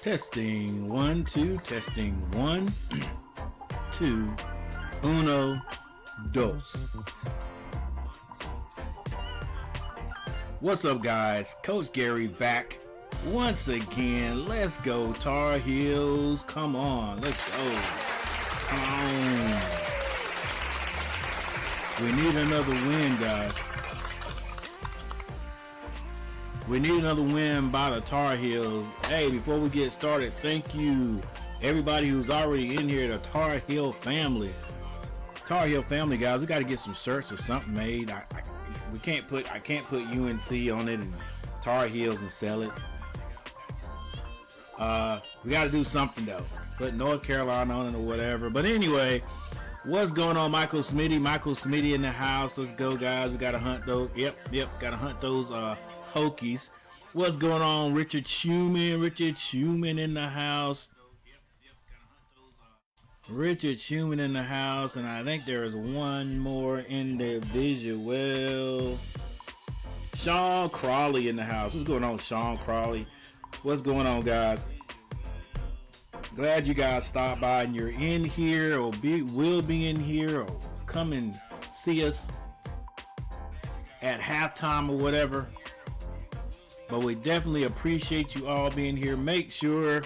Testing 1 2, testing 1 2, uno, dos. What's up, guys? Coach Gary back once again. Let's go, Tar Heels. Come on, let's go. Come on. We need another win, guys. We need another win by the Tar Heels. Hey, before we get started, thank you everybody who's already in here, the Tar Heel family. Tar Heel family, guys. We got to get some shirts or something made. I can't put UNC on it and Tar Heels and sell it. We got to do something though. Put North Carolina on it or whatever. But anyway, what's going on, Michael Smitty? Michael Smitty in the house. Let's go, guys. We got to hunt those. Yep. Got to hunt those Hokies. What's going on, Richard Schumann? Richard Schumann in the house. Richard Schumann in the house, and I think there is one more individual. Sean Crawley in the house. What's going on, Sean Crawley? What's going on, guys? Glad you guys stopped by and you're in here, or will be in here, or come and see us at halftime or whatever. But we definitely appreciate you all being here. Make sure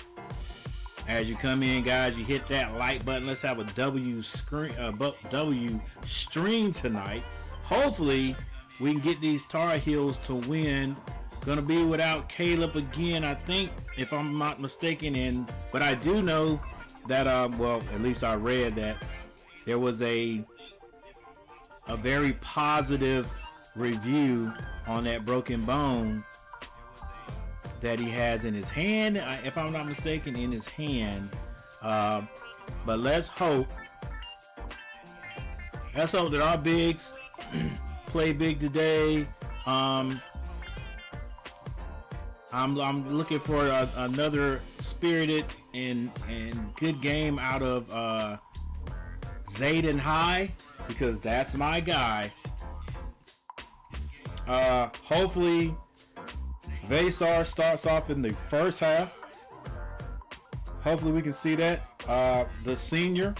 as you come in, guys, you hit that like button. Let's have a W stream tonight. Hopefully we can get these Tar Heels to win. Gonna be without Caleb again, I think, if I'm not mistaken. But I do know that well, at least I read that there was a very positive review on that broken bone that he has in his hand, if I'm not mistaken, in his hand. But let's hope that our bigs play big today. I'm looking for another spirited and good game out of Zayden High, because that's my guy. Hopefully Vasar starts off in the first half. Hopefully we can see that. The senior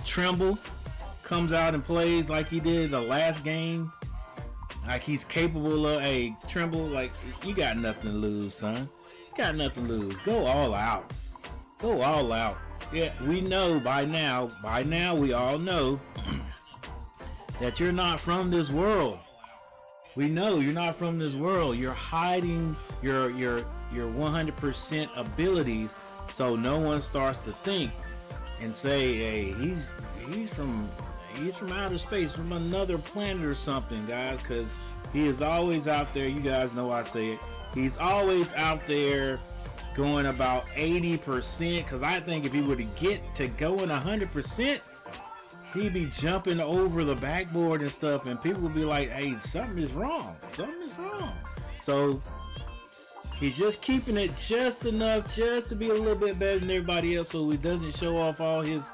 Trimble comes out and plays like he did the last game. Like he's capable of Trimble, like, you got nothing to lose, son. You got nothing to lose. Go all out. Go all out. Yeah, we know by now we all know that you're not from this world. We know you're not from this world. You're hiding your 100% abilities, so no one starts to think and say, "Hey, he's from outer space, from another planet or something," guys. Because he is always out there. You guys know I say it. He's always out there going about 80%. Because I think if he were to get to going 100%. He'd be jumping over the backboard and stuff, and people would be like, "Hey, something is wrong. Something is wrong." So he's just keeping it just enough, just to be a little bit better than everybody else, so he doesn't show off all his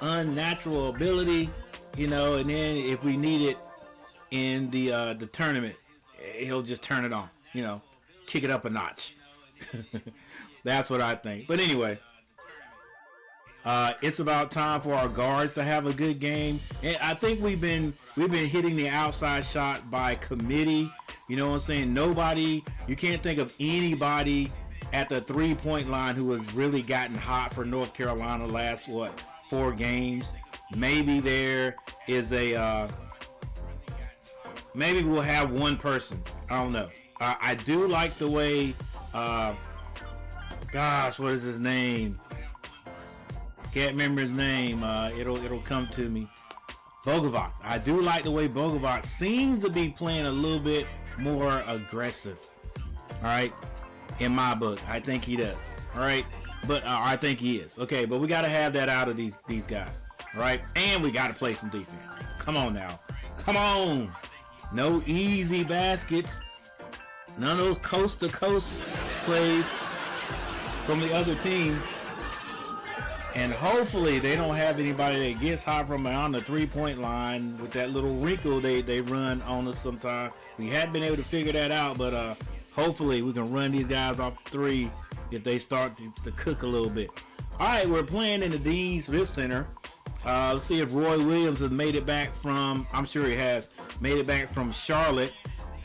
unnatural ability, you know. And then if we need it in the tournament, he'll just turn it on, you know, kick it up a notch. That's what I think. But anyway. It's about time for our guards to have a good game, and I think we've been hitting the outside shot by committee. You know what I'm saying? You can't think of anybody at the 3-point line who has really gotten hot for North Carolina last 4 games. Maybe there is maybe we'll have one person. I don't know. I do like the way gosh, what is his name? Can't remember his name. It'll come to me. Bogovac. I do like the way Bogovac seems to be playing a little bit more aggressive. All right, in my book, I think he does. All right, but I think he is. Okay, but we got to have that out of these guys. All right, and we got to play some defense. Come on now, come on. No easy baskets. None of those coast to coast plays from the other team. And hopefully they don't have anybody that gets hot from on the 3-point line with that little wrinkle they run on us sometimes. We hadn't been able to figure that out, but Hopefully, we can run these guys off 3 if they start to cook a little bit. All right, we're playing in the Dean Smith Center. Let's see if Roy Williams has made it back from, I'm sure he has, made it back from Charlotte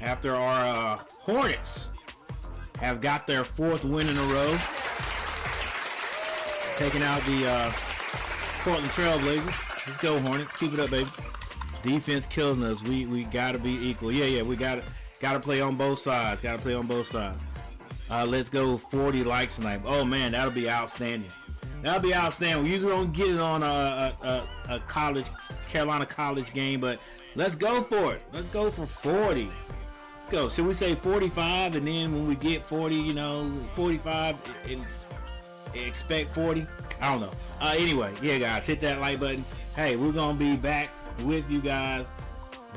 after our Hornets have got their 4th win in a row, taking out the Portland Trailblazers. Let's go, Hornets. Keep it up, baby. Defense killing us. We got to be equal. Yeah, we got to play on both sides. Got to play on both sides. Let's go 40 likes tonight. Oh, man, that'll be outstanding. That'll be outstanding. We usually don't get it on a Carolina college game, but let's go for it. Let's go for 40. Let's go. Should we say 45, and then when we get 40, 45, expect 40? I don't know. Anyway, yeah, guys, hit that like button. Hey, we're going to be back with you guys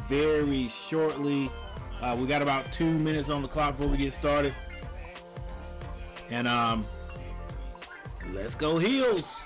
very shortly. We got about 2 minutes on the clock before we get started. And let's go Heels.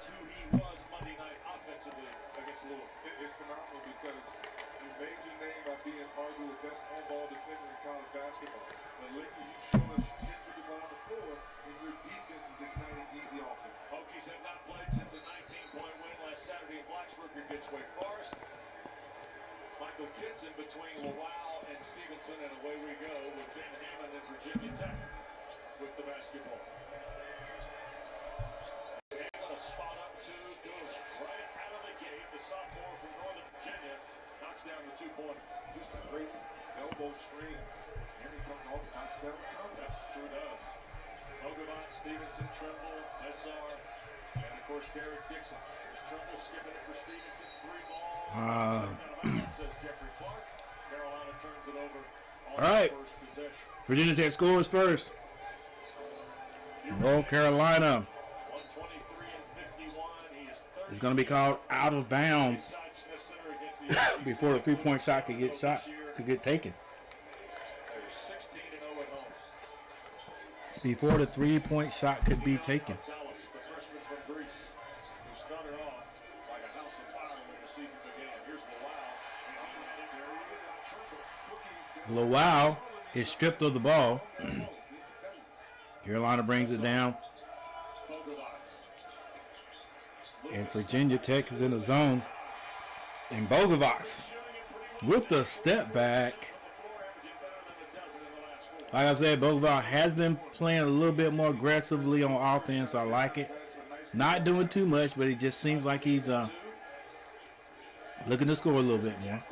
That's who he was Monday night offensively against Louisville. It's phenomenal because you made your name by being arguably the best on-ball defender in college basketball. But lately, you've shown us you can put the ball on the floor, and your defense is igniting easy offense. Hokies have not played since a 19-point win last Saturday in Blacksburg against Wake Forest. Michael Kitson between Lowell and Stevenson, and away we go with Ben Hammond and Virginia Tech with the basketball. Hammond a spot up to Dooley. Right out of the gate, the sophomore from Northern Virginia knocks down the two-pointer. Just a great elbow string. And he comes off and knocks down confidence. Sure does. Ogavant, Stevenson, Trimble, SR, and of course Derek Dixon. There's Trimble skipping it for Stevenson. 3 ball. Says Jeffrey Clark. Carolina turns it over on all right. First possession. Virginia Tech scores first. North Carolina 123-51. He is is going to be called out of bounds before the three-point shot could get taken. 16-0 at home. Before the three-point shot could be taken. Dallas, the freshman from Greece, who started off like a house of fire when the season began. Here's Lowell is stripped of the ball. Carolina brings it down. And Virginia Tech is in the zone. And Bogovac with the step back. Like I said, Bogovac has been playing a little bit more aggressively on offense. I like it. Not doing too much, but it just seems like he's looking to score a little bit more.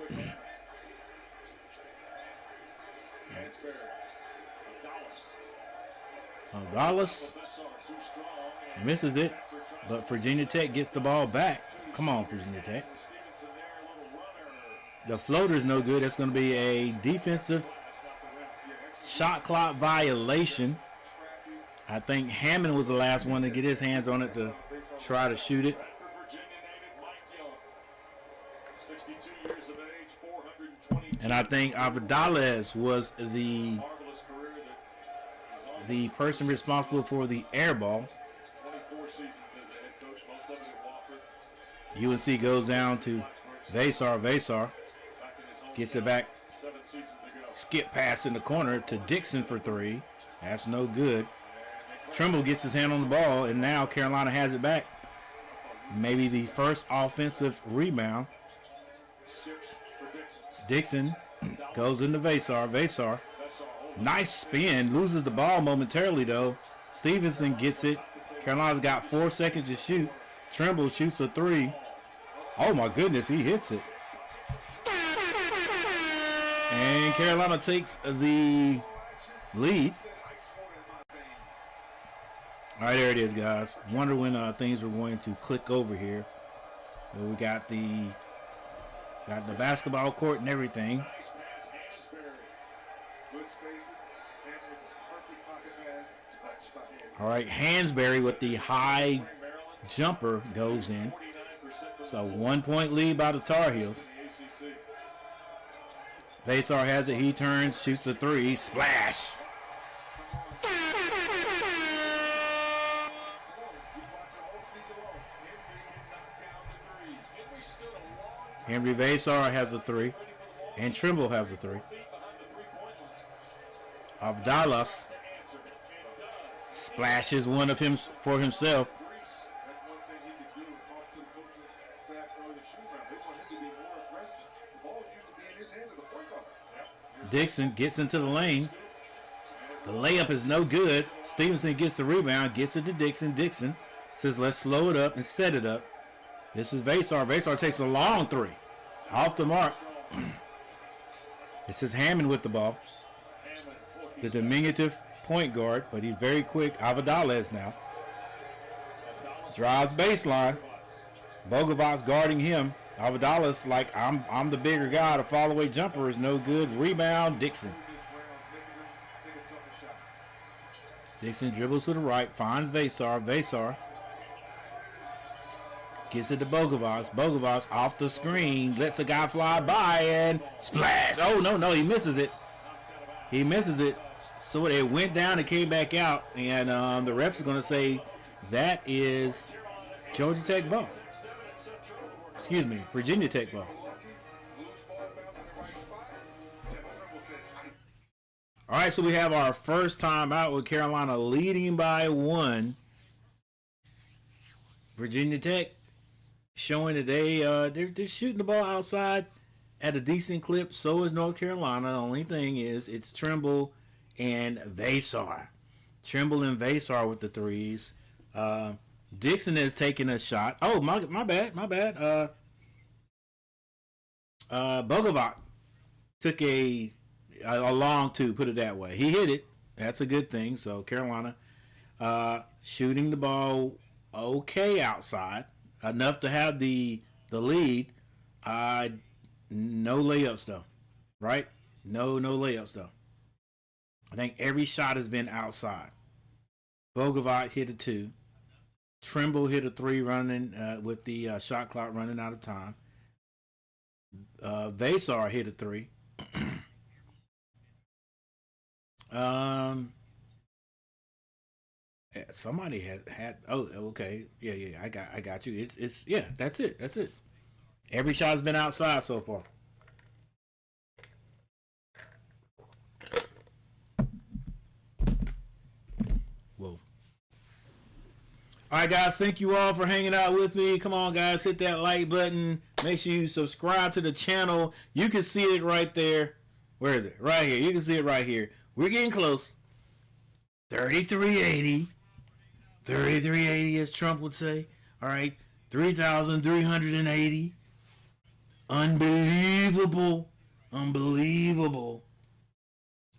Dallas misses it, but Virginia Tech gets the ball back. Come on, Virginia Tech. The floater's no good. That's going to be a defensive shot clock violation. I think Hammond was the last one to get his hands on it to try to shoot it. And I think Avdalez was the person responsible for the air ball. UNC goes down to Vasar. Vasar gets it back. Skip pass in the corner to Dixon for three. That's no good. Trimble gets his hand on the ball, and now Carolina has it back. Maybe the first offensive rebound. Dixon goes into Vasar. Vasar, nice spin, loses the ball momentarily though. Stevenson gets it. Carolina's got 4 seconds to shoot. Trimble shoots a three. Oh my goodness, he hits it. And Carolina takes the lead. All right, there it is, guys. Wonder when things were going to click over here. So we got the basketball court and everything. All right, Hansberry with the high jumper goes in. So 1 point lead by the Tar Heels. Vasar has it. He turns, shoots a three. Splash. Henry Vasar has a three. And Trimble has a three. Avdalas splashes one of him for himself. Dixon gets into the lane. The layup is no good. Stevenson gets the rebound, gets it to Dixon. Dixon says, let's slow it up and set it up. This is Vasar. Vasar takes a long three. Off the mark. This is Hammond with the ball. The diminutive point guard, but he's very quick. Avdalez now. Drives baseline. Bogovac's guarding him. Avdalez like, I'm the bigger guy. The fall away jumper is no good. Rebound, Dixon. Dixon dribbles to the right, finds Vasar. Vasar gets it to Bogovac. Bogovac off the screen, lets the guy fly by and splash. Oh, no, he misses it. He misses it. So it went down and came back out, and the ref's going to say that is Georgia Tech ball. Excuse me, Virginia Tech ball. All right, so we have our first time out with Carolina leading by 1. Virginia Tech showing today they're shooting the ball outside at a decent clip. So is North Carolina. The only thing is it's Trimble and Vasar. Trimble and Vasar with the threes. Dixon is taking a shot. Oh, my bad. Bogovac took a long two, put it that way. He hit it. That's a good thing. So Carolina shooting the ball okay outside, enough to have the lead. No layups though, right? No layups though. I think every shot has been outside. Bogovac hit a 2. Trimble hit a 3 running with the shot clock running out of time. Vasar hit a 3. Somebody had. Oh, okay. Yeah. I got you. It's yeah. That's it. Every shot's been outside so far. Whoa. All right, guys. Thank you all for hanging out with me. Come on, guys. Hit that like button. Make sure you subscribe to the channel. You can see it right there. Where is it? Right here. You can see it right here. We're getting close. 3380. 3380, as Trump would say. All right. 3,380. Unbelievable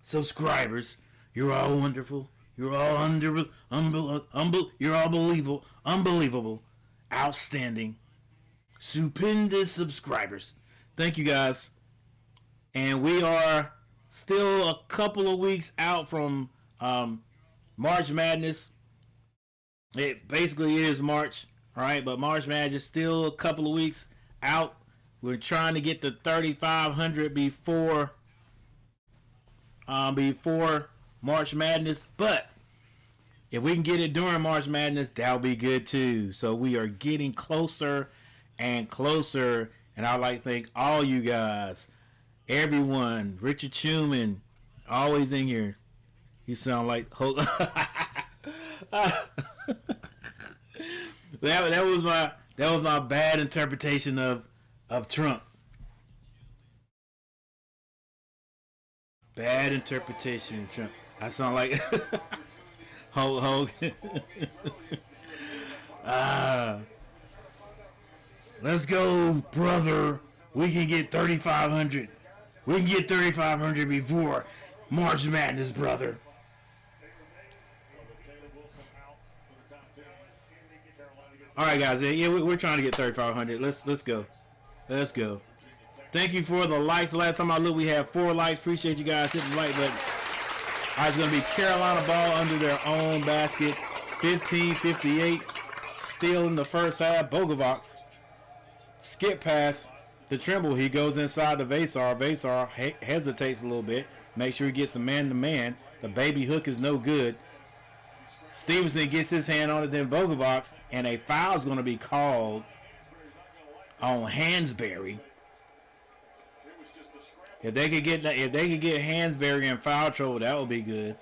subscribers. You're all wonderful. You're all you're all unbelievable, outstanding, stupendous subscribers. Thank you guys. And we are still a couple of weeks out from March Madness. It basically is March, all right, but March Madness is still a couple of weeks out. We're trying to get to 3,500 before March Madness, but if we can get it during March Madness, that'll be good too. So we are getting closer and closer, and I'd like to thank all you guys, everyone. Richard Schumann, always in here. You sound like that was my bad interpretation of Trump. Bad interpretation of Trump. I sound like hold. Let's go, brother. We can get 3,500. We can get 3,500 before March Madness, brother. All right, guys. Yeah, we're trying to get 3,500. Let's go. Let's go. Thank you for the likes. Last time I looked, we had 4 likes. Appreciate you guys hitting the like button. All right, it's going to be Carolina ball under their own basket. 15-58. Still in the first half. Bogovac. Skip pass to Trimble. He goes inside to Vasar. Vasar hesitates a little bit. Make sure he gets a man-to-man. The baby hook is no good. Stevenson gets his hand on it, then Bogovac, and a foul is going to be called on Hansberry. If they could get Hansberry in foul trouble, that would be good.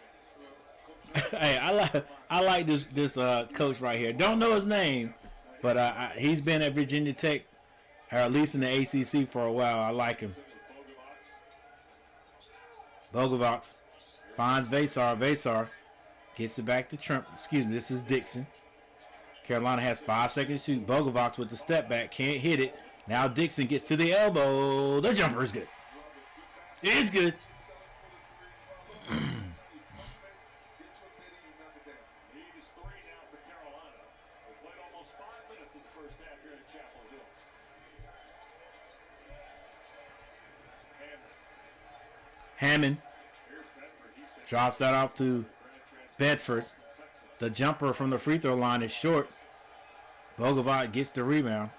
Hey, I like this coach right here. Don't know his name, but he's been at Virginia Tech, or at least in the ACC for a while. I like him. Bogovac finds Vasar. Vasar gets it back to Trump. Excuse me, this is Dixon. Carolina has 5 seconds to shoot. Bogovac with the step back. Can't hit it. Now Dixon gets to the elbow. The jumper is good. It's good. Hammond drops that off to Bedford. The jumper from the free throw line is short. Bogovac gets the rebound.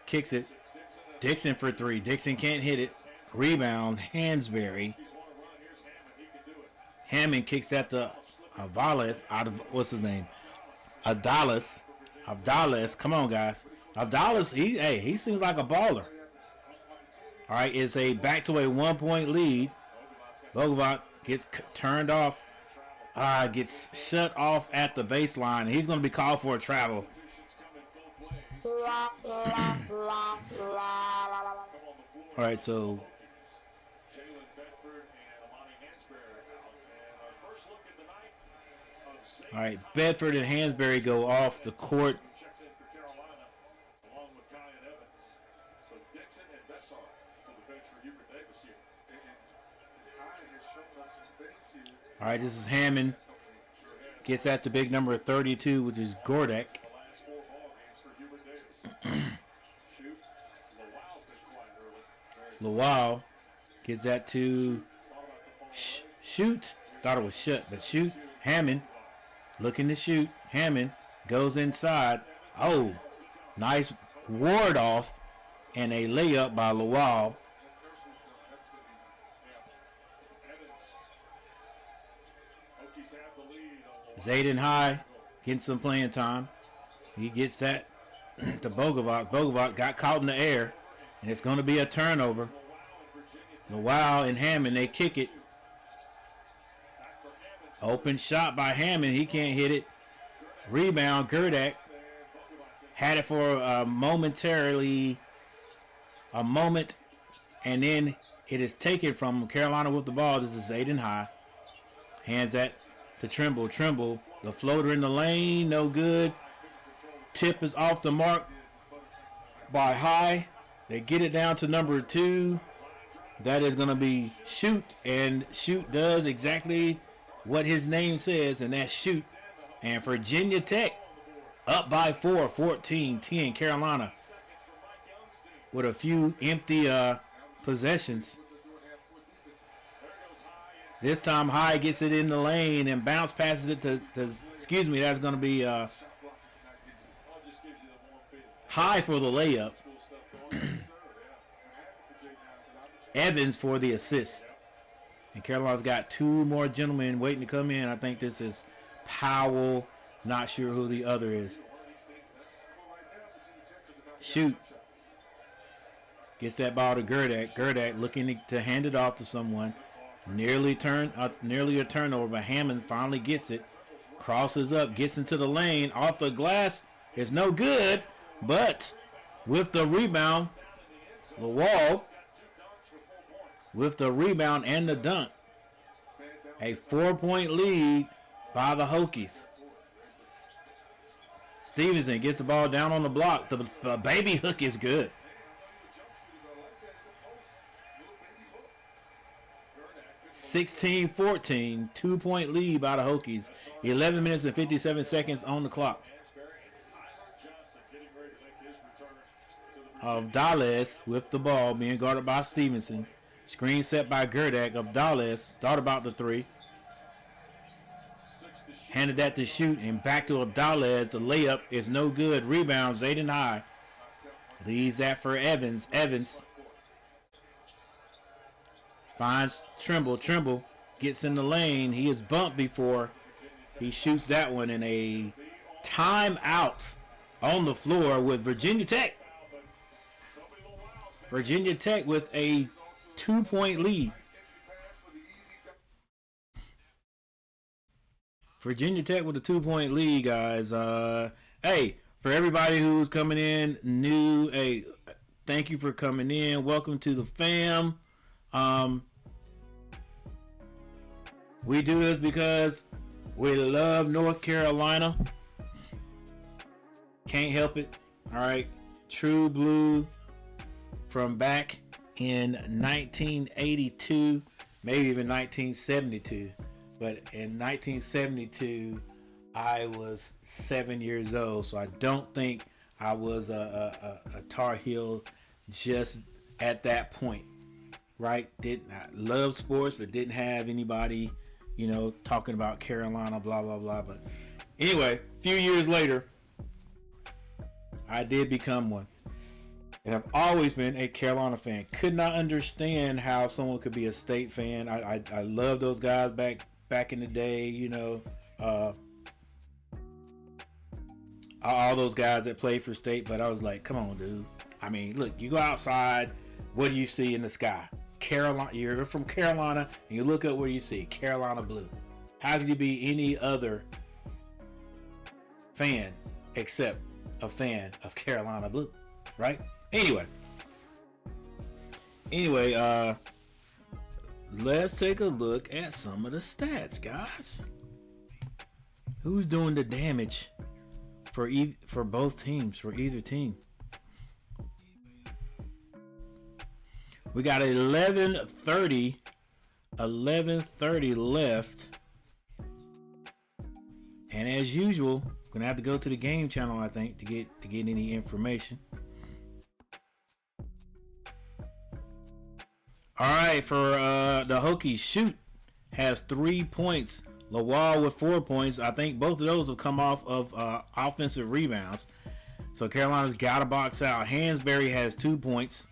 Kicks it. Dixon for 3. Dixon can't hit it. Rebound, Hansberry. Hammond kicks that to Avalis. What's his name? Adalis. Abdallah, come on, guys. Abdallah, he seems like a baller. All right, it's a back to a 1-point lead. Bogovac gets turned off. Gets shut off at the baseline. He's going to be called for a travel. All right, so Bedford and Hansberry go off the court. All right, this is Hammond. Gets at the big number 32, which is Gordek. Lawal gets that to shoot. Thought it was shut, but shoot. Hammond looking to shoot. Hammond goes inside. Oh, nice ward off and a layup by Lawal. Zayden High getting some playing time. He gets that to Bogovac. Bogovac got caught in the air, and it's going to be a turnover. Lawal and Hammond, they kick it. Open shot by Hammond. He can't hit it. Rebound, Gerdak. Had it for a moment, and then it is taken from Carolina with the ball. This is Zayden High. Hands that to Trimble. Trimble, the floater in the lane, no good. Tip is off the mark by High. They get it down to number 2. That is going to be Shoot, and Shoot does exactly what his name says, and that's Shoot. And Virginia Tech up by 4, 14-10. Carolina with a few empty possessions. This time High gets it in the lane and bounce passes it to excuse me, that's going to be High for the layup. Evans for the assist. And Carolina's got 2 more gentlemen waiting to come in. I think this is Powell. Not sure who the other is. Shoot. Gets that ball to Gerdak. Gerdak looking to hand it off to someone. Nearly a turnover, but Hammond finally gets it. Crosses up, gets into the lane. Off the glass. It's no good. But with the rebound, Lawal with the rebound and the dunk. A 4-point lead by the Hokies. Stevenson gets the ball down on the block. The baby hook is good. 16-14, 2-point lead by the Hokies. 11 minutes and 57 seconds on the clock. Abdallah with the ball being guarded by Stevenson. Screen set by Gerdak. Abdallah thought about the 3. Handed that to Shoot and back to Abdallah. The layup is no good. Rebound, Zayden High. Leaves that for Evans. Evans finds Trimble. Trimble gets in the lane. He is bumped before. He shoots that one in a timeout on the floor with Virginia Tech. Virginia Tech with a 2-point lead. Virginia Tech with a 2-point lead, guys. Hey, for everybody who's coming in new, hey, thank you for coming in. Welcome to the fam. We do this because we love North Carolina. Can't help it. All right. True Blue from back in 1982, maybe even 1972. But in 1972, I was 7 years old, so I don't think I was a Tar Heel just at that point, right? I love sports, but didn't have anybody, talking about Carolina, blah, blah, blah. But anyway, a few years later, I did become one. And I've always been a Carolina fan. Could not understand how someone could be a State fan. I love those guys back in the day, all those guys that played for state, but I was like, come on, dude. I mean, look, you go outside, what do you see in the sky? Carolina. You're from Carolina, and you look up where you see Carolina blue. How could you be any other fan except a fan of Carolina blue, right? Anyway, let's take a look at some of the stats, guys. Who's doing the damage for both teams, for either team? We got 11:30 left. And as usual, gonna have to go to the game channel, I think, to get any information. All right, for the Hokies, Shoot has 3 points. Lawal with 4 points. I think both of those have come off of offensive rebounds. So Carolina's got to box out. Hansberry has 2 points.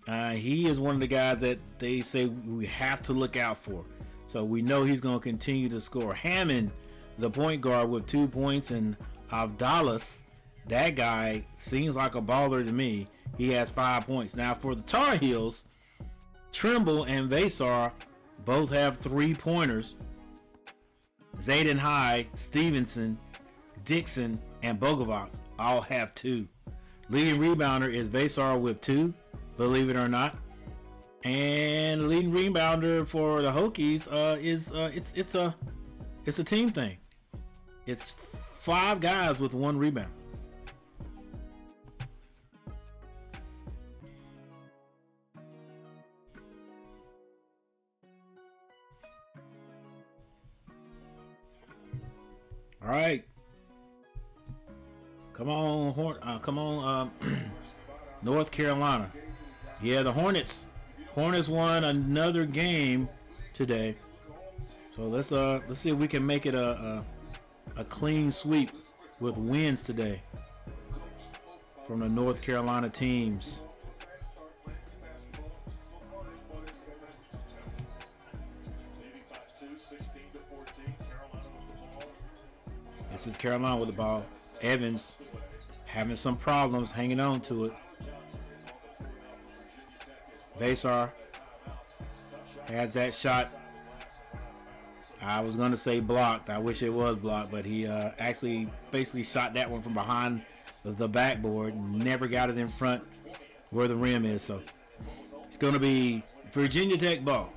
He is one of the guys that they say we have to look out for. So we know he's going to continue to score. Hammond, the point guard, with 2 points. And Avdalas, that guy seems like a baller to me. He has 5 points. Now for the Tar Heels, Trimble and Vasar both have 3-pointers. Zayden High, Stevenson, Dixon, and Bogovac all have 2. Leading rebounder is Vasar with 2, believe it or not. And the leading rebounder for the Hokies it's a team thing. It's 5 guys with 1 rebound. All right, come on, North Carolina. Yeah, the Hornets won another game today. So let's see if we can make it a clean sweep with wins today from the North Carolina teams. This is Carolina with the ball. Evans having some problems hanging on to it. Vasar has that shot. I was going to say blocked. I wish it was blocked, but he actually basically shot that one from behind the backboard and never got it in front where the rim is. So it's going to be Virginia Tech ball.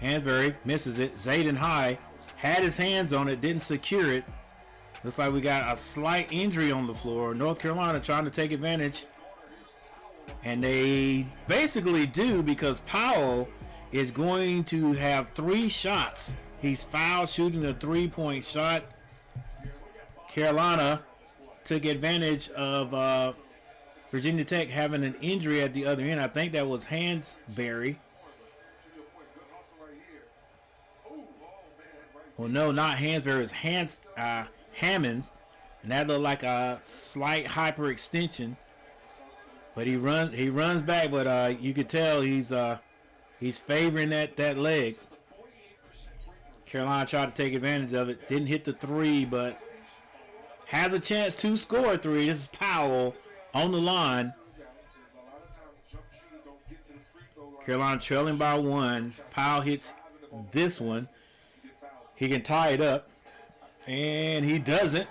Hansberry misses it. Zayden High had his hands on it, didn't secure it. Looks like we got a slight injury on the floor. North Carolina trying to take advantage. And they basically do, because Powell is going to have 3 shots. He's fouled shooting a 3-point shot. Carolina took advantage of Virginia Tech having an injury at the other end. I think that was Hansberry. Well, no, not Hansberry. It's Hammonds, and that looked like a slight hyperextension. But he runs back, but you could tell he's favoring that leg. Carolina tried to take advantage of it. Didn't hit the 3, but has a chance to score a 3. This is Powell on the line. Carolina trailing by 1. Powell hits this one. He can tie it up, and he doesn't.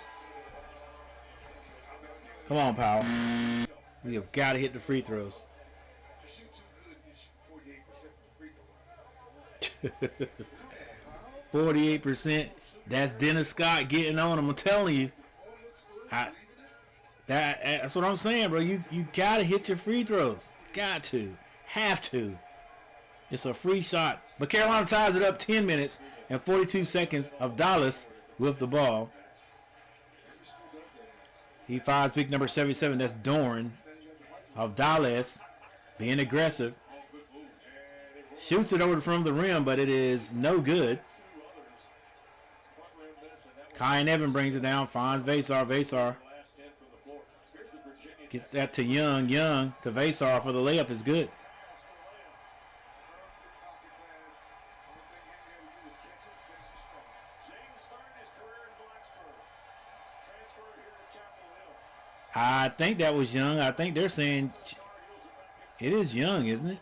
Come on, Powell. We have got to hit the free throws. 48%. That's Dennis Scott getting on him. I'm telling you. That's what I'm saying, bro. You got to hit your free throws. Got to. Have to. It's a free shot. But Carolina ties it up 10 minutes and 42 seconds of Dallas with the ball. He finds pick number 77. That's Dorn of Dallas being aggressive. Shoots it over from the rim, but it is no good. Kyan Evan brings it down. Finds Vasar. Vasar gets that to Young. Young to Vasar for the layup is good. I think that was Young. I think they're saying it is Young, isn't it?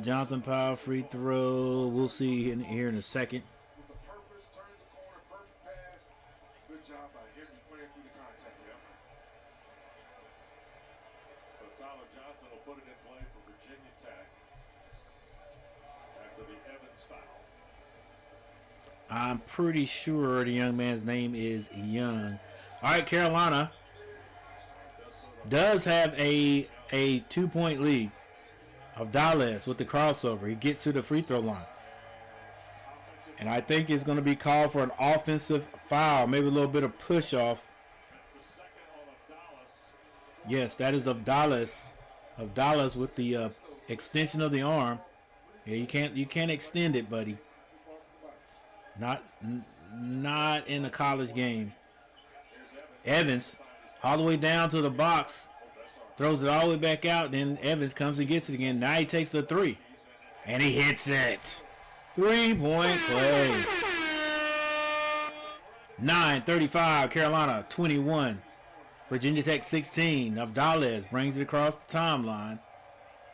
Jonathan Powell free throw. We'll see here in a second. With the purpose, turns the corner, perfect pass. Good job by Henry playing through the contact. So Tyler Johnson will put it in play for Virginia Tech after the Evans foul. I'm pretty sure the young man's name is Young. All right, Carolina does have a 2-point lead of Dallas with the crossover. He gets to the free throw line. And I think it's going to be called for an offensive foul, maybe a little bit of push off. That's the second on Dallas. Yes, that is of Dallas with the extension of the arm. Yeah, you can't extend it, buddy. Not in a college game. Evans all the way down to the box, throws it all the way back out. Then Evans comes and gets it again. Now he takes the three, and he hits it. 3-point play. 9:35. Carolina 21. Virginia Tech 16. Abdallah brings it across the timeline.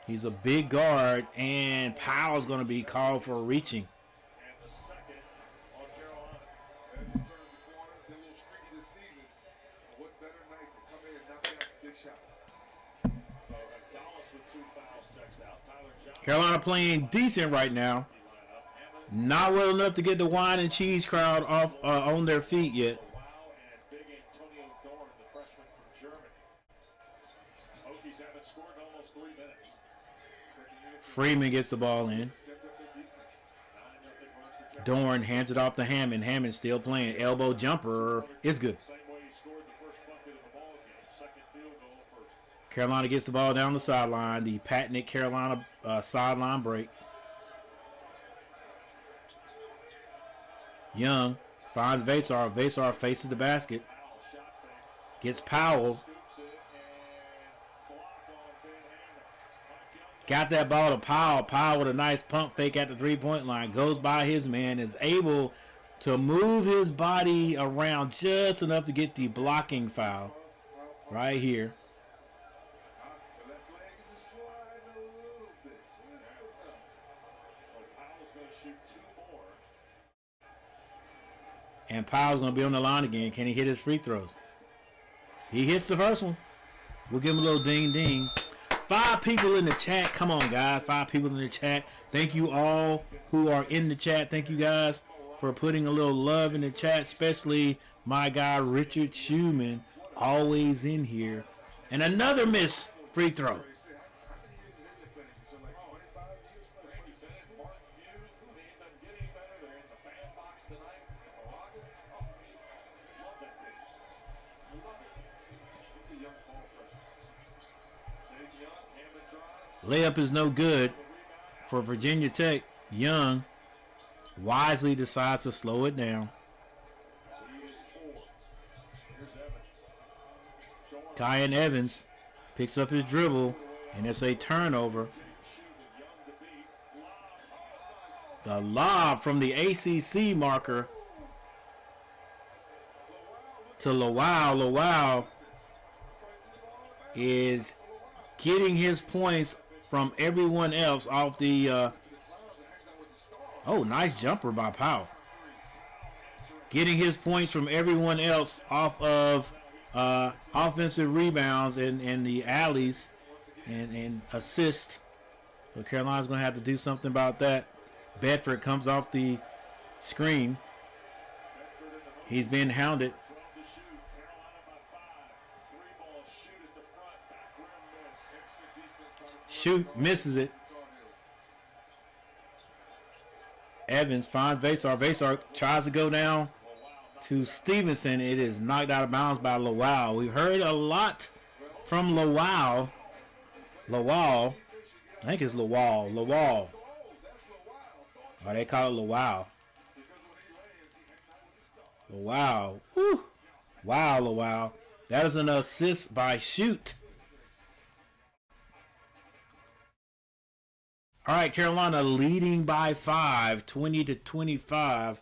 He's a big guard, and Powell's going to be called for reaching. And the second on Carolina. Evans turns the corner. They're a little streaky this season. What better night to come in and knock down some big shots? So Dallas with 2 fouls checks out. Tyler Johnson. Carolina playing decent right now. Not well enough to get the wine and cheese crowd off on their feet yet. Wow, and big Antonio Dorn, the freshman from Germany. Hokies haven't scored in almost 3 minutes. Freeman gets the ball in. Dorn hands it off to Hammond. Hammond still playing. Elbow jumper is good. Same way he scored the first bucket of the ball game. Second field goal for Carolina gets the ball down the sideline. The patented Carolina sideline break. Young finds Vasar. Vasar faces the basket. Powell. Shot fake. Gets Powell. Scoops it and blocked on Ben Hammond. Got that ball to Powell. Powell with a nice pump fake at the three-point line. Goes by his man. Is able to move his body around just enough to get the blocking foul. Right here. The left leg is just sliding a little bit. So Powell's going to shoot 2 more. And Powell's going to be on the line again. Can he hit his free throws? He hits the first one. We'll give him a little ding-ding. 5 people in the chat. Come on, guys. 5 people in the chat. Thank you all who are in the chat. Thank you guys for putting a little love in the chat, especially my guy Richard Schumann, always in here. And another missed free throw. How many years have they been playing? So like 25 years? Like Randy 26 said, years? Mark Few, they ain't done getting better. They're in the bandbox tonight. Moraga. Oh, love that team. Love it. Look at Young's ball pressure. Jake Young, Hammond drives. Layup is no good The rebound. for Virginia Tech. Young wisely decides to slow it down. So he is 4. Here's Evans. Dorn. Kyan Evans picks up his dribble, and it's a turnover. Jake shooting, Young to beat. Lob. The lob from the ACC marker to Lawal. Lawal is getting his points from everyone else off the oh, nice jumper by Powell. Getting his points from everyone else off of offensive rebounds and the alleys and assists. So Carolina's going to have to do something about that. Bedford comes off the screen. He's being hounded. 12 to shoot. Carolina by 5. 3-ball shoot at the front. Back rim miss. Excellent defense by the Shoot, misses it. Evans finds Vasar. Vasar tries to go down to Stevenson. It is knocked out of bounds by Lawal. We've heard a lot from Lawal. Lawal. I think it's Lawal. Lawal. Oh, they call it Lawal. Lawal. Woo. Wow, Lawal. That is an assist by Shoot. All right, Carolina leading by 5, 20-25.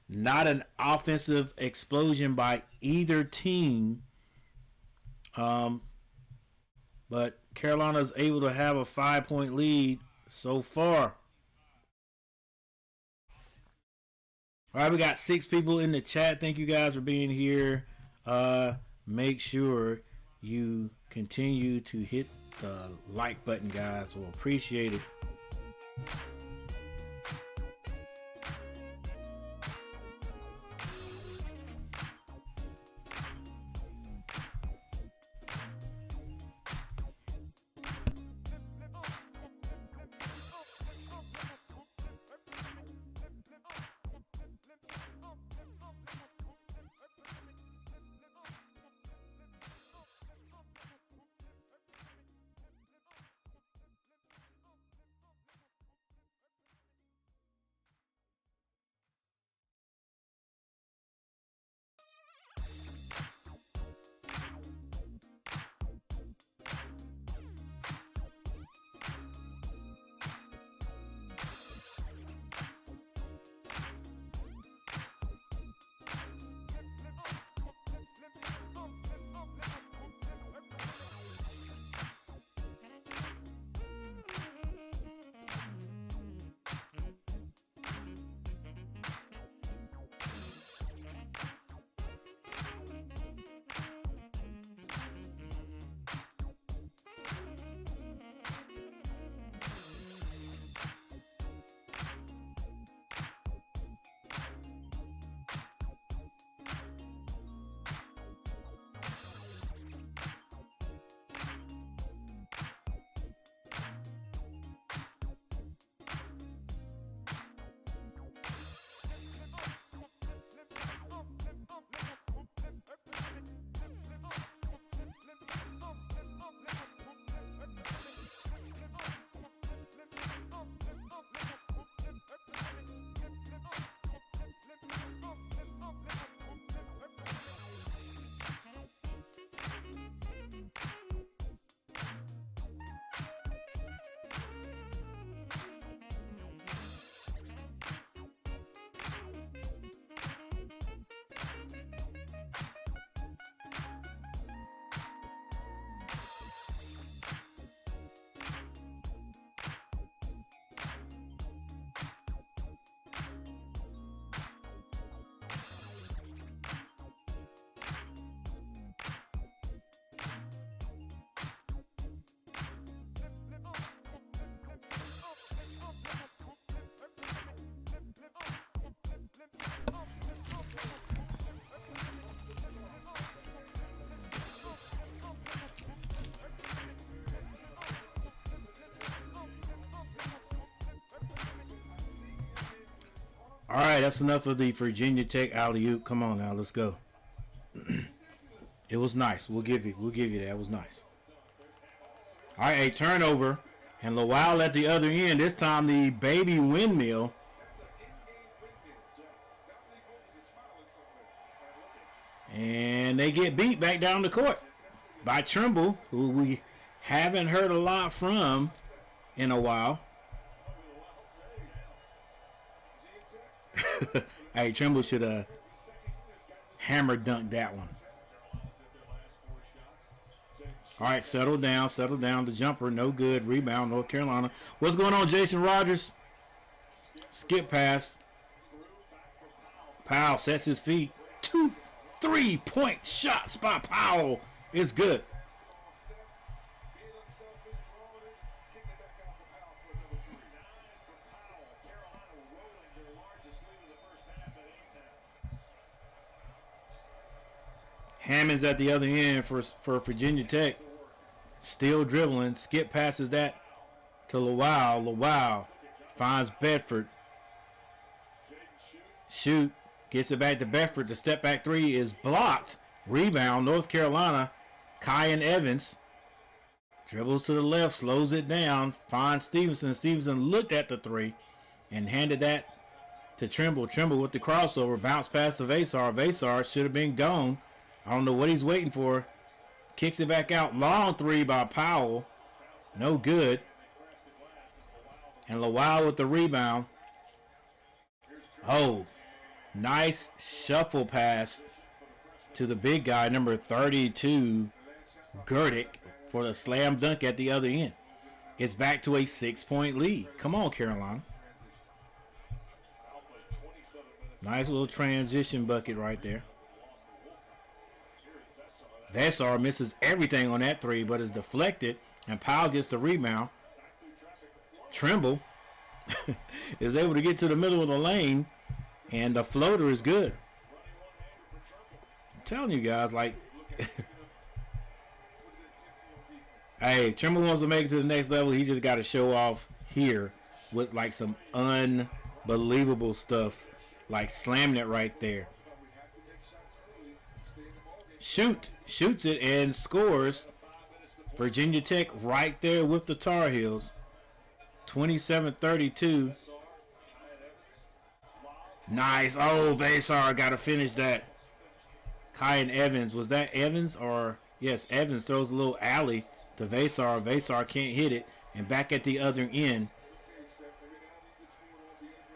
Not an offensive explosion by either team. But Carolina's able to have a 5-point lead so far. All right, we got 6 people in the chat. Thank you guys for being here. Make sure you continue to hit the like button, guys. We'll appreciate it. All right, that's enough of the Virginia Tech alley-oop. Come on now, let's go. It was nice. We'll give you that. It was nice. All right, a turnover, and Lowell at the other end. This time the baby windmill. And they get beat back down the court by Trimble, who we haven't heard a lot from in a while. Hey, Trimble should have hammer dunked that one. All right, settle down. The jumper, no good. Rebound, North Carolina. What's going on, Jason Rogers? Skip pass. Powell sets his feet. 2 3-point shots by Powell. It's good. Hammond's at the other end for Virginia Tech. Still dribbling. Skip passes that to Lowell. Lowell finds Bedford. Shoot. Gets it back to Bedford. The step back three is blocked. Rebound, North Carolina. Kyan Evans. Dribbles to the left. Slows it down. Finds Stevenson. Stevenson looked at the three and handed that to Trimble. Trimble with the crossover. Bounce pass to Vasar. Vasar should have been gone. I don't know what he's waiting for. Kicks it back out. Long three by Powell. No good. And Lowell with the rebound. Oh, nice shuffle pass to the big guy, number 32, Gurdick for the slam dunk at the other end. It's back to a 6-point lead. Come on, Carolina. Nice little transition bucket right there. Vesar misses everything on that three, but is deflected, and Powell gets the rebound. Trimble is able to get to the middle of the lane, and the floater is good. I'm telling you guys, like, hey, Trimble wants to make it to the next level. He just got to show off here with like some unbelievable stuff, like slamming it right there. Shoots it and scores. Virginia Tech right there with the Tar Heels. 27-32. Nice. Oh, Vesar got to finish that. Kyan Evans. Was that Evans or? Yes, Evans throws a little alley to Vesar. Vesar can't hit it. And back at the other end,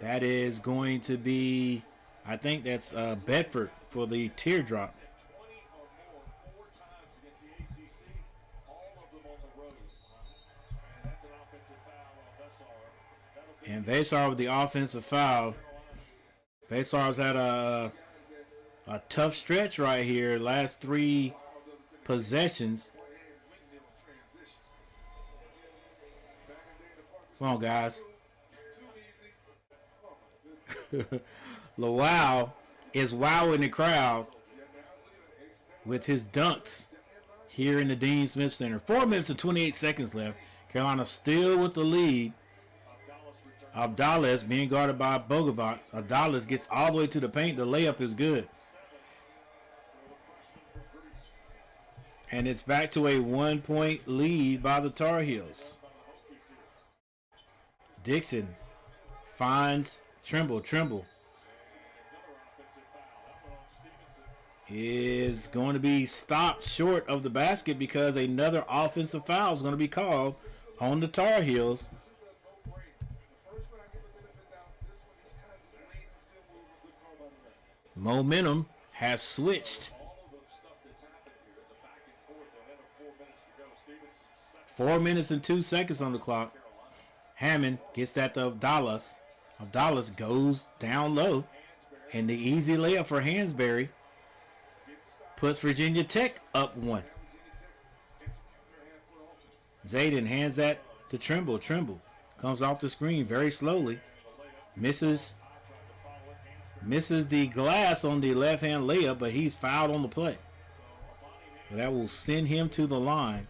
that is going to be, I think that's Bedford for the teardrop. And Vesar with the offensive foul. Vesar's had a tough stretch right here. Last 3 possessions. Come on, guys. Lawal is wowing the crowd with his dunks here in the Dean Smith Center. 4 minutes and 28 seconds left. Carolina still with the lead. Abdallah being guarded by Bogovac. Abdallah gets all the way to the paint. The layup is good. And it's back to a 1-point lead by the Tar Heels. Dixon finds Trimble. Trimble is going to be stopped short of the basket because another offensive foul is going to be called on the Tar Heels. Momentum has switched. 4 minutes and 2 seconds on the clock. Hammond gets that to Abdallah. Abdallah goes down low. And the easy layup for Hansberry puts Virginia Tech up 1. Zayden hands that to Trimble. Trimble comes off the screen very slowly. Misses the glass on the left-hand layup, but he's fouled on the play. So that will send him to the line.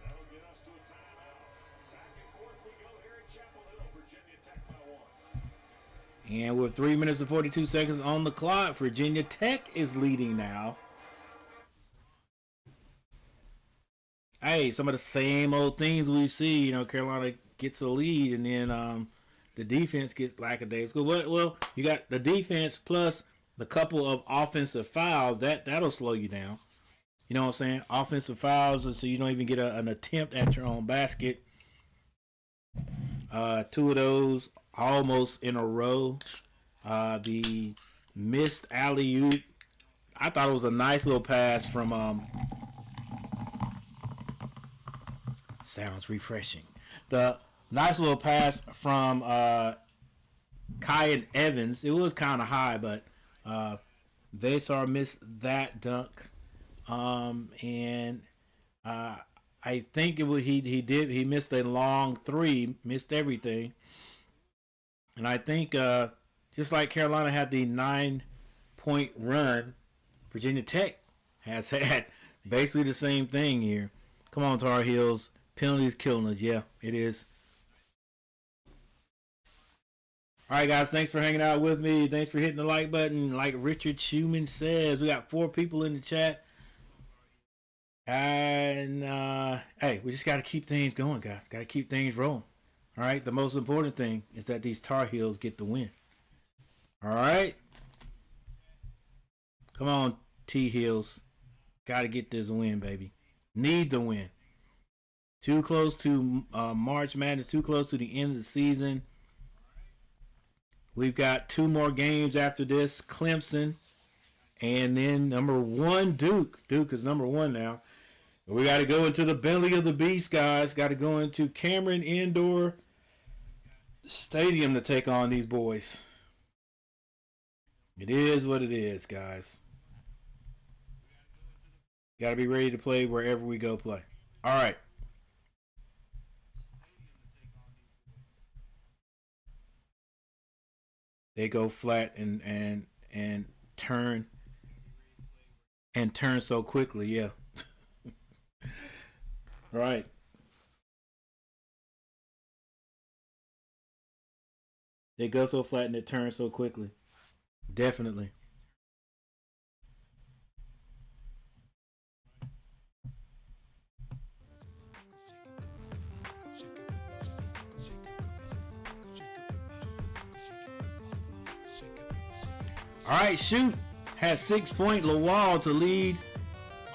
And with 3 minutes and 42 seconds on the clock, Virginia Tech is leading now. Hey, some of the same old things we see. You know, Carolina gets a lead, and then the defense gets lackadaisical. Well, you got the defense plus the couple of offensive fouls. That'll slow you down. You know what I'm saying? Offensive fouls, so you don't even get an attempt at your own basket. 2 of those almost in a row. The missed alley-oop. I thought it was a nice little pass from sounds refreshing. The nice little pass from Kyan Evans. It was kind of high, but Vesar missed that dunk. And I think he missed a long 3, missed everything. And I think just like Carolina had the 9-point run, Virginia Tech has had basically the same thing here. Come on, Tar Heels. Penalties killing us. Yeah, it is. All right, guys. Thanks for hanging out with me. Thanks for hitting the like button. Like Richard Schumann says, we got 4 people in the chat. And, hey, we just got to keep things going, guys. Got to keep things rolling. All right, the most important thing is that these Tar Heels get the win. All right? Come on, T-Heels. Got to get this win, baby. Need the win. Too close to March Madness, too close to the end of the season. We've got 2 more games after this. Clemson, and then number 1, Duke. Duke is number 1 now. We got to go into the belly of the beast, guys. Got to go into Cameron Indoor Stadium to take on these boys. It is what it is, guys. Got to be ready to play wherever we go play. All right. They go flat and turn so quickly, yeah. Right. They go so flat and it turns so quickly. Definitely. All right, shoot. Has 6 point Lawal to lead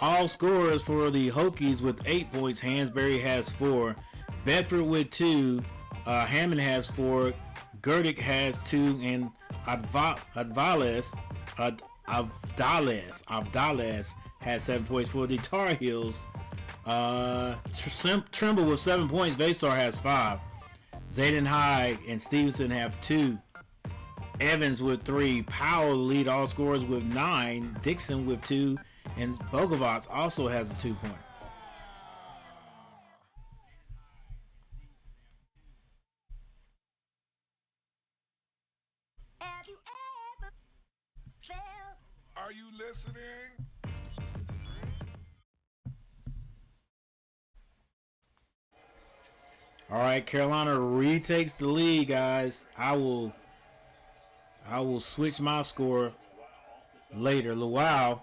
all scorers for the Hokies with 8 points. Hansberry has 4. Bedford with 2. Hammond has 4. Gerdick has 2. And Avdales has 7 points for the Tar Heels. Trimble with 7 points. Vasar has 5. Zayden High and Stevenson have 2. Evans with 3. Powell lead all scorers with 9. Dixon with 2. And Bogovac also has a 2-point. Are you listening? All right, Carolina retakes the lead, guys. I will switch my score later. Luau.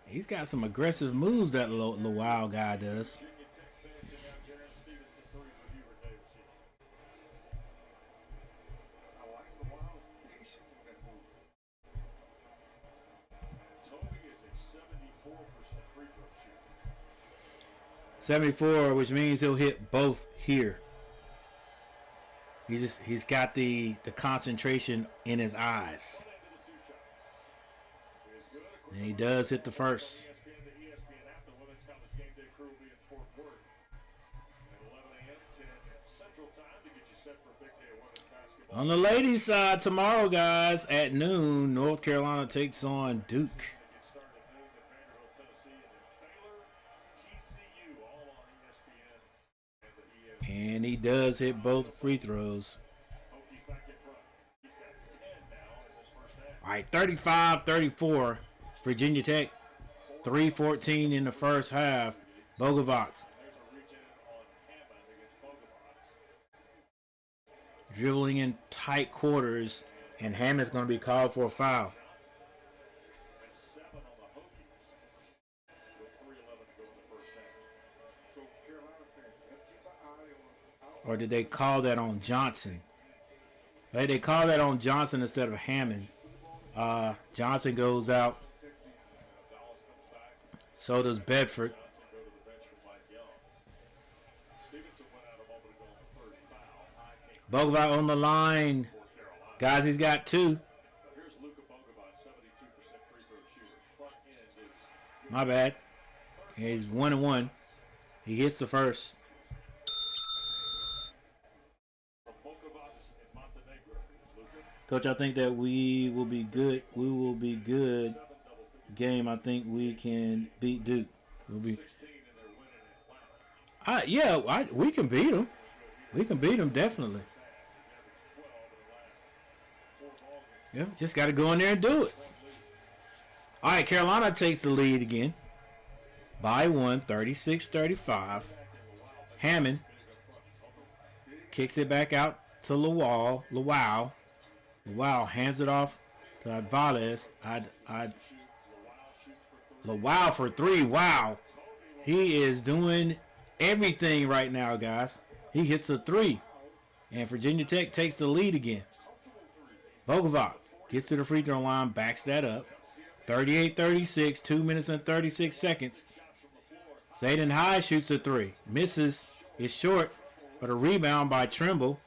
He's got some aggressive moves, that Luau guy does. I like Lawal's patience with that move. Toby is a 74% free throw shooter. 74, which means he'll hit both here. He's got the concentration in his eyes. And he does hit the first. On the ladies' side, tomorrow, guys, at noon, North Carolina takes on Duke. And he does hit both free throws. All right, 35-34. Virginia Tech, 3:14 in the first half. Bogovac. Dribbling in tight quarters, and Hammond's going to be called for a foul. Or did they call that on Johnson? They call that on Johnson instead of Hammond. Johnson goes out. So does Bedford. Bogovac on the line. Guys, he's got 2. My bad. He's 1-1. He hits the first. Coach, I think that we will be good. We will be good. Game, I think we can beat Duke. We'll be. We can beat them. We can beat them definitely. Yeah, just got to go in there and do it. All right, Carolina takes the lead again by 1, 36-35. Hammond kicks it back out to Lawal. Lawal hands it off to Advales. Lawal for 3. Wow. He is doing everything right now, guys. He hits a 3. And Virginia Tech takes the lead again. Bogovac gets to the free throw line, backs that up. 38-36, 2 minutes and 36 seconds. Zayden High shoots a 3. Misses. It's short, but a rebound by Trimble.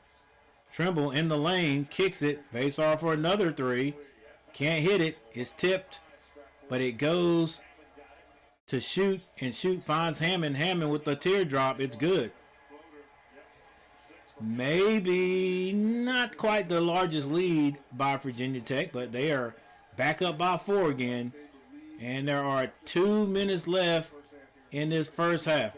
Trimble in the lane, kicks it. Face off for another 3. Can't hit it. It's tipped, but it goes to shoot, and shoot finds Hammond. Hammond with the teardrop. It's good. Maybe not quite the largest lead by Virginia Tech, but they are back up by 4 again. And there are 2 minutes left in this first half.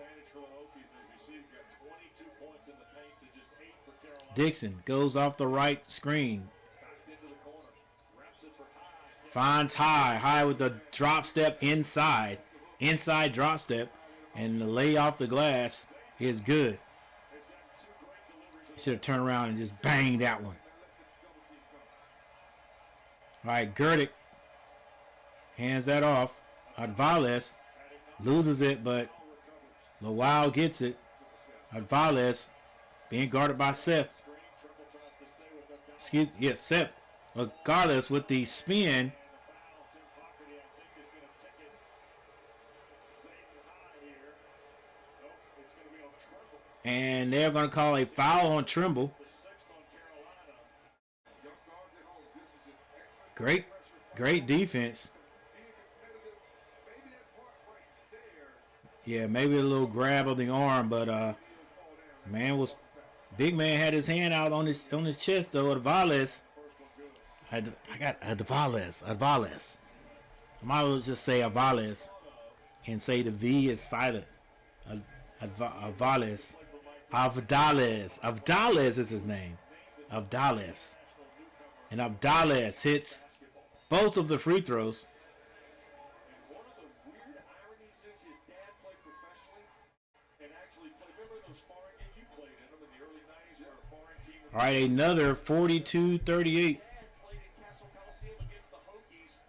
Dixon goes off the right screen. Finds High with the drop step inside. Inside drop step. And the lay off the glass is good. Should have turned around and just banged that one. All right, Gerdick hands that off. Advales loses it, but Lawal gets it. Advales being guarded by Seth. Seth. Regardless with the spin. And they're going to call a foul on Trimble. Great defense. Yeah, maybe a little grab of the arm, but big man had his hand out on his chest though. Advales. I got Advales. I might as well just say Advales and say the V is silent. Advales. Abdales is his name. Abdales. And Abdales hits both of the free throws. One of the weird ironies is his dad played professionally and actually played. Remember those foreign games? You played in them in the early 90s where a foreign team. All right, another 42-38. Played in Castle Coliseum against the Hokies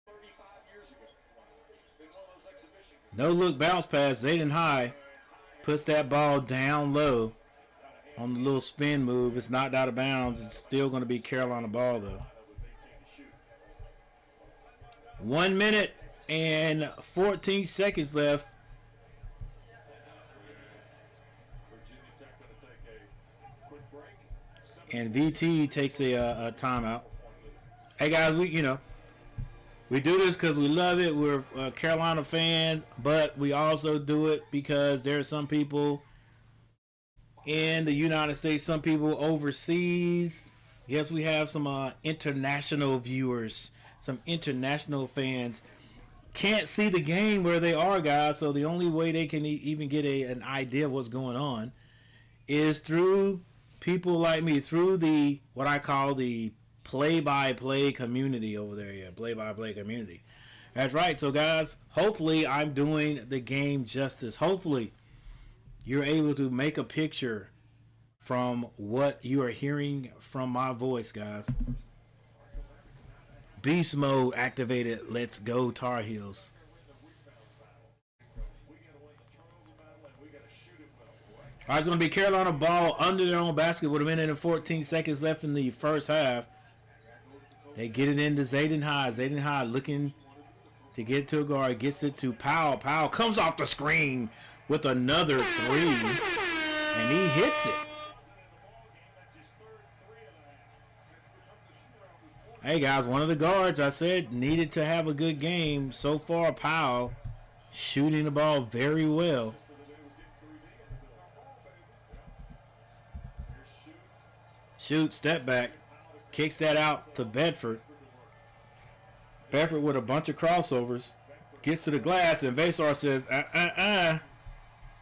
35 years ago in one of those exhibition games. No look bounce pass. Zayden High puts that ball down low on the little spin move. It's knocked out of bounds. It's still going to be Carolina ball though. 1 minute and 14 seconds left. And VT takes a timeout. Hey guys, we do this because we love it. We're a Carolina fan, but we also do it because there are some people in the United States, some people overseas. Yes, we have some international viewers, some international fans. Can't see the game where they are, guys, so the only way they can even get an idea of what's going on is through people like me, through the what I call the play-by-play community over there. Yeah, play-by-play community. That's right. So guys, hopefully I'm doing the game justice. Hopefully you're able to make a picture from what you are hearing from my voice, guys. Beast mode activated. Let's go Tar Heels. All right, it's going to be Carolina ball under their own basket with a minute and 14 seconds left in the first half. They get it into Zayden High. Zayden High looking to get to a guard. Gets it to Powell. Powell comes off the screen with another three. And he hits it. Hey, guys, one of the guards I said needed to have a good game. So far, Powell shooting the ball very well. Shoot, step back. Kicks that out to Bedford. Bedford with a bunch of crossovers. Gets to the glass, and Vasar says,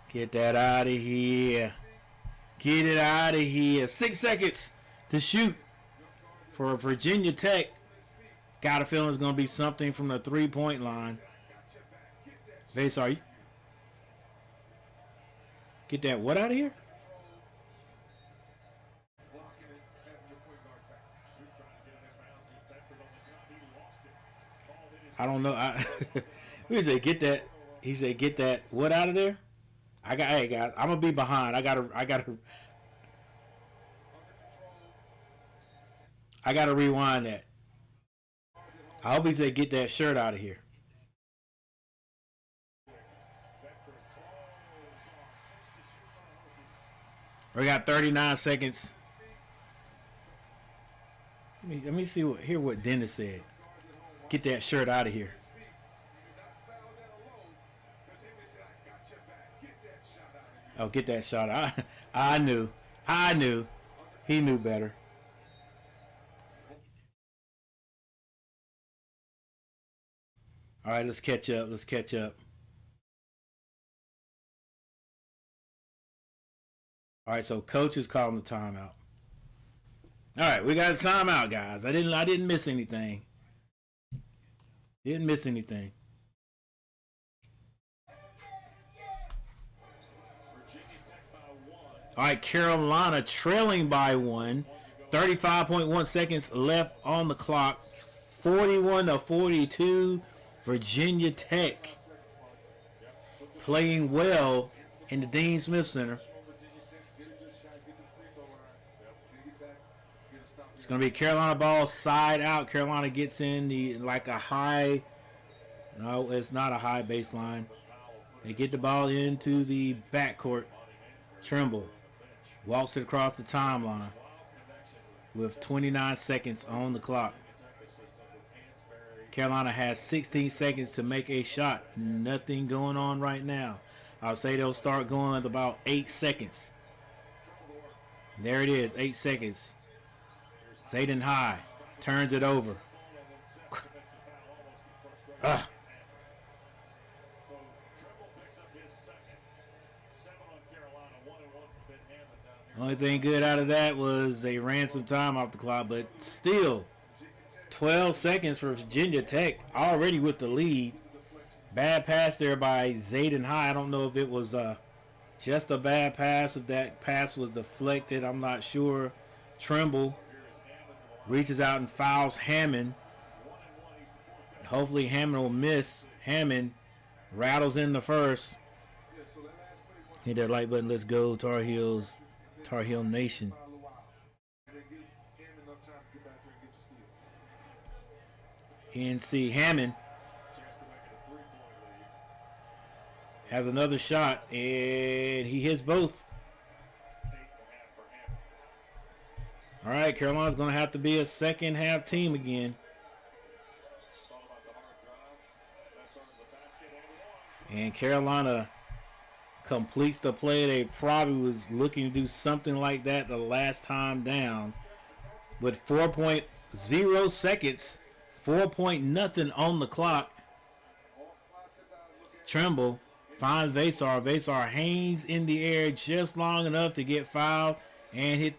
Get that out of here. Get it out of here. 6 seconds to shoot for Virginia Tech. Got a feeling it's going to be something from the three-point line. Vasar, get that what out of here? I don't know. He said, "Get that." He said, "Get that what out of there?" Hey guys, I'm gonna be behind. I gotta rewind that. I hope he said, "Get that shirt out of here." We got 39 seconds. Let me see what Dennis said. Get that shirt out of here. His feet. You do not foul down low. Because Jimmy said, I got your back. Get that shot out of here. Oh, get that shot. I knew. He knew better. All right, let's catch up. All right, so coach is calling the timeout. All right, we got a timeout, guys. I didn't miss anything. Didn't miss anything. All right, Carolina trailing by 1. 35.1 seconds left on the clock. 41-42. Virginia Tech playing well in the Dean Smith Center. It's going to be a Carolina ball side out. Carolina gets in a high. No, it's not a high baseline. They get the ball into the backcourt. Trimble walks it across the timeline with 29 seconds on the clock. Carolina has 16 seconds to make a shot. Nothing going on right now. I'll say they'll start going at about 8 seconds. There it is, 8 seconds. Zayden High turns it over. Only thing good out of that was they ran some time off the clock, but still 12 seconds for Virginia Tech, already with the lead. Bad pass there by Zayden High. I don't know if it was just a bad pass, if that pass was deflected. I'm not sure. Trimble reaches out and fouls Hammond. Hopefully Hammond will miss. Hammond rattles in the first. Hit that like button. Let's go, Tar Heels, Tar Heel Nation. NC Hammond has another shot, and he hits both. All right, Carolina's going to have to be a second half team again. And Carolina completes the play. They probably was looking to do something like that the last time down. With 4.0 seconds, 4-0 on the clock. Trimble finds Vasar. Vasar hangs in the air just long enough to get fouled and hit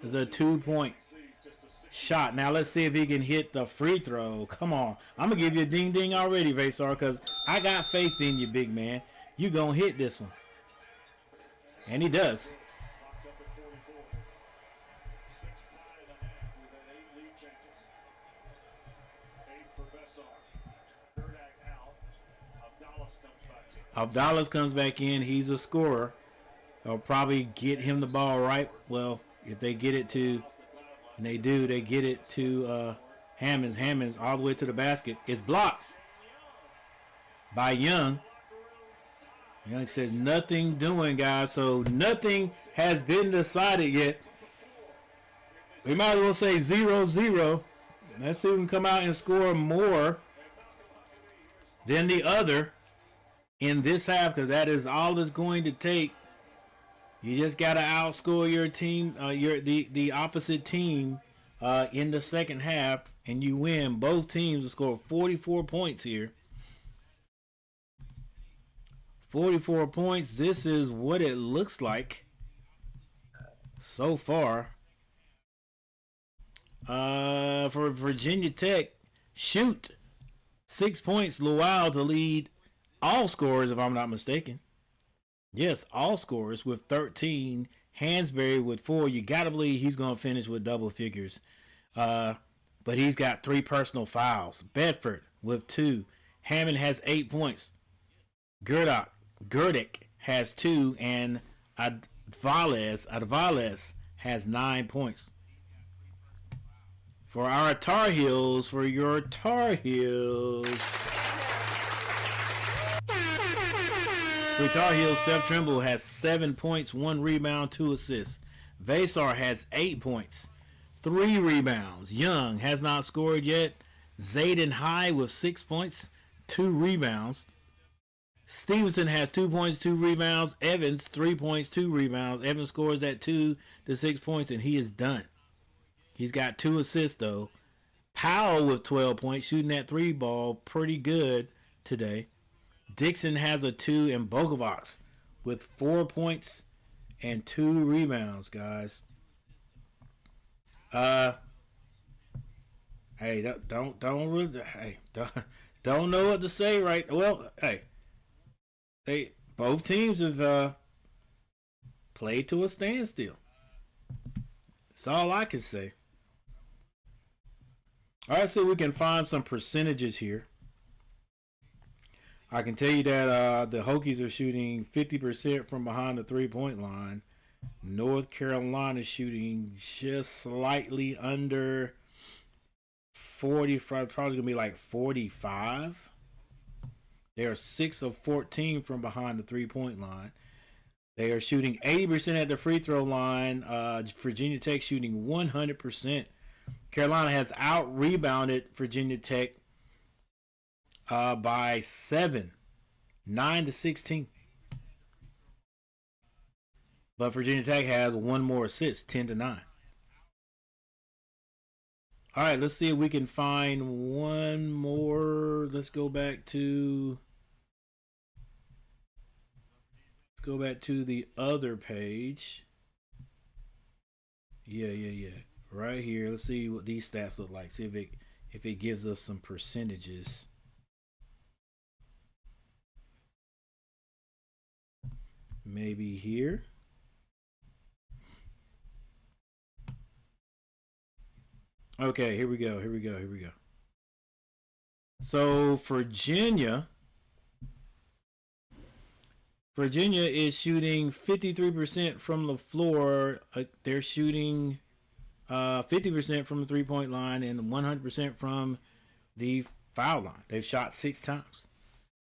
the 2-point shot. Now let's see if he can hit the free throw. Come on. I'm going to give you a ding-ding already, Vasar, because I got faith in you, big man. You going to hit this one. And he does. Abdallah comes back in. He's a scorer. They'll probably get him the ball right. Well, if they get it to, and they do, they get it to Hammonds. Hammonds all the way to the basket. It's blocked by Young. Young says nothing doing, guys. So nothing has been decided yet. We might as well say 0-0. Let's see who can come out and score more than the other in this half, because that is all it's going to take. You just got to outscore your team, the opposite team in the second half, and you win. Both teams will score 44 points here. 44 points. This is what it looks like so far. For Virginia Tech, shoot. 6 points, Luau to lead all scorers, if I'm not mistaken. Yes, all scorers with 13. Hansberry with 4. You got to believe he's going to finish with double figures. But he's got 3 personal fouls. Bedford with 2. Hammond has 8 points. Gerdick has 2. And Advales has 9 points. For our Tar Heels, for your Tar Heels. For Tar Heels, Seth Trimble has 7 points, 1 rebound, 2 assists. Vasar has 8 points, 3 rebounds. Young has not scored yet. Zayden High with 6 points, 2 rebounds. Stevenson has 2 points, 2 rebounds. Evans, 3 points, 2 rebounds. Evans scores at 2 to 6 points, and he is done. He's got 2 assists, though. Powell with 12 points, shooting that 3 ball pretty good today. Dixon has a 2, and Bogovac with 4 points and 2 rebounds, guys. Hey, don't really, hey, don't know what to say right. Well, hey, both teams have played to a standstill. That's all I can say. All right, so we can find some percentages here. I can tell you that the Hokies are shooting 50% from behind the three-point line. North Carolina is shooting just slightly under 45, probably going to be like 45. They are 6 of 14 from behind the three-point line. They are shooting 80% at the free throw line. Virginia Tech shooting 100%. Carolina has out-rebounded Virginia Tech by 7, 9-16. But Virginia Tech has 1 more assist, 10-9. All right, let's see if we can find one more. Let's go back to the other page. Yeah. Right here. Let's see what these stats look like. See if it gives us some percentages. Maybe here. Okay, here we go. So Virginia is shooting 53% from the floor. They're shooting 50% from the three-point line and 100% from the foul line. They've shot 6 times.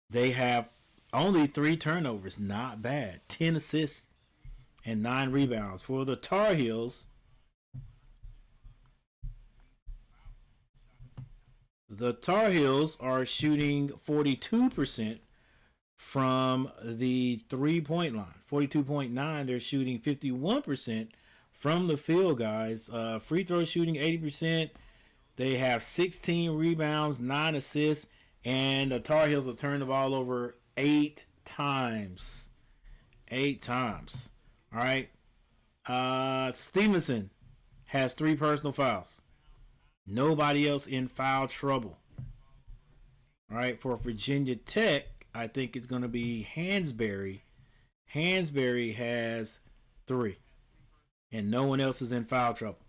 They have only 3 turnovers. Not bad. 10 assists and 9 rebounds. For the Tar Heels, are shooting 42% from the three-point line. 42.9. They're shooting 51% from the field, guys. Free throw shooting 80%. They have 16 rebounds, 9 assists, and the Tar Heels have turned the ball over 8 times. 8 times. All right. Stevenson has 3 personal fouls. Nobody else in foul trouble. All right. For Virginia Tech, I think it's going to be Hansberry. Hansberry has 3. And no one else is in foul trouble.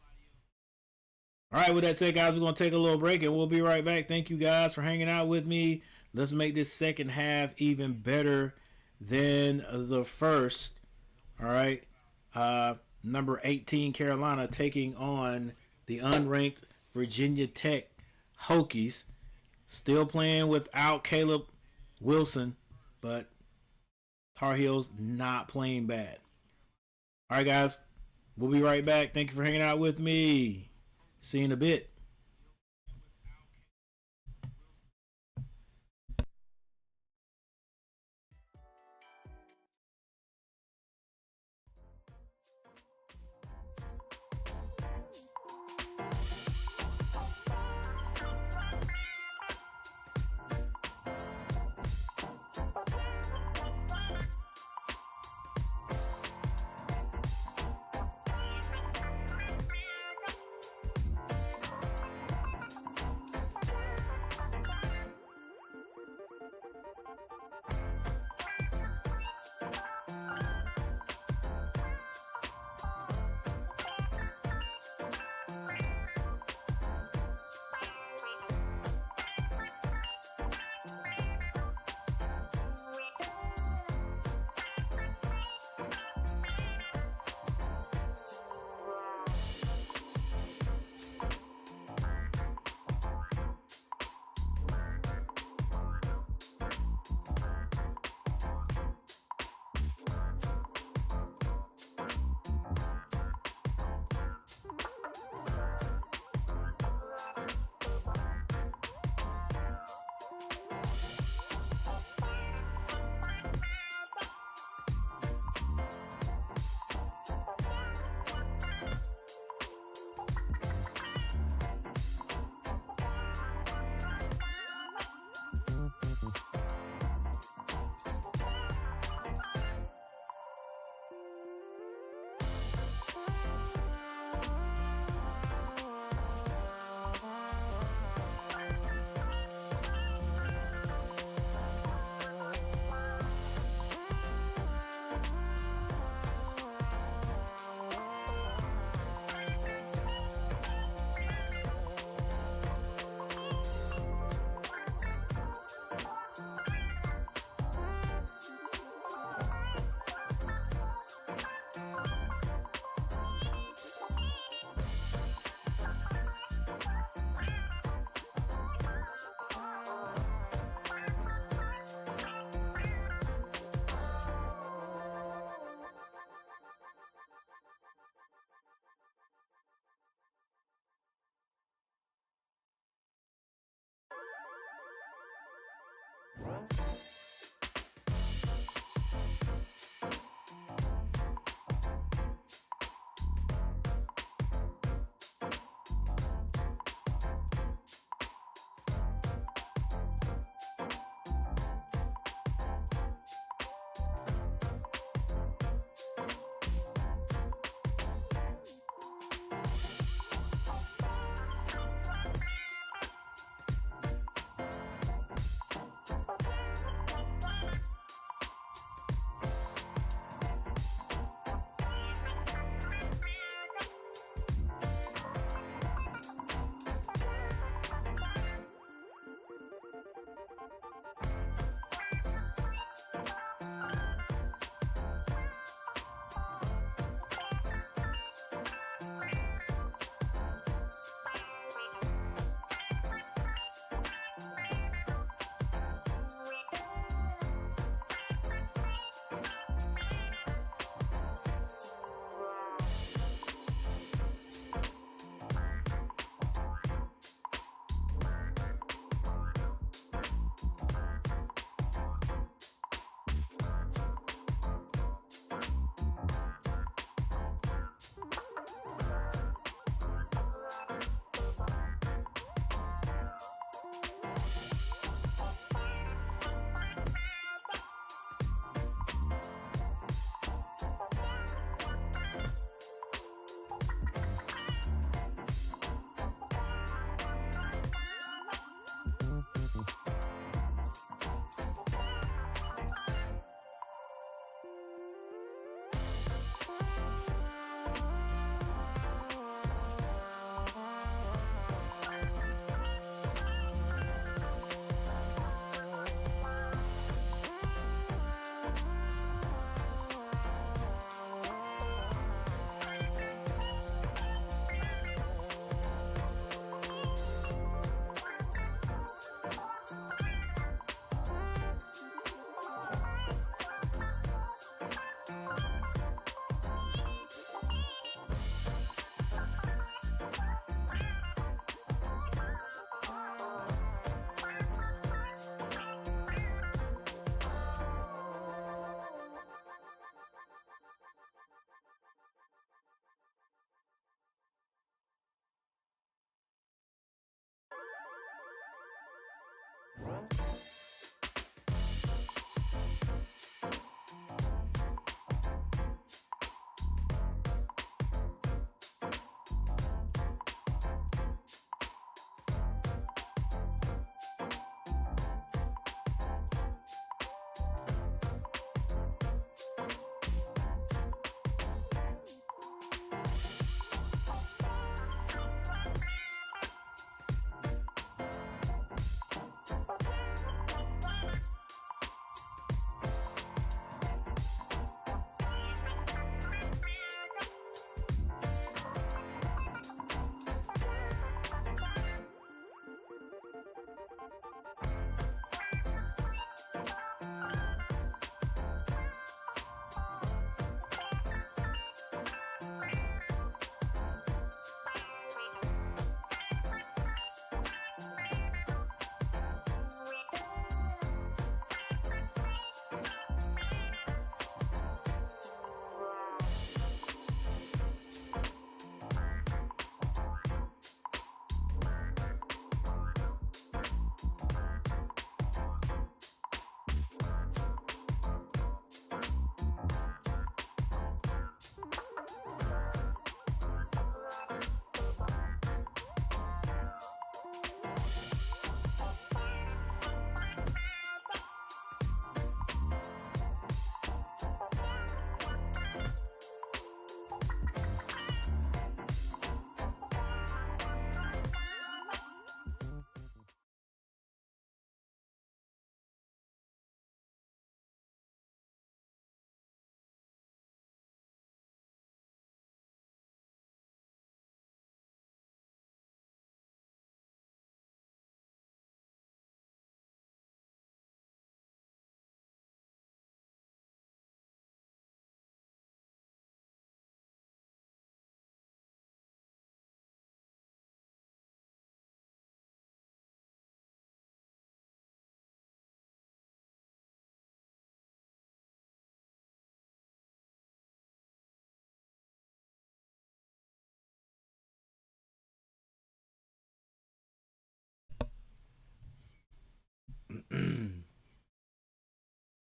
All right, with that said, guys, we're going to take a little break, and we'll be right back. Thank you, guys, for hanging out with me. Let's make this second half even better than the first. All right. Number 18, Carolina, taking on the unranked Virginia Tech Hokies. Still playing without Caleb Wilson, but Tar Heels not playing bad. All right, guys. We'll be right back. Thank you for hanging out with me. See you in a bit.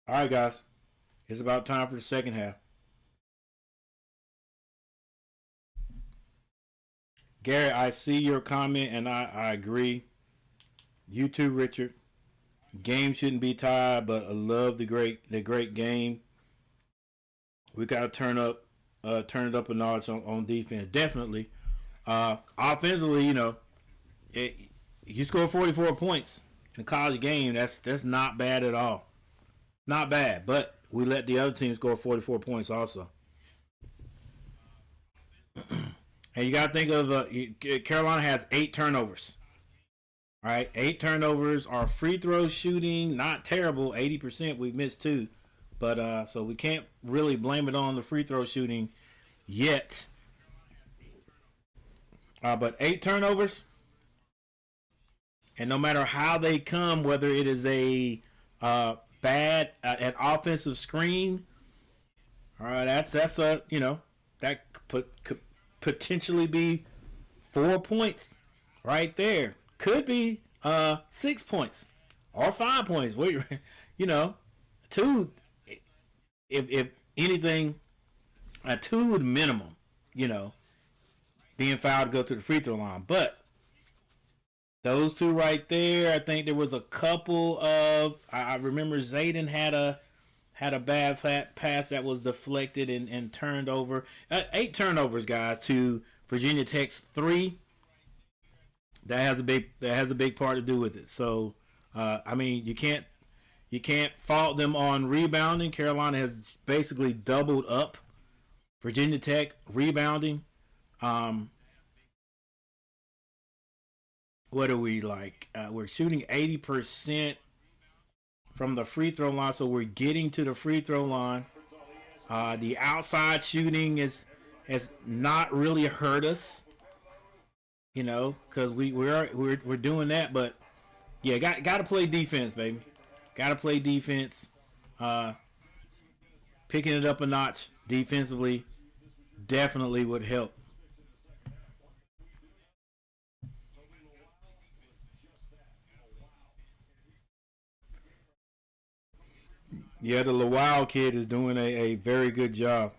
All right, guys. It's about time for the second half. Gary, I see your comment and I agree. You too, Richard. Game shouldn't be tied, but I love the great game. We gotta turn it up a notch on defense. Definitely. Offensively, it, you score 44 points in a college game. That's not bad at all. Not bad, but we let the other team score 44 points also. And you got to think of Carolina has 8 turnovers. All right, 8 turnovers. Our free throw shooting not terrible, 80%. We missed two, but so we can't really blame it on the free throw shooting yet. But 8 turnovers, and no matter how they come, whether it is a bad an offensive screen, all right, that's a that could potentially be 4 points right there. Could be 6 points or 5 points. You know, two. If anything, a two minimum. You know, being fouled to go to the free throw line. But those two right there, I think there was a couple of. I remember Zayden had a bad flat pass that was deflected and turned over. 8 turnovers, guys, to Virginia Tech's 3. That has a big part to do with it. So, I mean, you can't fault them on rebounding. Carolina has basically doubled up Virginia Tech rebounding. Um, what are we like? We're shooting 80% from the free throw line, so we're getting to the free throw line. The outside shooting has not really hurt us, because we're doing that. But yeah, got to play defense, baby. Got to play defense. Picking it up a notch defensively definitely would help. Yeah, the Lawal kid is doing a very good job.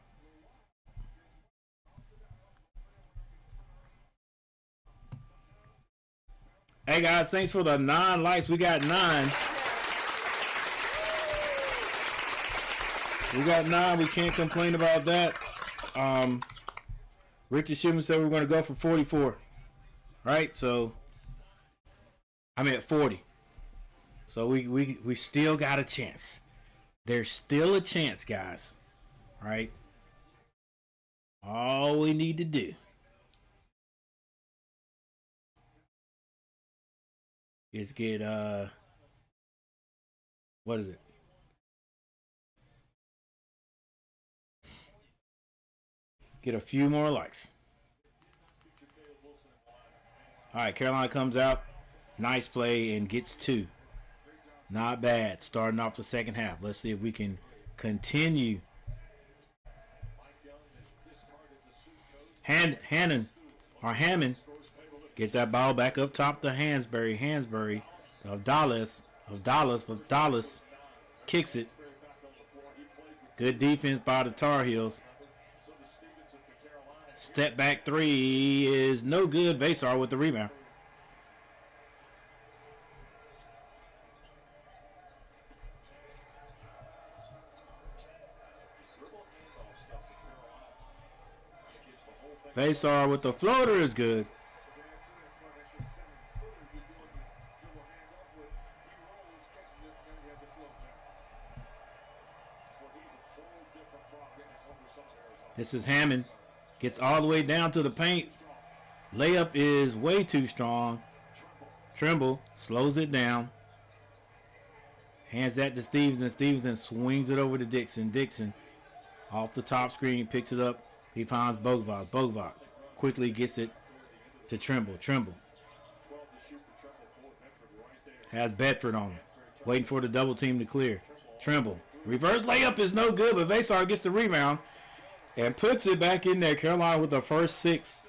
Hey guys, thanks for the 9 likes. We got 9. We got 9. We can't complain about that. Richard Shipman said we're going to go for 44. Right? So I'm at 40. So we still got a chance. There's still a chance, guys. Right? All we need to do is get what is it? Get a few more likes. All right, Carolina comes out. Nice play and gets 2. Not bad. Starting off the second half. Let's see if we can continue. Hammond gets that ball back up top to Hansberry of Dallas kicks it. Good defense by the Tar Heels. Step back 3 is no good. Vasar with the rebound. Vasar with the floater is good. This is Hammond. Gets all the way down to the paint. Layup is way too strong. Trimble slows it down. Hands that to Stevenson. Stevenson swings it over to Dixon. Dixon off the top screen, picks it up. He finds Bogvog. Bogvog quickly gets it to Trimble. Trimble has Bedford on him. Waiting for the double team to clear. Trimble. Reverse layup is no good, but Vasar gets the rebound and puts it back in there. Carolina with the first 6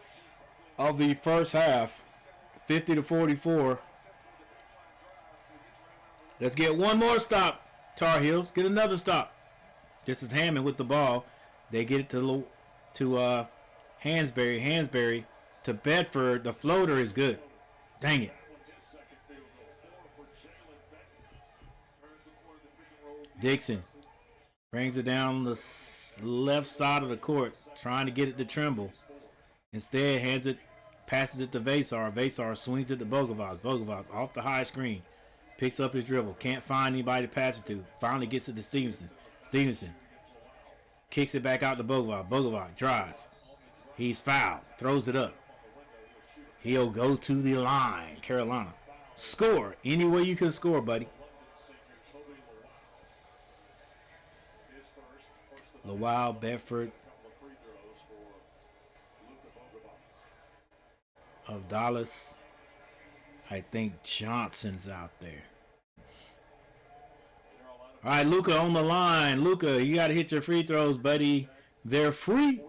of the first half. 50-44. Let's get one more stop, Tar Heels. Get another stop. This is Hammond with the ball. They get it to Hansberry. Hansberry to Bedford. The floater is good. Dang it. Dixon brings it down the left side of the court, trying to get it to Trimble. Instead, passes it to Vasar. Vasar swings it to Bogvog. Bogvog off the high screen. Picks up his dribble. Can't find anybody to pass it to. Finally gets it to Stevenson. Stevenson kicks it back out to Bogvog. Bogvog drives. He's fouled. Throws it up. He'll go to the line. Carolina. Score. Any way you can score, buddy. Lawal, Bedford, of Dallas. I think Johnson's out there. All right, Luka on the line. Luka, you got to hit your free throws, buddy. They're free.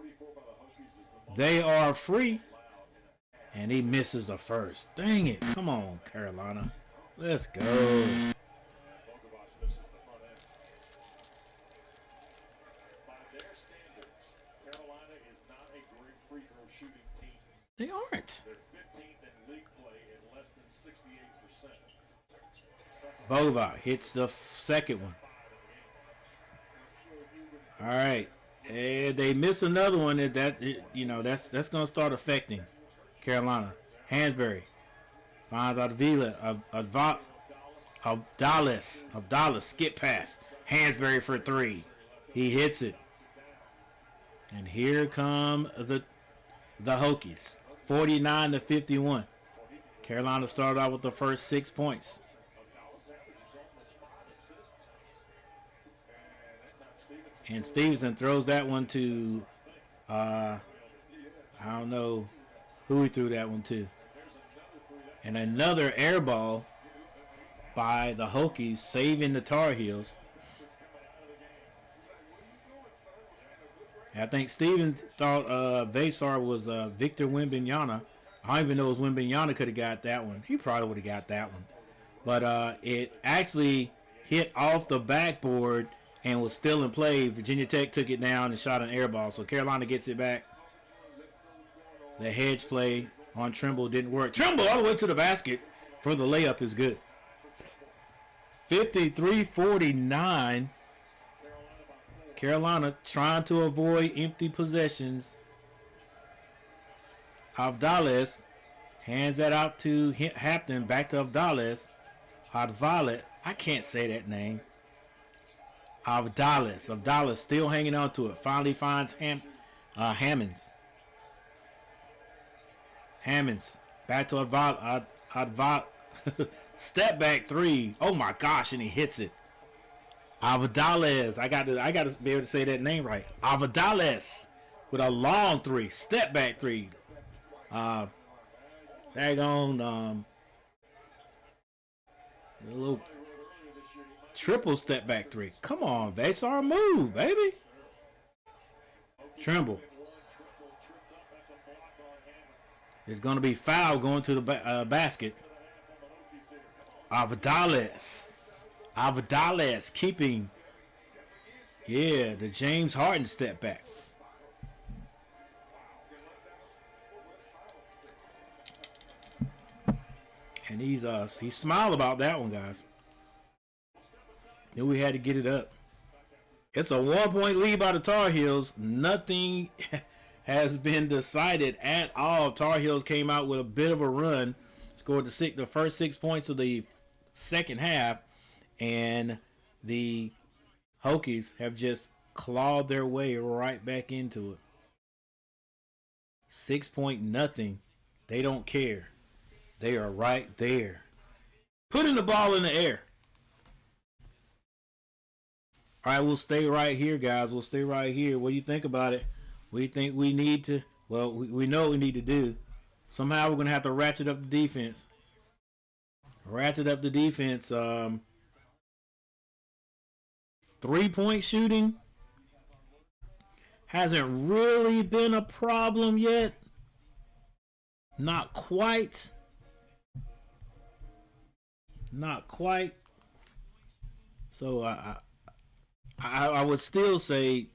They are free. And he misses the first. Dang it. Come on, Carolina. Let's go. They aren't. Bova hits the second one. All right. And they miss another one. That's going to start affecting Carolina. Hansberry finds out of Dallas. Skip pass. Hansberry for 3. He hits it. And here come the Hokies. 49-51. Carolina started out with the first 6 points. And Stevenson throws that one to, I don't know who he threw that one to. And another air ball by the Hokies, saving the Tar Heels. I think Steven thought Vasar was Victor Wembanyama. I don't even know if Wembanyama could have got that one. He probably would have got that one. But it actually hit off the backboard and was still in play. Virginia Tech took it down and shot an air ball. So Carolina gets it back. The hedge play on Trimble didn't work. Trimble all the way to the basket for the layup is good. 53-49. Carolina trying to avoid empty possessions. Avdales hands that out to Hampton. Back to Avdales. Advalet. I can't say that name. Avdales. Avdales still hanging on to it. Finally finds Hammonds. Hammonds. Back to Advalet. Step back three. Oh my gosh, and he hits it. Avdales. I got to be able to say that name right. Avdales with a long three. Step back three. Daggone a little triple step back three. Come on, Vasar, move, baby. Trimble. It's going to be foul going to the basket. Avdales keeping, the James Harden step back. And he smiled about that one, guys. Knew we had to get it up. It's a 1-point lead by the Tar Heels. Nothing has been decided at all. Tar Heels came out with a bit of a run. Scored the first 6 points of the second half. And the Hokies have just clawed their way right back into it. 6-point nothing. They don't care. They are right there. Putting the ball in the air. All right, we'll stay right here, guys. We'll stay right here. What do you think about it? What do you think we need to... Well, we know what we need to do. Somehow we're going to have to ratchet up the defense. Ratchet up the defense. 3-point shooting hasn't really been a problem yet. Not quite. Not quite. So I would still say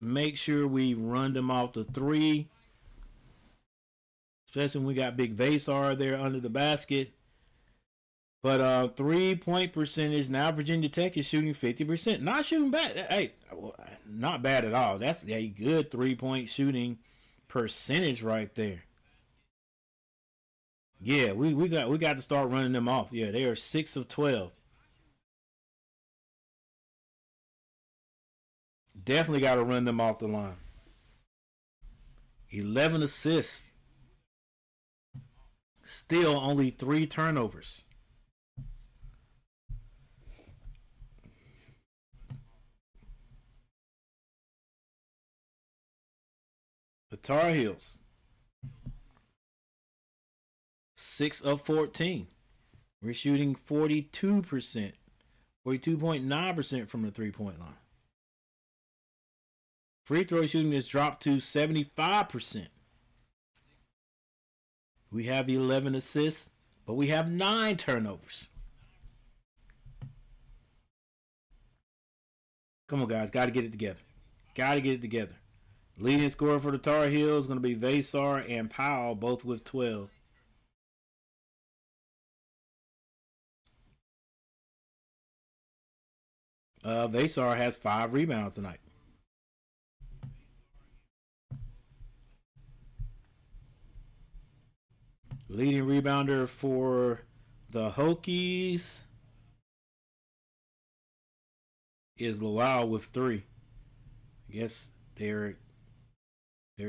make sure we run them off the three. Especially when we got Big Vasar there under the basket. But 3-point percentage, now Virginia Tech is shooting 50%. Not shooting bad. Hey, not bad at all. That's a good 3-point shooting percentage right there. Yeah, we got to start running them off. Yeah, they are 6 of 12. Definitely got to run them off the line. 11 assists. Still only 3 turnovers. The Tar Heels. 6 of 14. We're shooting 42%. 42.9% from the 3-point line. Free throw shooting has dropped to 75%. We have 11 assists, but we have 9 turnovers. Come on, guys. Got to get it together. Got to get it together. Leading scorer for the Tar Heels is going to be Vasar and Powell, both with 12. Vasar has 5 rebounds tonight. Leading rebounder for the Hokies is Lowell with 3. I guess they're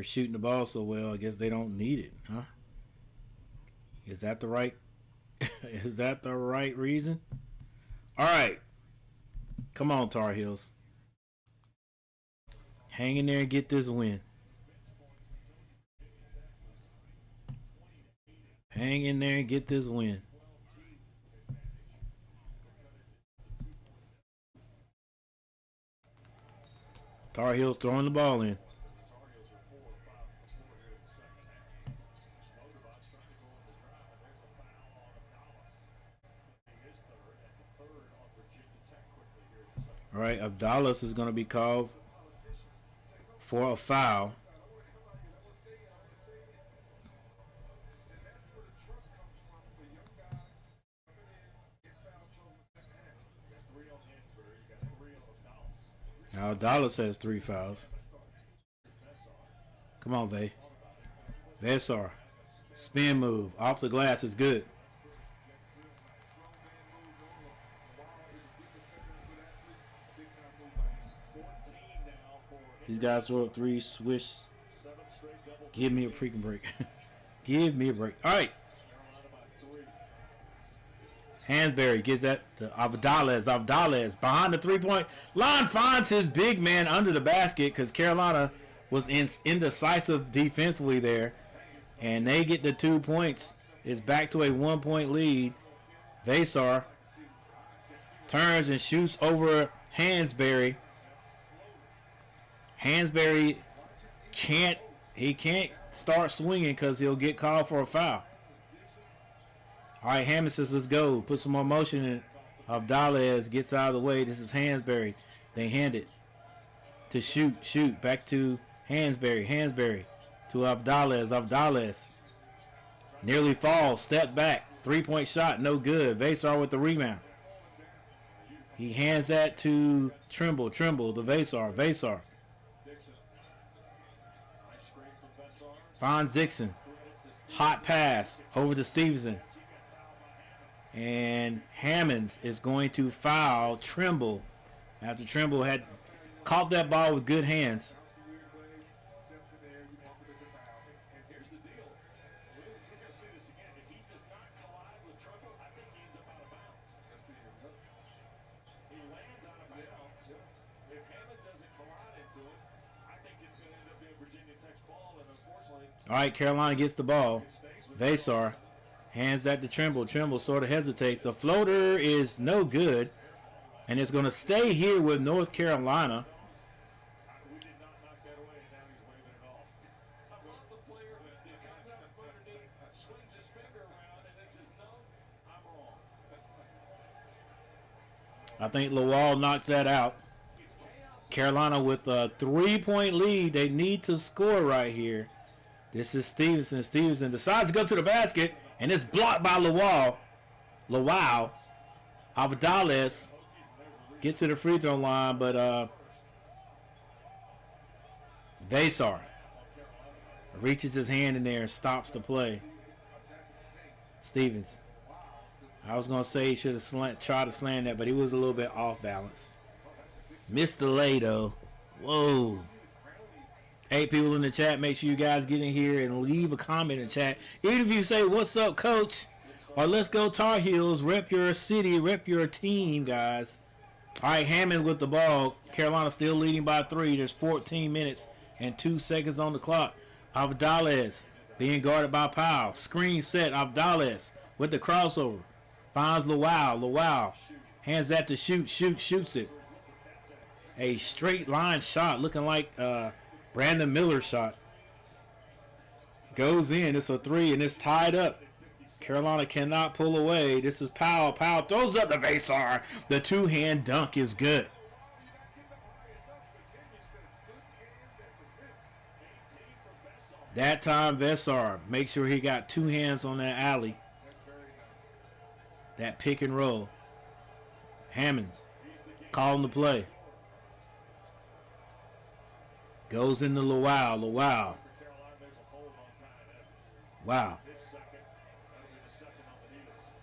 shooting the ball so well. I guess they don't need it, huh? Is that the right? Is that the right reason? All right, come on, Tar Heels. Hang in there and get this win. Hang in there and get this win. Tar Heels throwing the ball in. All right, Abdallas is going to be called for a foul. Now Dallas has 3 fouls. Come on, Vay. Vesar. Spin move. Off the glass is good. These guys throw up 3, swish. Give me a freaking break. Give me a break. All right. Hansberry gives that to Avdalez. Avdalez behind the 3-point line finds his big man under the basket because Carolina was indecisive defensively there. And they get the 2 points. It's back to a 1-point lead. Vesar turns and shoots over Hansberry. Hansberry can't start swinging because he'll get called for a foul. All right, Hammond says, let's go. Put some more motion in. Abdalez gets out of the way. This is Hansberry. They hand it to shoot. Back to Hansberry. Hansberry to Abdalez. Abdalez nearly falls. Step back. 3-point shot. No good. Vesar with the rebound. He hands that to Trimble. Trimble to Vesar. Vesar finds Dixon. Hot pass over to Stevenson. And Hammonds is going to foul Trimble after Trimble had caught that ball with good hands. And here's the deal. We're going to see this again. If he does not collide with Trimble, I think he ends up out of bounds. He lands out of bounds. If Hammond doesn't collide into it, I think it's going to end up being Virginia Tech's ball. And unfortunately, all right, Carolina gets the ball. Vesar hands that to Trimble. Trimble sort of hesitates. The floater is no good. And it's going to stay here with North Carolina. we did not knock that away, and now he's waving it off. I love the player that comes out from underneath, swings his finger around, and then says, no, I'm wrong. I think Lawal knocks that out. Carolina with a 3-point lead. They need to score right here. This is Stevenson. Stevenson decides to go to the basket, and it's blocked by Lawal. Lawal. Avdalez gets to the free throw line, but Vesar reaches his hand in there and stops the play. Stevens. I was going to say he should have tried to slam that, but he was a little bit off balance. Missed the lay, though. Whoa. 8 people in the chat. Make sure you guys get in here and leave a comment in the chat. Even if you say, what's up, coach? Or let's go Tar Heels. Rep your city. Rep your team, guys. All right, Hammond with the ball. Carolina still leading by 3. There's 14 minutes and 2 seconds on the clock. Avdalez being guarded by Powell. Screen set. Avdalez with the crossover. Finds Lawal. Lawal hands that to shoots it. A straight line shot looking like Brandon Miller's shot. Goes in. It's a 3 and it's tied up. Carolina cannot pull away. This is Powell. Powell throws up the Vesar. The 2-hand dunk is good. That time Vesar, make sure he got 2 hands on that alley. That pick and roll. Hammonds calling the play. Goes into Lawal. Lawal. Wow.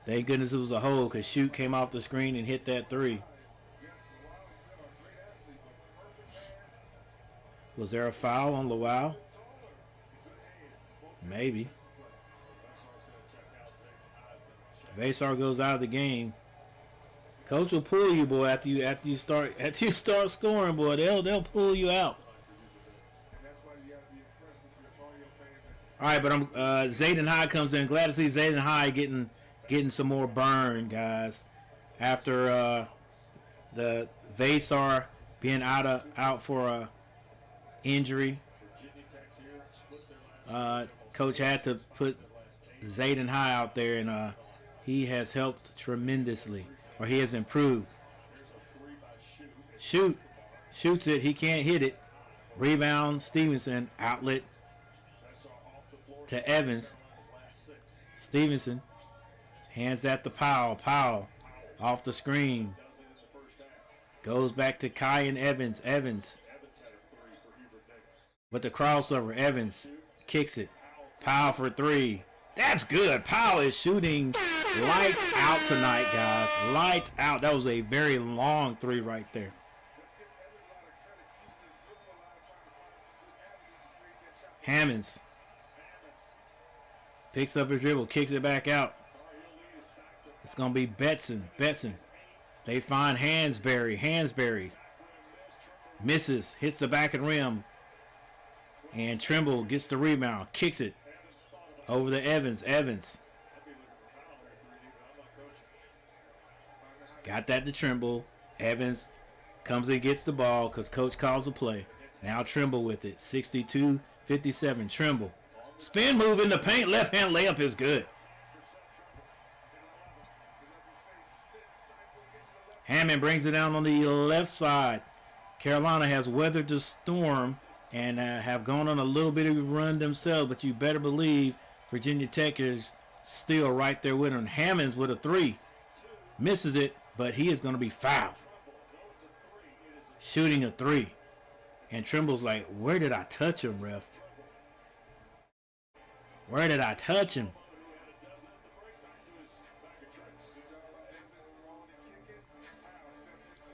Thank goodness it was a hole because Shoot came off the screen and hit that 3. Was there a foul on Lawal? Maybe. Vesar goes out of the game. Coach will pull you, boy, after you start scoring, boy. They'll pull you out. All right, but Zayden High comes in. Glad to see Zayden High getting some more burn, guys. After the Vesar being out for a injury, Coach had to put Zayden High out there, and he has helped tremendously, or he has improved. Shoots it. He can't hit it. Rebound, Stevenson. Outlet to Evans. Stevenson. Hands at the Powell. Powell off the screen. Goes back to Kai and Evans. Evans. With the crossover. Evans kicks it. Powell for three. That's good. Powell is shooting lights out tonight, guys. Lights out. That was a very long three right there. Hammonds picks up his dribble, kicks it back out. It's going to be Betson. They find Hansberry. Misses, hits the back of the rim. And Trimble gets the rebound, kicks it over to Evans. Got that to Trimble. Evans comes and gets the ball because coach calls the play. Now Trimble with it. 62-57. Trimble. Spin move in the paint. Left hand layup is good. Hammond brings it down on the left side. Carolina has weathered the storm and have gone on a little bit of a run themselves, but you better believe Virginia Tech is still right there with them. Hammonds with a three. Misses it, but he is going to be fouled. Shooting a three. And Trimble's like, where did I touch him, ref? Where did I touch him?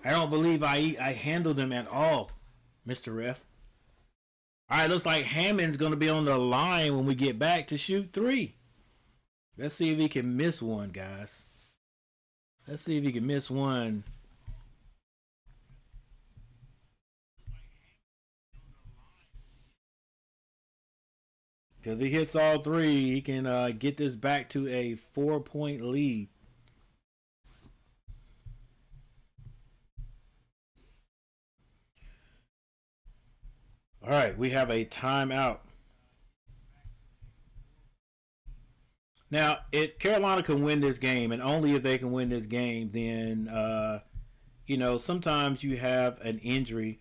I don't believe I handled him at all, Mr. Ref. All right, looks like Hammond's going to be on the line when we get back to shoot three. Let's see if he can miss one, guys. Let's see if he can miss one. Because if he hits all three, he can get this back to a 4-point lead. All right, we have a timeout. Now, if Carolina can win this game, and only if they can win this game, then, sometimes you have an injury.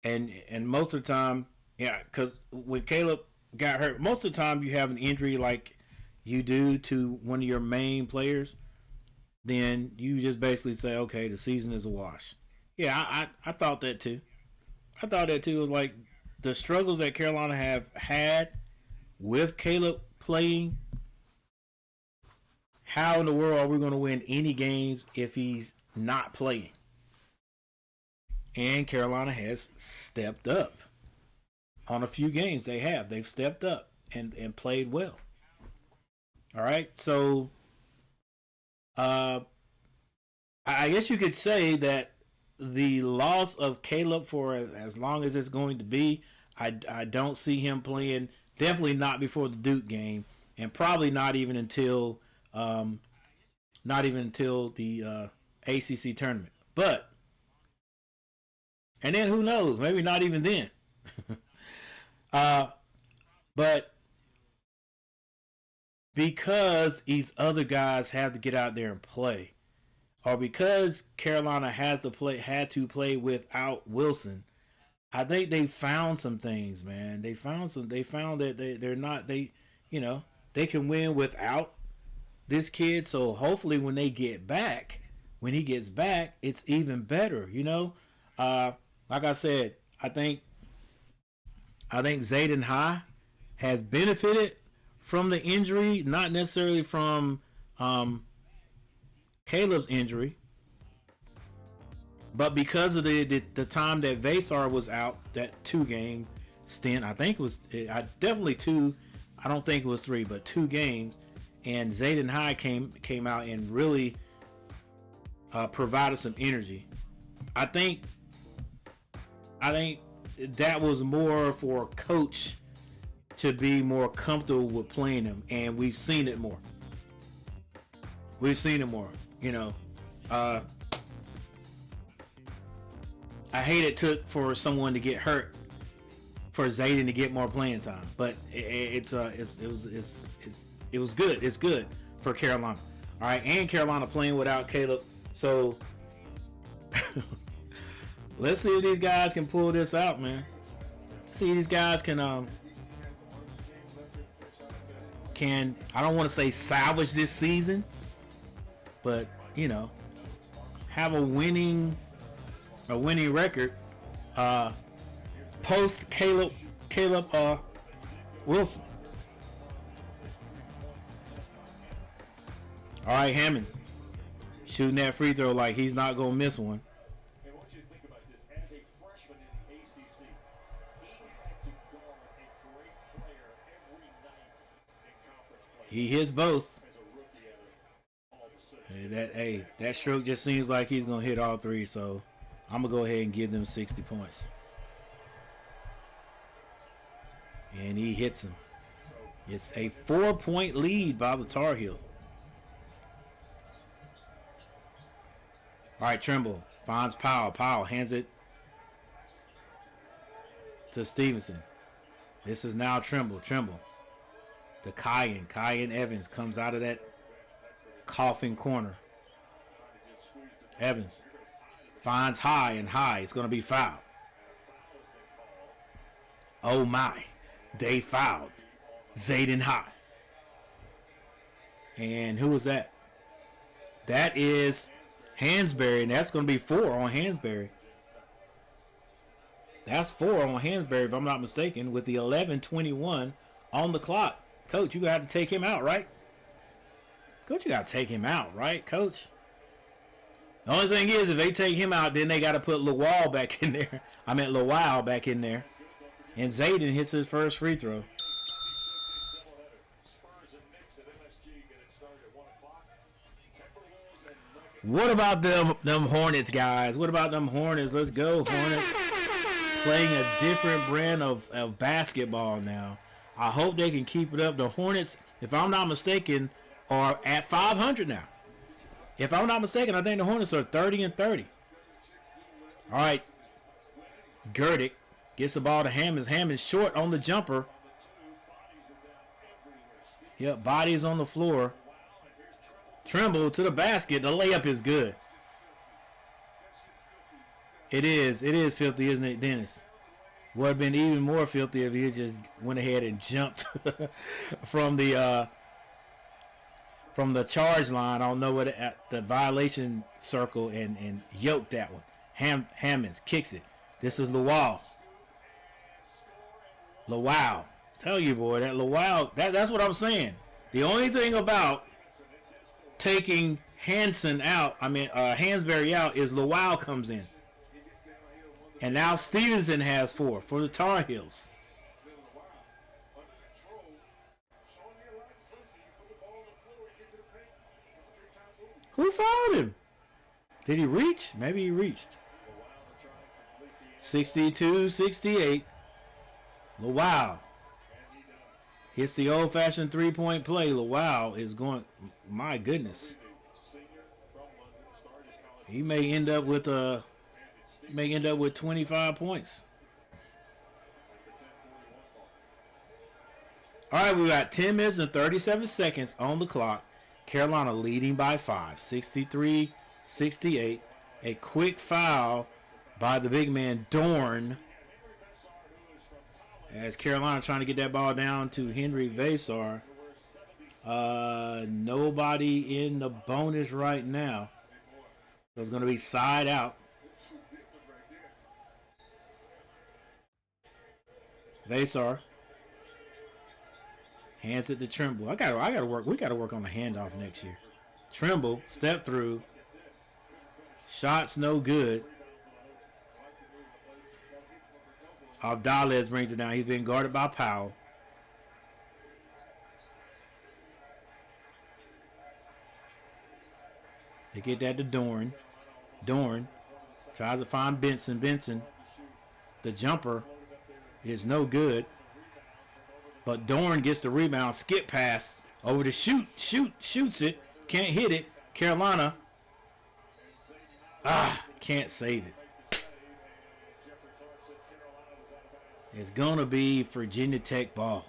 And most of the time, yeah, because when Caleb got hurt, most of the time you have an injury like you do to one of your main players, then you just basically say, okay, the season is a wash. Yeah, I thought that too. I thought that too. It was like the struggles that Carolina have had with Caleb playing. How in the world are we going to win any games if he's not playing? And Carolina has stepped up. On a few games they've stepped up and played well. All right, so I guess you could say that the loss of Caleb for as long as it's going to be, I don't see him playing, definitely not before the Duke game, and probably not even until the ACC tournament. But and then who knows, maybe not even then. But because these other guys have to get out there and play, or because Carolina had to play without Wilson, I think they found some things, man. They found that they can win without this kid. So hopefully when he gets back, it's even better, like I said, I think Zayden High has benefited from the injury, not necessarily from Caleb's injury, but because of the time that Vasar was out, that 2-game stint, I think it was definitely 2. I don't think it was 3, but 2 games, and Zayden High came out and really provided some energy. I think that was more for coach to be more comfortable with playing him, and we've seen it more. I hate it took for someone to get hurt for Zayden to get more playing time, but it was good. It's good for Carolina. All right, and Carolina playing without Caleb, so Let's see if these guys can pull this out, man. See if these guys can I don't want to say salvage this season, but you know, have a winning record post Caleb Wilson. All right, Hammonds shooting that free throw like he's not gonna miss one. I want you to think about this. As a freshman in the ACC, he had to guard a great player every night in conference play. He hits both. As a rookie out of all the six. That stroke just seems like he's gonna hit all three. So I'm gonna go ahead and give them 60 points. And he hits him. It's a 4-point lead by the Tar Heels. All right, Trimble finds Powell. Powell hands it to Stevenson. This is now Trimble. Trimble. The Kyan Evans comes out of that coughing corner. Evans finds High, and High is going to be fouled. Oh my. They fouled Zayden High. And who was that? That is Hansberry, and that's going to be 4 on Hansberry. That's 4 on Hansberry, if I'm not mistaken, with the 11:21 on the clock. Coach, you got to take him out, right? Coach, you got to take him out, right, Coach? The only thing is, if they take him out, then they got to put Lawal back in there. I meant Lawal back in there. And Zayden hits his first free throw. What about them Hornets, guys? What about them Hornets? Let's go, Hornets. Playing a different brand of basketball now. I hope they can keep it up. The Hornets, if I'm not mistaken, are at 500 now. If I'm not mistaken, I think the Hornets are 30-30. All right. Gerdick gets the ball to Hammonds. Hammonds short on the jumper. Yep, bodies on the floor. Trimble to the basket. The layup is good. It is filthy, isn't it, Dennis? Would have been even more filthy if he just went ahead and jumped from the charge line. I don't know what at the violation circle and yoked that one. Hammonds kicks it. This is Lawal. Lawal. Tell you, boy, that Lawal, that's what I'm saying. The only thing about taking Hansberry out is Lawal comes in. And now Stevenson has 4 for the Tar Heels. Who fouled him? Did he reach? Maybe he reached. 62-68. Lawal hits the old-fashioned three-point play. Lawal is going. My goodness. He may end up with 25 points. All right, we got 10 minutes and 37 seconds on the clock. Carolina leading by 5, 63-68. A quick foul by the big man Dorn. As Carolina trying to get that ball down to Henry Vasar. Nobody in the bonus right now. So it's going to be side out. Vasar hands it to Trimble. I gotta work. We gotta work on the handoff next year. Trimble step through. Shots no good. Abdalez brings it down. He's being guarded by Powell. They get that to Dorn. Dorn tries to find Benson. Benson, the jumper is no good. But Dorn gets the rebound. Skip pass over to shoots it. Can't hit it. Carolina. Can't save it. It's going to be Virginia Tech ball.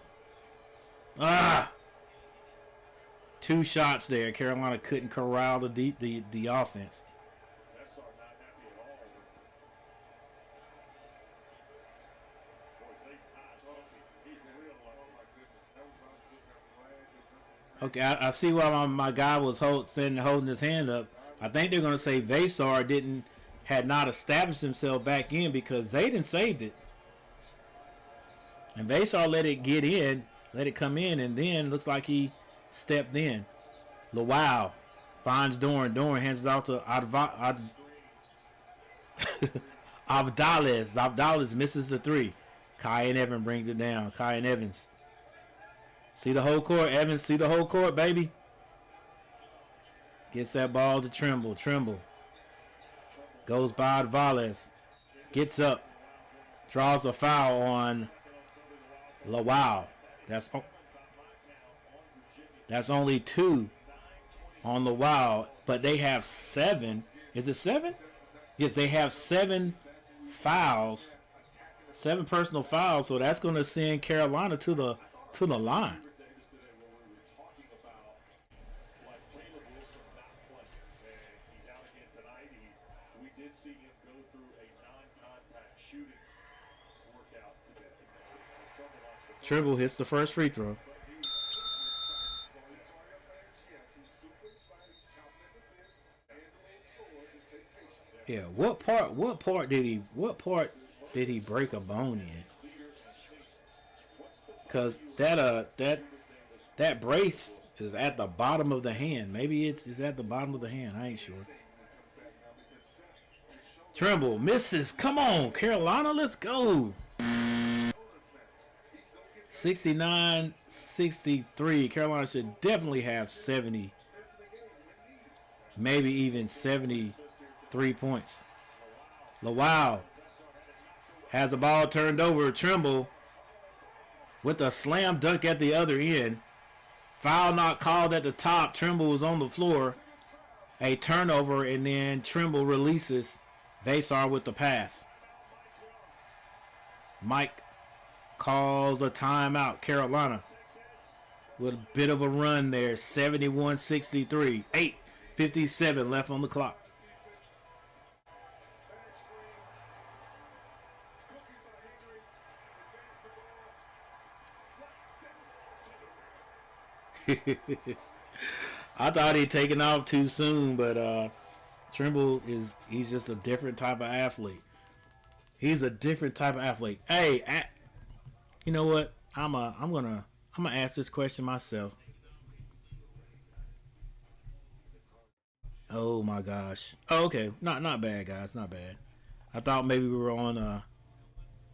2 shots there. Carolina couldn't corral the offense. Okay, I see why my guy was standing holding his hand up. I think they're going to say Vasar had not established himself back in because Zayden saved it. And Vasar let it get in, let it come in, and then looks like he stepped in. Lawal finds Doran. Doran hands it off to Avdales. Avdales misses the three. Kai and Evans brings it down. Kai and Evans. See the whole court. Evans, see the whole court, baby. Gets that ball to Trimble. Trimble goes by Avdales. Gets up. Draws a foul on Lawal. That's only 2 on Lawal, but they have 7. Is it 7? Yes, they have 7 fouls, 7 personal fouls. So that's going to send Carolina to the line. Trimble hits the first free throw. Yeah, what part did he break a bone in? Cause that brace is at the bottom of the hand. Maybe it's at the bottom of the hand. I ain't sure. Trimble misses. Come on, Carolina, let's go. 69-63. Carolina should definitely have 70, maybe even 73 points. Lawal has the ball turned over. Trimble with a slam dunk at the other end. Foul not called at the top. Trimble was on the floor. A turnover, and then Trimble releases. Vasar with the pass. Mike calls a timeout. Carolina with a bit of a run there. 71-63. 8:57 left on the clock. I thought he'd taken off too soon, but Trimble he's just a different type of athlete. He's a different type of athlete. Hey, you know what? I'm gonna ask this question myself. Oh my gosh. Oh, okay. Not bad, guys. Not bad. I thought maybe we were on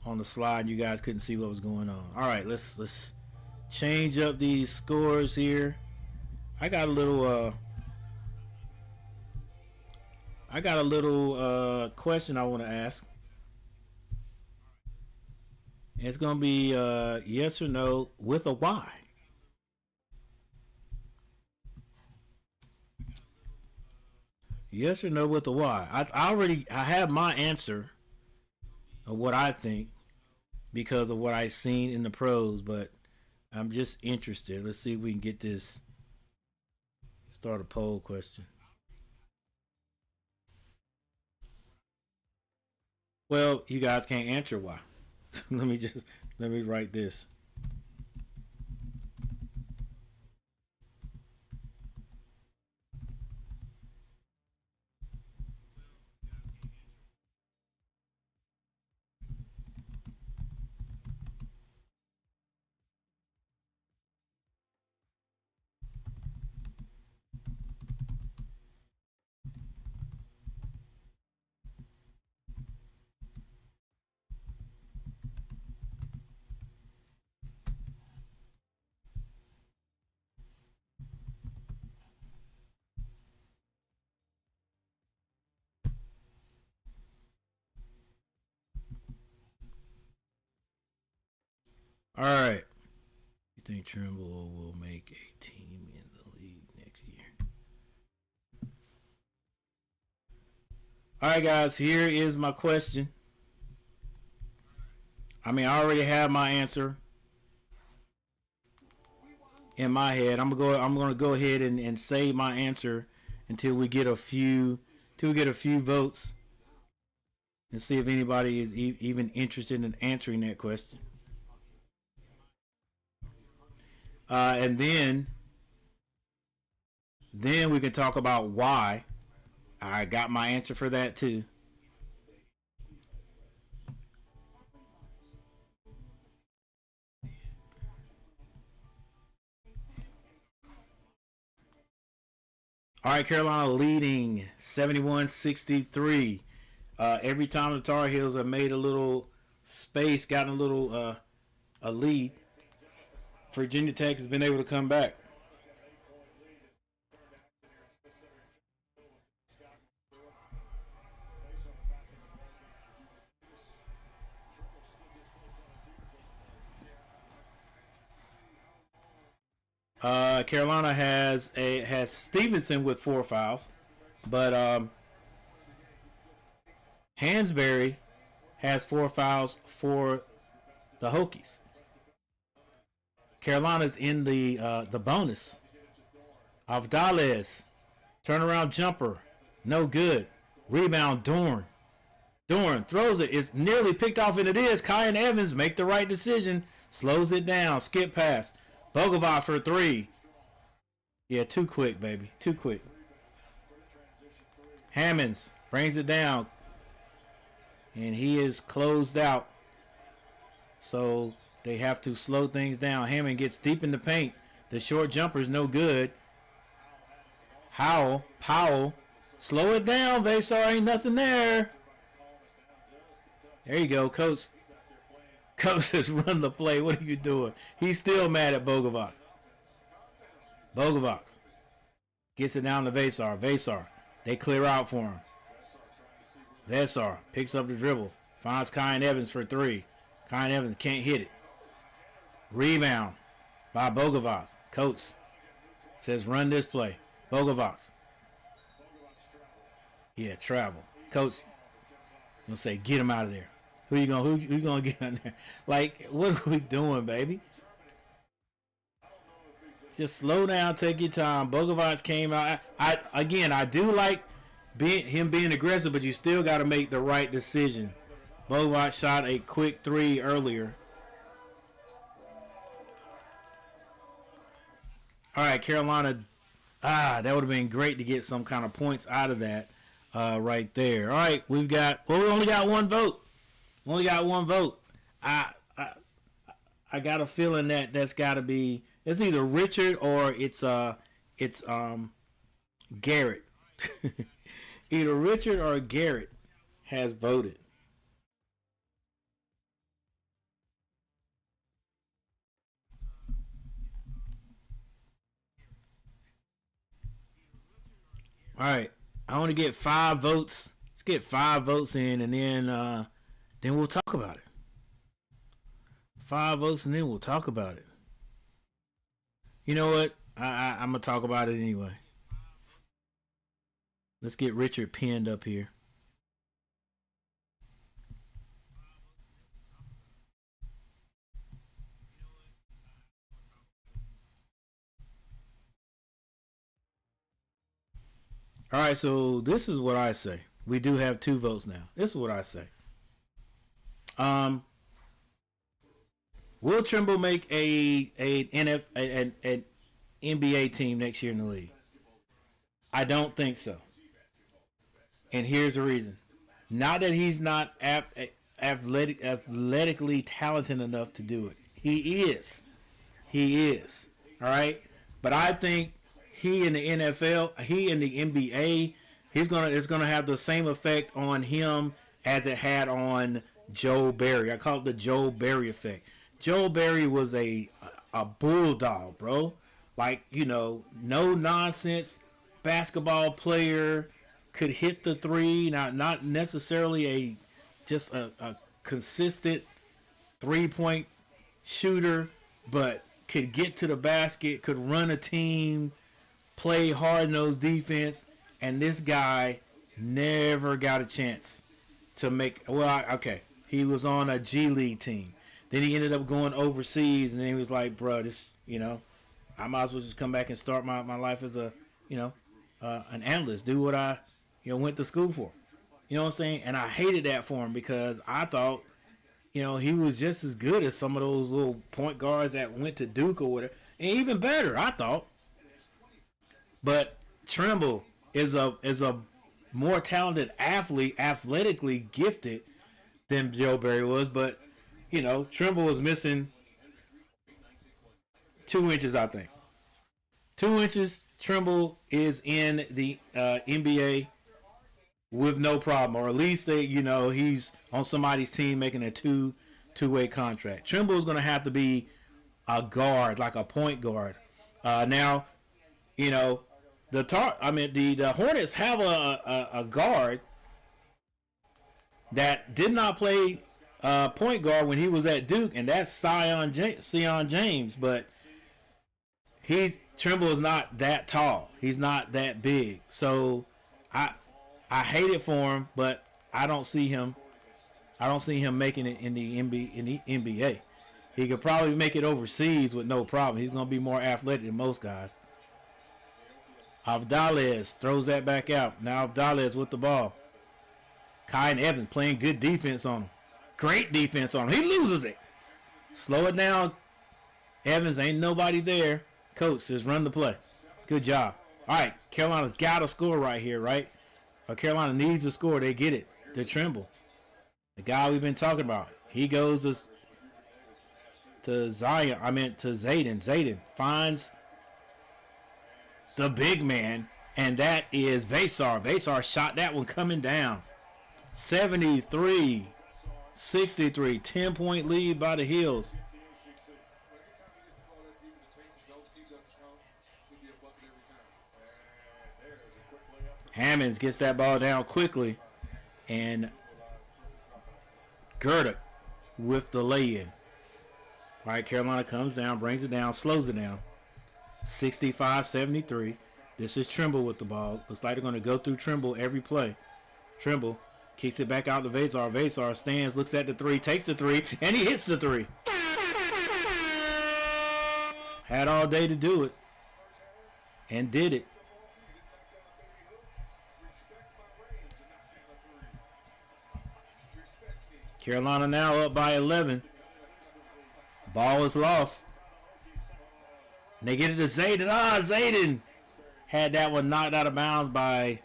the slide and you guys couldn't see what was going on. All right, let's change up these scores here. I got a little question I want to ask. It's going to be yes or no with a why. Yes or no with a why. I have my answer of what I think because of what I've seen in the pros, but I'm just interested. Let's see if we can get this. Start a poll question. Well, you guys can't answer why. let me write this. All right. You think Trimble will make a team in the league next year? All right, guys. Here is my question. I already have my answer in my head. I'm gonna go ahead and save my answer until we get a few votes and see if anybody is even interested in answering that question. And then Then we can talk about why. I got my answer for that too. All right, Carolina leading 71-63. Every time the Tar Heels have made a little space, gotten a little a lead, Virginia Tech has been able to come back. Carolina has Stevenson with 4 fouls, but Hansberry has 4 fouls for the Hokies. Carolina's in the bonus. Avdalez, turnaround jumper, no good. Rebound, Dorn. Dorn throws it. It's nearly picked off, and it is. Kyan Evans make the right decision. Slows it down. Skip pass. Bogavas for 3. Yeah, too quick, baby. Too quick. Hammonds brings it down. And he is closed out. So they have to slow things down. Hammond gets deep in the paint. The short jumper is no good. Powell. Slow it down, Vasar. Ain't nothing there. There you go, Coach. Coach has run the play. What are you doing? He's still mad at Bogavas. Bogavas gets it down to Vasar. Vasar. They clear out for him. Vasar picks up the dribble. Finds Kyan Evans for 3. Kyan Evans can't hit it. Rebound by Bogavas. Coach says run this play. Bogavas. Yeah, travel. Coach gonna say get him out of there. Who you gonna get in there? Like, what are we doing, baby? Just slow down, take your time. Bogavas came out. I do like him being aggressive, but you still got to make the right decision. Bogavas shot a quick 3 earlier. All right, Carolina. That would have been great to get some kind of points out of that right there. All right, we only got 1 vote. Only got 1 vote. I got a feeling that's got to be, it's either Richard or it's Garrett. Either Richard or Garrett has voted. All right, I want to get 5 votes. Let's get 5 votes in, and then we'll talk about it. 5 votes, and then we'll talk about it. You know what? I'm gonna talk about it anyway. Let's get Richard pinned up here. All right, so this is what I say. We do have 2 votes now. This is what I say. Will Trimble make an NBA team next year in the league? I don't think so. And here's the reason. Not that he's not athletically talented enough to do it. He is. All right? But I think he in the NFL, he in the NBA, it's gonna have the same effect on him as it had on Joe Barry. I call it the Joe Barry effect. Joe Barry was a bulldog, bro. Like, no nonsense basketball player, could hit the 3, not necessarily just a consistent 3-point shooter, but could get to the basket, could run a team, play hard-nosed defense, and this guy never got a chance to make. Okay, he was on a G League team. Then he ended up going overseas, and then he was like, "Bruh, this, I might as well just come back and start my life as a, an analyst. Do what I, went to school for." You know what I'm saying? And I hated that for him because I thought, he was just as good as some of those little point guards that went to Duke or whatever, and even better, I thought. But Trimble is a more talented athlete, athletically gifted than Joe Barry was, but you know, Trimble was missing 2 inches, I think. 2 inches. Trimble is in the NBA with no problem, or at least he's on somebody's team making a two-way contract. Trimble is going to have to be a guard, like a point guard. Now, the Hornets have a guard that did not play point guard when he was at Duke, and that's Sion James. But Trimble is not that tall. He's not that big. So I hate it for him, but I don't see him making it in the NBA. He could probably make it overseas with no problem. He's going to be more athletic than most guys. Avdalez throws that back out. Now Avdalez with the ball. Kai and Evans playing good defense on him. Great defense on him. He loses it. Slow it down. Evans, ain't nobody there. Coach says run the play. Good job. All right, Carolina's got to score right here, right? Or Carolina needs to score. They get it. To Trimble. The guy we've been talking about. He goes to Zayden. Zayden finds the big man, and that is Vesar. Vesar shot that one coming down. 73-63, 10-point lead by the Heels. Hammonds gets that ball down quickly, and Gerda with the lay-in. All right, Carolina comes down, brings it down, slows it down. 65-73. This is Trimble with the ball. Looks like they're going to go through Trimble every play. Trimble kicks it back out to Vesar. Vesar stands, looks at the three, takes the three, and he hits the three. Had all day to do it, and did it. Carolina now up by 11. Ball is lost. And they get it to Zayden. Zayden had that one knocked out of bounds by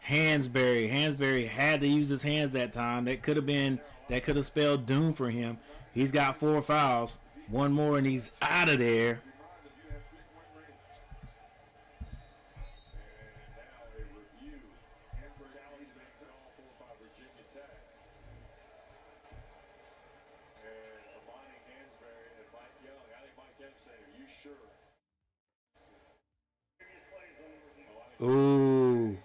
Hansberry. Hansberry had to use his hands that time. That could have spelled doom for him. He's got 4 fouls. One more and he's out of there. Ooh.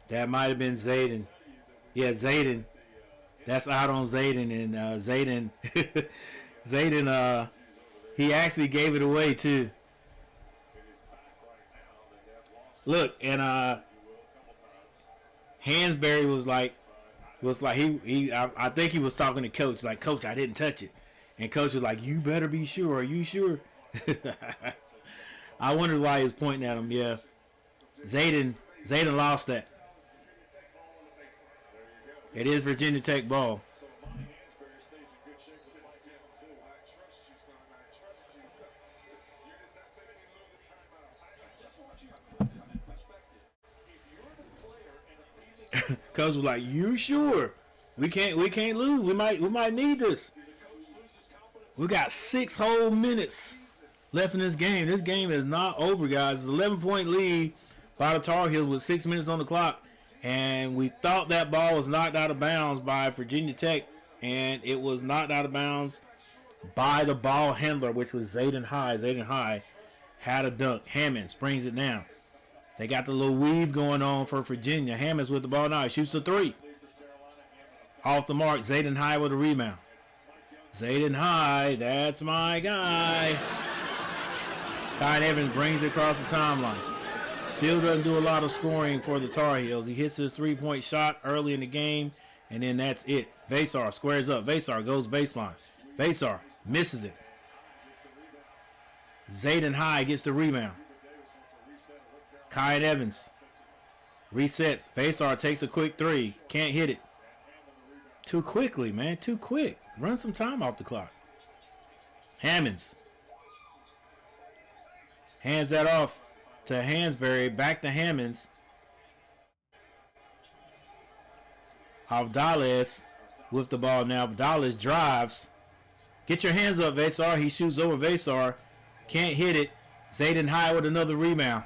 That might have been Zayden. Yeah, Zayden. That's out on Zayden. And Zayden, he actually gave it away too. Look, and Hansberry was like I think he was talking to Coach, like, Coach, I didn't touch it. And Coach was like, you better be sure. Are you sure? I wondered why he was pointing at him. Yeah, Zayden lost that. It is Virginia Tech ball. Coach was like, you sure? We can't lose. We might need this. We got 6 whole minutes left in this game. This game is not over, guys. It's an 11-point lead by the Tar Heels with 6 minutes on the clock. And we thought that ball was knocked out of bounds by Virginia Tech. And it was knocked out of bounds by the ball handler, which was Zayden High. Zayden High had a dunk. Hammonds brings it down. They got the little weave going on for Virginia. Hammonds with the ball now. He shoots a 3. Off the mark. Zayden High with a rebound. Zayden High, that's my guy. Kai Evans brings it across the timeline. Still doesn't do a lot of scoring for the Tar Heels. He hits his 3-point shot early in the game, and then that's it. Vesar squares up. Vesar goes baseline. Vesar misses it. Zayden High gets the rebound. Kai Evans resets. Vesar takes a quick 3. Can't hit it. Too quickly, man. Too quick. Run some time off the clock. Hammonds hands that off to Hansberry, back to Hammonds. Avdales with the ball now. Avdales drives. Get your hands up, Vesar. He shoots over Vesar. Can't hit it. Zayden High with another rebound.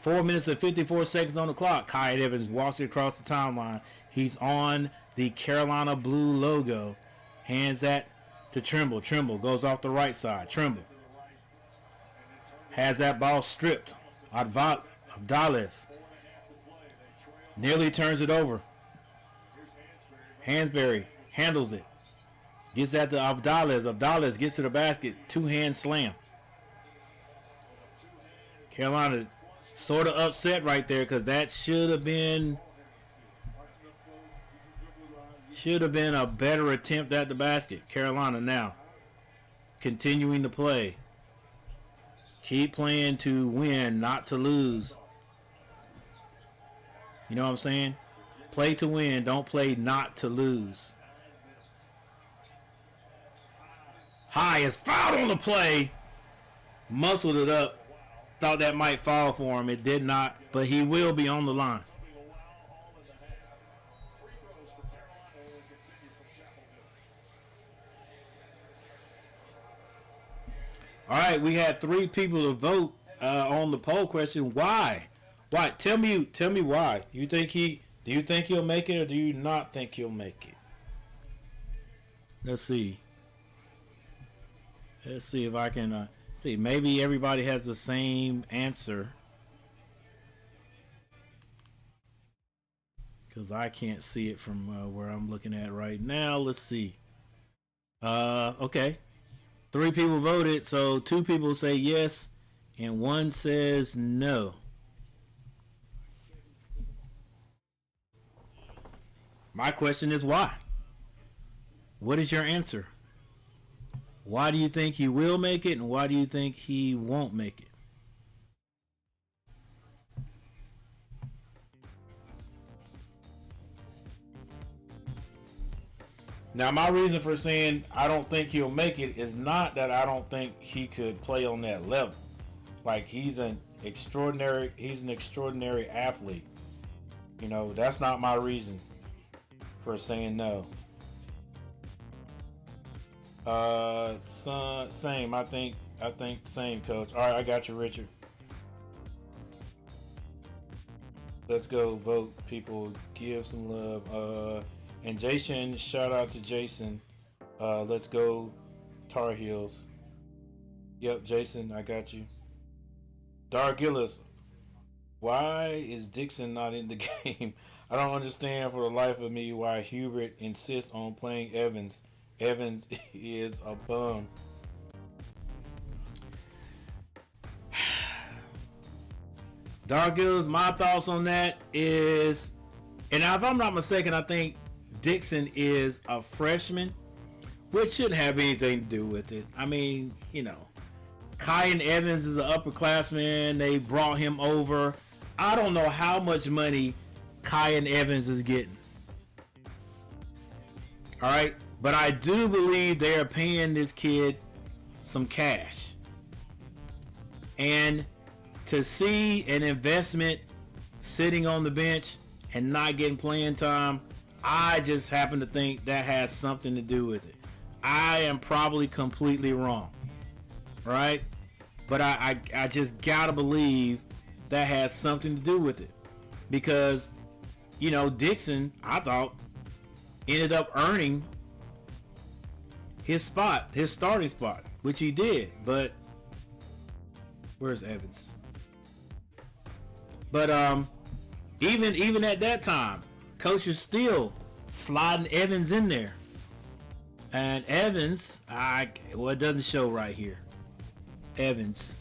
4 minutes and 54 seconds on the clock. Kai Evans walks it across the timeline. He's on the Carolina blue logo. Hands that to Trimble. Trimble goes off the right side. Trimble has that ball stripped. Avdales nearly turns it over. Hansberry handles it. Gets that to Avdales. Avdales gets to the basket. Two-hand slam. Carolina sort of upset right there because that should have been a better attempt at the basket. Carolina now continuing to play. Keep playing to win, not to lose. You know what I'm saying? Play to win, don't play not to lose. High is fouled on the play. Muscled it up. Thought that might fall for him. It did not, but he will be on the line. All right, we had 3 people to vote on the poll question. Why? Why? Tell me why. Do you think he'll make it, or do you not think he'll make it? Let's see. Let's see if I can see. Maybe everybody has the same answer, because I can't see it from where I'm looking at right now. Let's see. Okay. 3 people voted, so 2 people say yes, and 1 says no. My question is why? What is your answer? Why do you think he will make it, and why do you think he won't make it? Now, my reason for saying I don't think he'll make it is not that I don't think he could play on that level. Like, he's an extraordinary athlete. You know, that's not my reason for saying no. Same. I think same, coach. All right, I got you, Richard. Let's go vote, people. Give some love. And Jason, shout out to Jason. Let's go Tar Heels. Yep, Jason, I got you. Dark Gillis, why is Dixon not in the game? I don't understand for the life of me why Hubert insists on playing Evans. Evans is a bum. Dark Gillis, my thoughts on that is, and if I'm not mistaken, I think Dixon is a freshman, which shouldn't have anything to do with it. I mean, you know, Kyan Evans is an upperclassman. They brought him over. I don't know how much money Kyan Evans is getting. All right, but I do believe they are paying this kid some cash. And to see an investment sitting on the bench and not getting playing time, I just happen to think that has something to do with it. I am probably completely wrong, right? But I just gotta believe that has something to do with it, because, you know, Dixon, I thought, ended up earning his spot, his starting spot, which he did. But where's Evans? But even at that time, coach is still sliding Evans in there. And Evans, well, it doesn't show right here. Evans.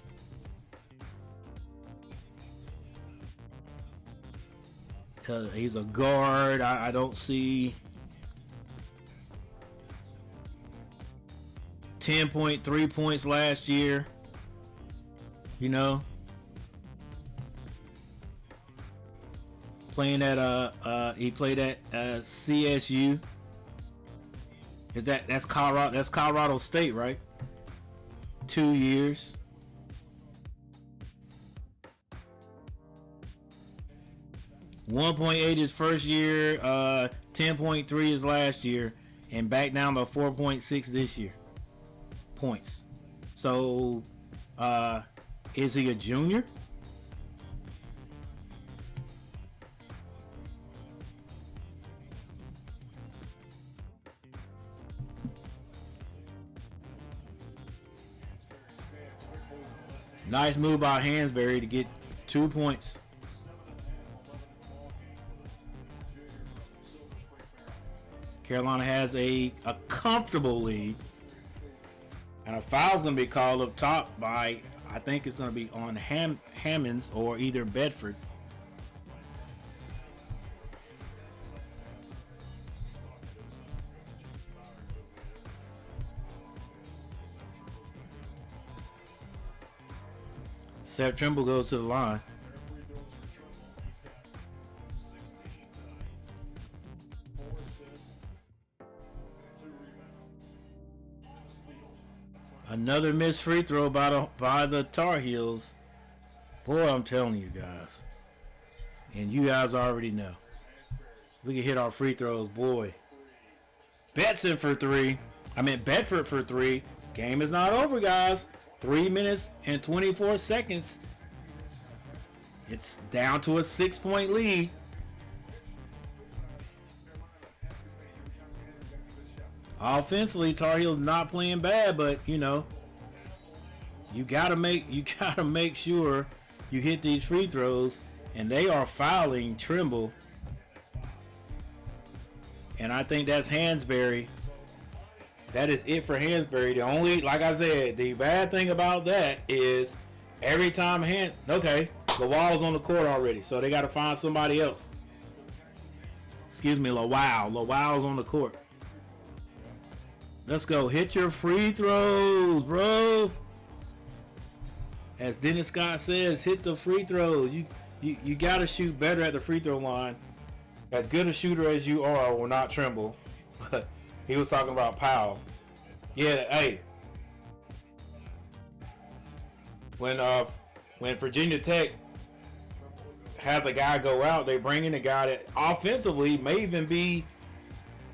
He's a guard. I don't see 10.3 points last year. You know, playing at he played at CSU. That's Colorado? That's Colorado State, right? 2 years. 1.8 his first year, 10.3 his last year, and back down to 4.6 this year. Points. So, is he a junior? Nice move by Hansberry to get 2 points. Carolina has a comfortable lead. And a foul's going to be called up top by, I think it's going to be on Hammonds or either Bedford. Seth Trimble goes to the line. Another missed free throw by the Tar Heels. Boy, I'm telling you guys. And you guys already know. We can hit our free throws, boy. Betson for 3. Bedford for 3. Game is not over, guys. 3 minutes and 24 seconds. It's down to a 6-point lead. Offensively, Tar Heels not playing bad, but you know, you gotta make sure you hit these free throws, and they are fouling Trimble, and I think that's Hansberry. That is it for Hansberry. The only, like I said, the bad thing about that is every time the wall's on the court already, so they got to find somebody else. Excuse me, Lawow's on the court. Let's go. Hit your free throws, bro. As Dennis Scott says, hit the free throws. You got to shoot better at the free throw line. As good a shooter as you are will not Trimble. But he was talking about Powell. Yeah, hey. When Virginia Tech has a guy go out, they bring in a guy that offensively may even be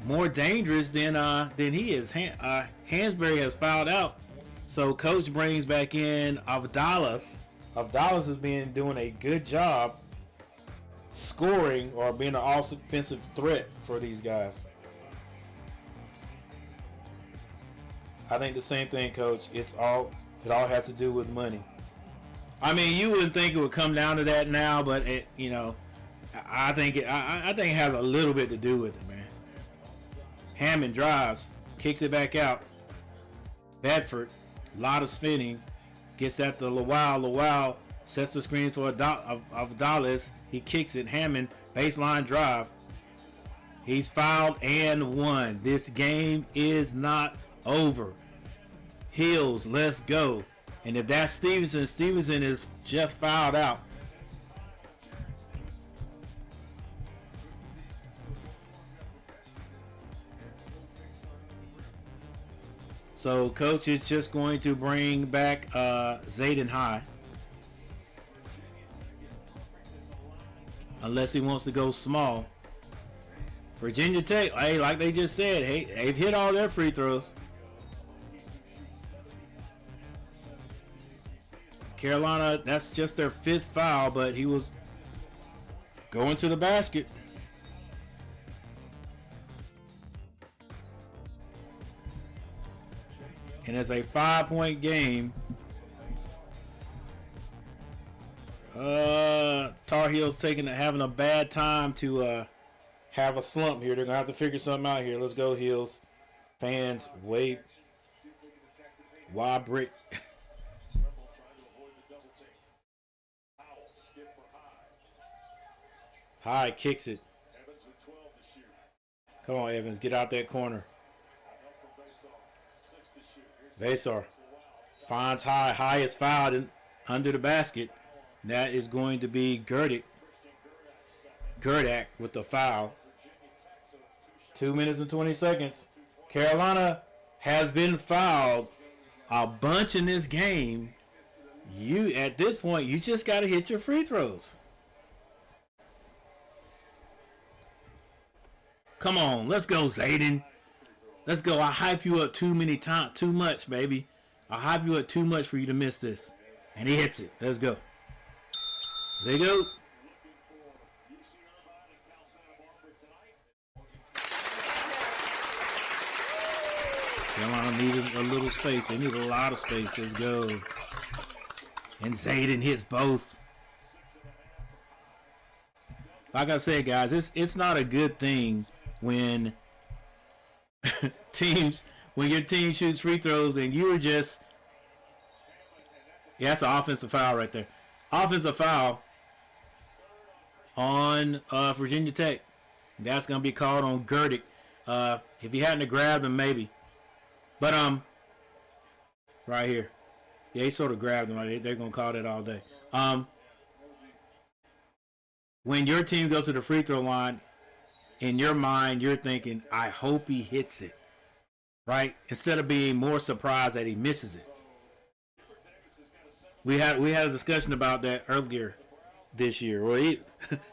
more dangerous than he is. Hansberry has fouled out, so coach brings back in Avdalas. Avdalas has been doing a good job scoring or being an offensive threat for these guys. I think the same thing, coach. It all has to do with money. I mean, you wouldn't think it would come down to that now, but I think it has a little bit to do with it, man. Hammond drives, kicks it back out. Bedford, a lot of spinning, gets that to Lawow sets the screen for Avdalas. He kicks it. Hammond, baseline drive. He's fouled and won. This game is not over. Hills, let's go. And if that's Stevenson is just fouled out. So coach is just going to bring back Zayden High. Unless he wants to go small. Virginia Tech, hey, like they just said, hey, they've hit all their free throws. Carolina, that's just their 5th foul, but he was going to the basket. And it's a 5-point game. Tar Heels having a bad time to have a slump here. They're gonna have to figure something out here. Let's go, Heels. Fans, wait. Why brick? High kicks it. Come on, Evans, get out that corner. Vasar finds High. High is fouled under the basket. That is going to be Gerdak with the foul. 2 minutes and 20 seconds. Carolina has been fouled a bunch in this game. At this point, you just got to hit your free throws. Come on, let's go, Zayden. Let's go. I hype you up too much, baby. I hype you up too much for you to miss this. And he hits it. Let's go. There you go. Carolina needed a little space. They need a lot of space. Let's go. And Zayden hits both. Like I said, guys, it's not a good thing when when your team shoots free throws and you are just, yeah, that's an offensive foul right there. Offensive foul on Virginia Tech. That's gonna be called on Gerdick. If he hadn't grabbed him, maybe. But right here, yeah, he sort of grabbed him. Right? They're gonna call that all day. When your team goes to the free throw line, in your mind, you're thinking, I hope he hits it, right? Instead of being more surprised that he misses it. We had a discussion about that earlier this year. Well,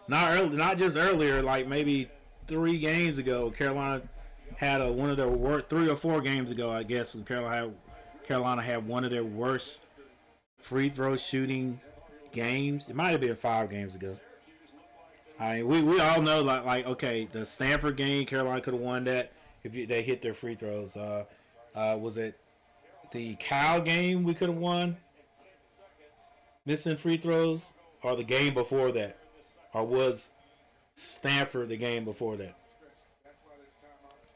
not just earlier, like maybe 3 games ago. Carolina had one of their worst, 3 or 4 games ago, I guess, when Carolina had one of their worst free throw shooting games. It might have been 5 games ago. I mean, we all know like okay, the Stanford game, Carolina could have won that if they hit their free throws. Was it the Cal game we could have won missing free throws, or the game before that, or was Stanford the game before that?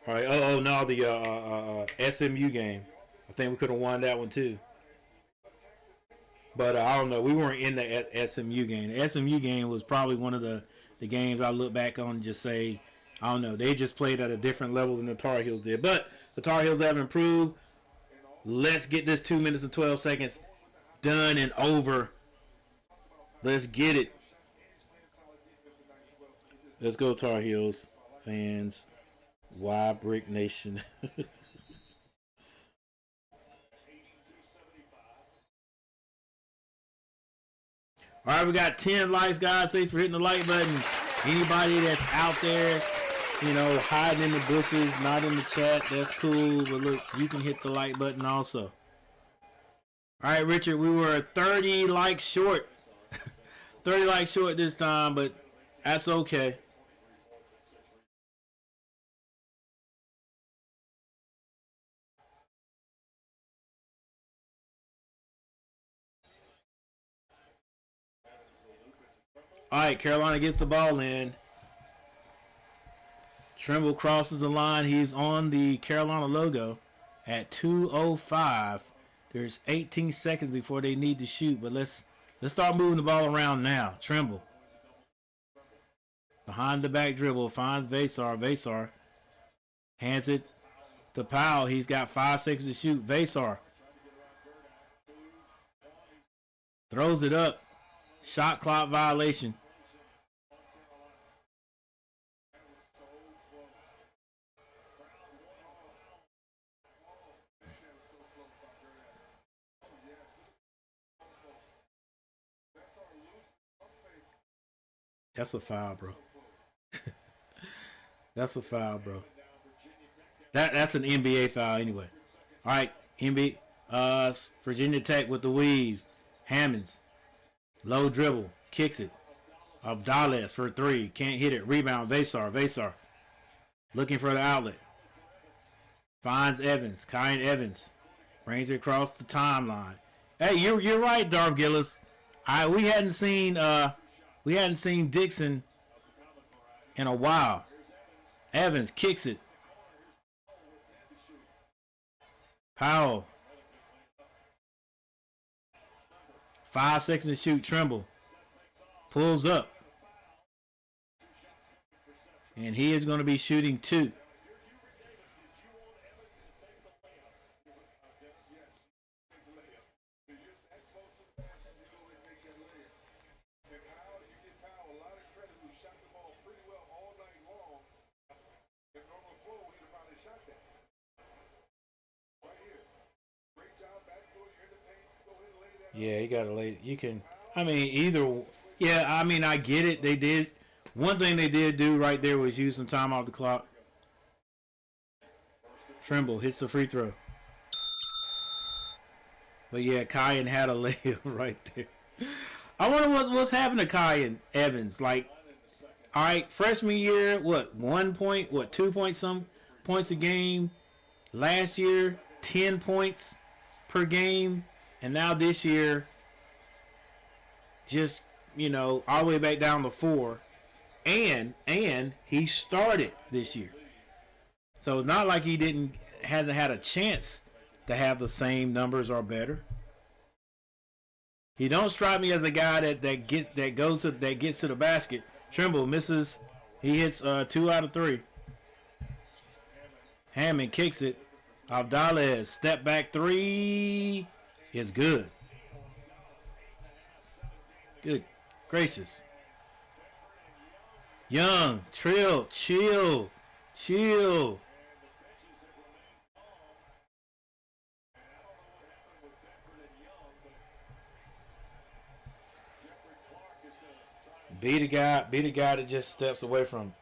All right. Oh no, the SMU game. I think we could have won that one too. But I don't know. We weren't in the SMU game. The SMU game was probably one of the games I look back on and just say, I don't know. They just played at a different level than the Tar Heels did. But the Tar Heels have improved. Let's get this 2 minutes and 12 seconds done and over. Let's get it. Let's go, Tar Heels fans. Why Brick Nation? All right, we got 10 likes, guys. Thanks for hitting the like button. Anybody that's out there, hiding in the bushes, not in the chat, that's cool. But look, you can hit the like button also. All right, Richard, we were 30 likes short. 30 likes short this time, but that's okay. All right, Carolina gets the ball in. Trimble crosses the line. He's on the Carolina logo at 2:05. There's 18 seconds before they need to shoot, but let's start moving the ball around now. Trimble. Behind the back dribble, finds Vasar. Vasar hands it to Powell. He's got 5 seconds to shoot. Vasar throws it up. Shot clock violation. That's a foul, bro. That's a foul, bro. That's an NBA foul anyway. All right, Virginia Tech with the weave. Hammonds. Low dribble. Kicks it. Abdales for 3. Can't hit it. Rebound. Vasar. Looking for the outlet. Finds Evans. Kyan Evans. Brings it across the timeline. Hey, you're right, Darv Gillis. We hadn't seen Dixon in a while. Evans kicks it. Powell. 5 seconds to shoot. Trimble pulls up. And he is going to be shooting 2. Yeah, you got to lay. You can. I mean, either. Yeah, I mean, I get it. They did. One thing they did do right there was use some time off the clock. Trimble hits the free throw. But yeah, Kyan had a layup right there. I wonder what's happened to Kyan Evans. Like, all right, freshman year, what, 1 point, what, 2 points, some points a game. Last year, 10 points per game. And now this year, just, you know, all the way back down to 4. And he started this year. So it's not like he hasn't had a chance to have the same numbers or better. He don't strike me as a guy that gets to the basket. Trimble misses. He hits 2 out of 3. Hammond kicks it. Abdallah step back 3 is good. Good gracious. Young, chill. Be the guy that just steps away from him.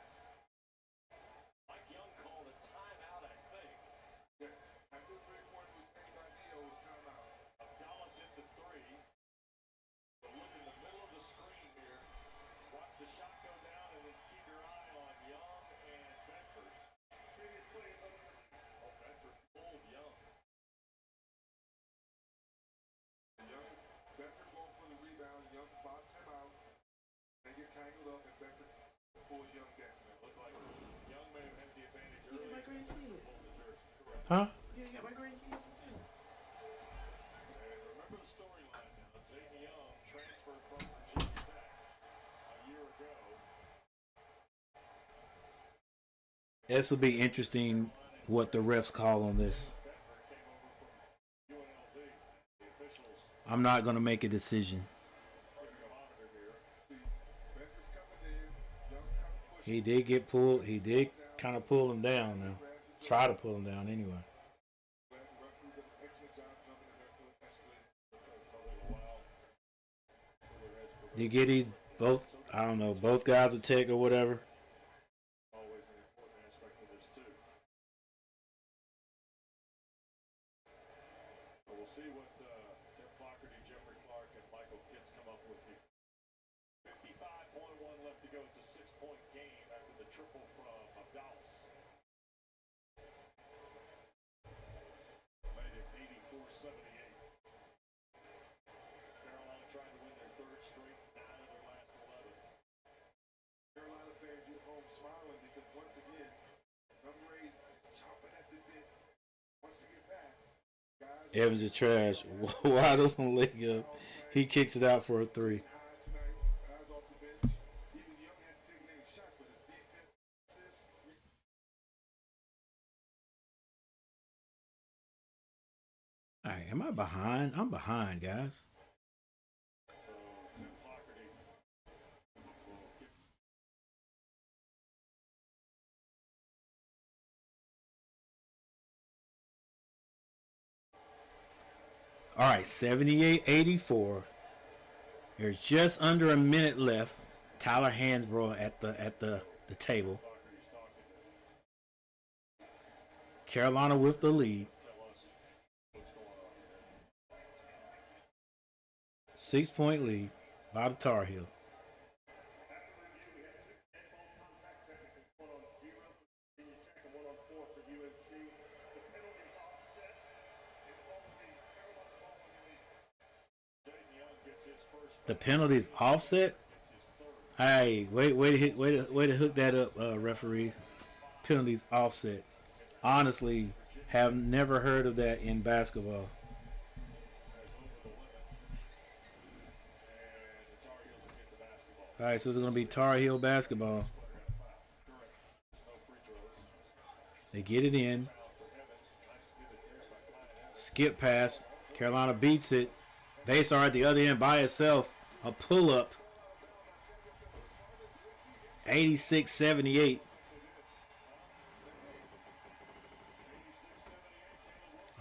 Tangled up and Bedford pulls Young down. Looked like Young may have had the advantage early. You got my grandkids. Huh? Yeah, you got my grandkids too. And remember the storyline now. Jaden Young transferred from Virginia Tech a year ago. This will be interesting what the refs call on this. I'm not going to make a decision. He did get pulled. He did kind of pull him down now. Try to pull him down anyway. You get these both, I don't know, both guys a tick or whatever. Always an important aspect of this too. But we'll see what Tim Flaherty, Jeffrey Clark, and Michael Kitts come up with here. 55.1 left to go. It's a 6-point game after the triple from Abdallas. Made it 84-78. Carolina trying to win their third straight, 9 of their last 11. Carolina fans, you're home smiling because once again, number 8 is chomping at the bit. Wants to get back. Guys, Evans is trash. Wide open leg up. He kicks it out for a 3. All right, am I behind? I'm behind, guys. All right, 78-84. There's just under a minute left. Tyler Hansbrough at the table. Carolina with the lead. 6-point lead by the Tar Heels. The penalty's offset. Hey, way to hook that up, referee. Penalties offset. Honestly, have never heard of that in basketball. All right, so it's going to be Tar Heel basketball. They get it in. Skip pass. Carolina beats it. Vasar at the other end by itself. A pull-up. 86-78.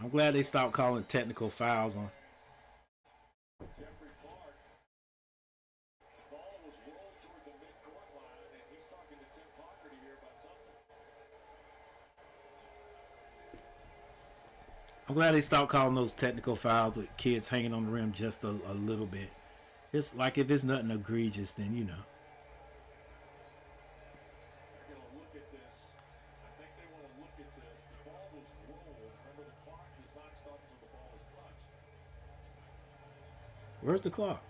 I'm glad they stopped calling technical fouls on. Jeffrey Clark. The ball was rolled toward the midcourt line, and he's talking to Tim Flaherty here about something. I'm glad they stopped calling those technical fouls with kids hanging on the rim just a little bit. It's like if it's nothing egregious, then you know. They're going to look at this. I think they want to look at this. The ball was rolled. Remember, the clock does not stop until the ball is touched. Where's the clock?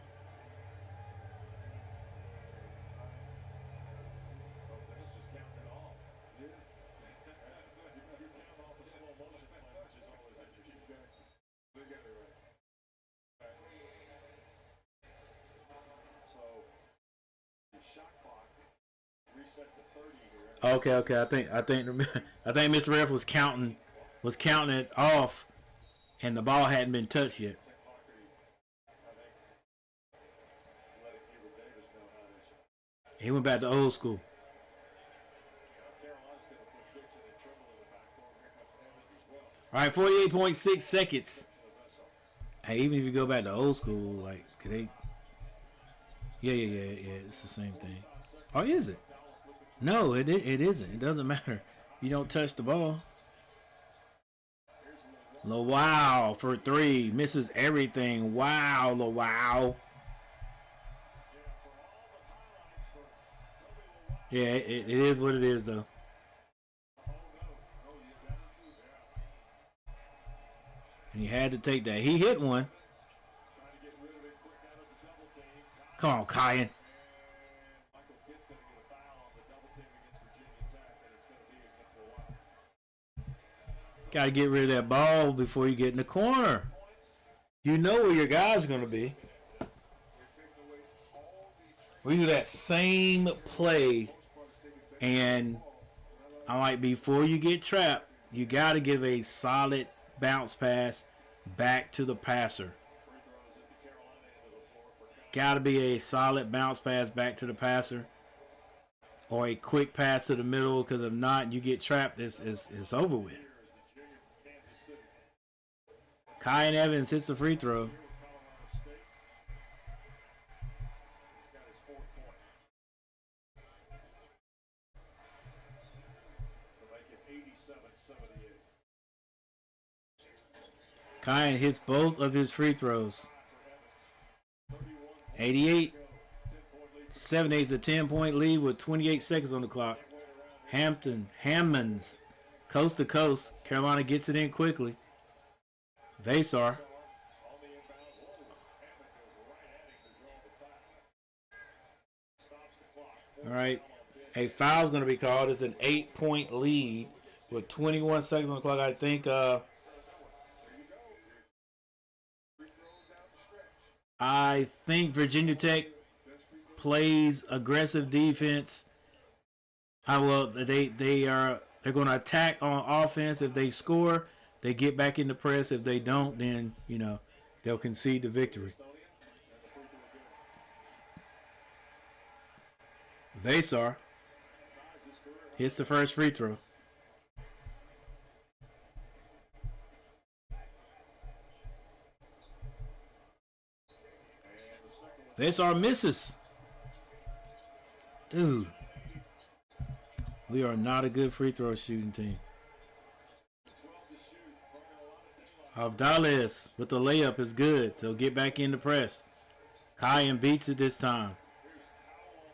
So Dennis is counting it off. You're counting off a slow motion play, which is always interesting. They got it right. So the shot clock reset to 30 here. Okay. I think Mr. Ref was counting it off, and the ball hadn't been touched yet. He went back to old school. Carolina's going to put Dixon and Trimble in the backcourt. Here comes Evans as well. All right, 48.6 seconds. Hey, even if you go back to old school, like, could they? Yeah. It's the same thing. Or is it? No, it isn't. It doesn't matter. You don't touch the ball. Wow for three. Misses everything. Wow, wow. Yeah, it is what it is, though. And he had to take that. He hit one. Come on, Kyan. Got to get rid of that ball before you get in the corner. You know where your guys are going to be. We do that same play, and I'm like, before you get trapped, you got to give a solid bounce pass back to the passer. Got to be a solid bounce pass back to the passer, or a quick pass to the middle, because if not, you get trapped. It's over with. Kyan Evans hits the free throw. Kyan hits both of his free throws. 88. 7-8's a 10-point lead with 28 seconds on the clock. Hammonds, coast to coast. Carolina gets it in quickly. Vasar. All right. A foul's going to be called. It's an 8-point lead with 21 seconds on the clock. I think Virginia Tech plays aggressive defense. They're going to attack on offense. If they score, they get back in the press. If they don't, then they'll concede the victory. Vasar hits the first free throw. Vasar misses. Dude, we are not a good free throw shooting team. Avdales with the layup is good, so get back in the press. Kyan beats it this time.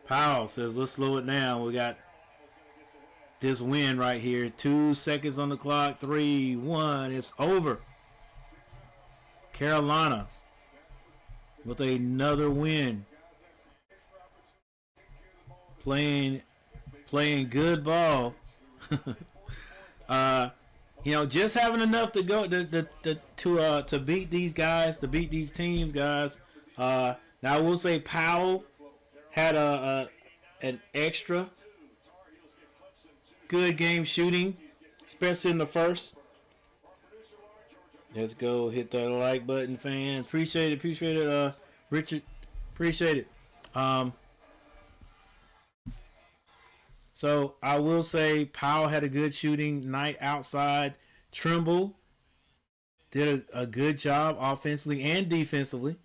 Powell says, let's slow it down. We got this win right here. 2 seconds on the clock. 3, 1. It's over. Carolina with another win. Playing good ball. Just having enough to go to beat these guys, to beat these teams, guys. Now I will say Powell had an extra good game shooting, especially in the first. Let's go hit that like button, fans. Appreciate it, Richard. Appreciate it. So I will say Powell had a good shooting night outside. Trimble did a good job offensively and defensively.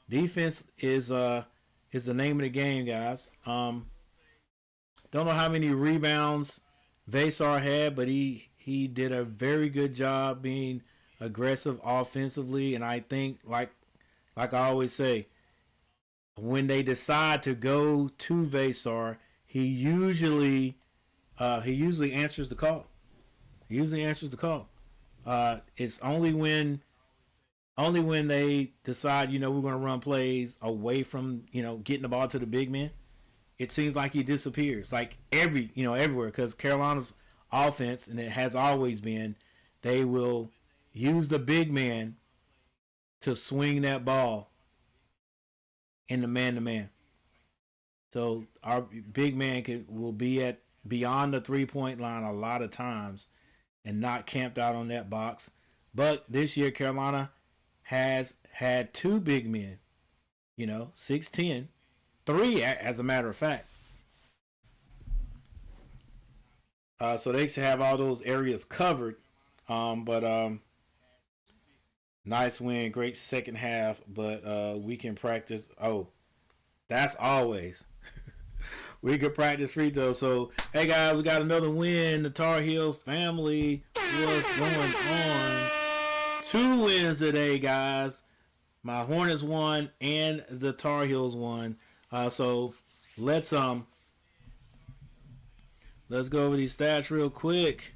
Defense is the name of the game, guys. Don't know how many rebounds Vasar had, but he did a very good job being aggressive offensively, and I think like I always say, when they decide to go to Vesar, he usually answers the call. He usually answers the call. It's only when they decide, we're going to run plays away from, getting the ball to the big man, it seems like he disappears. Like everywhere, because Carolina's offense, and it has always been, they will use the big man to swing that ball in the man-to-man. So our big man will be at beyond the 3-point line a lot of times and not camped out on that box. But this year, Carolina has had 2 big men, 6'10", 3 as a matter of fact. So they should have all those areas covered. But nice win, great second half. But we can practice. Oh, that's always. We can practice free throws. So, hey guys, we got another win. The Tar Heel family. What's going on? 2 wins today, guys. My Hornets won and the Tar Heels won. So let's go over these stats real quick.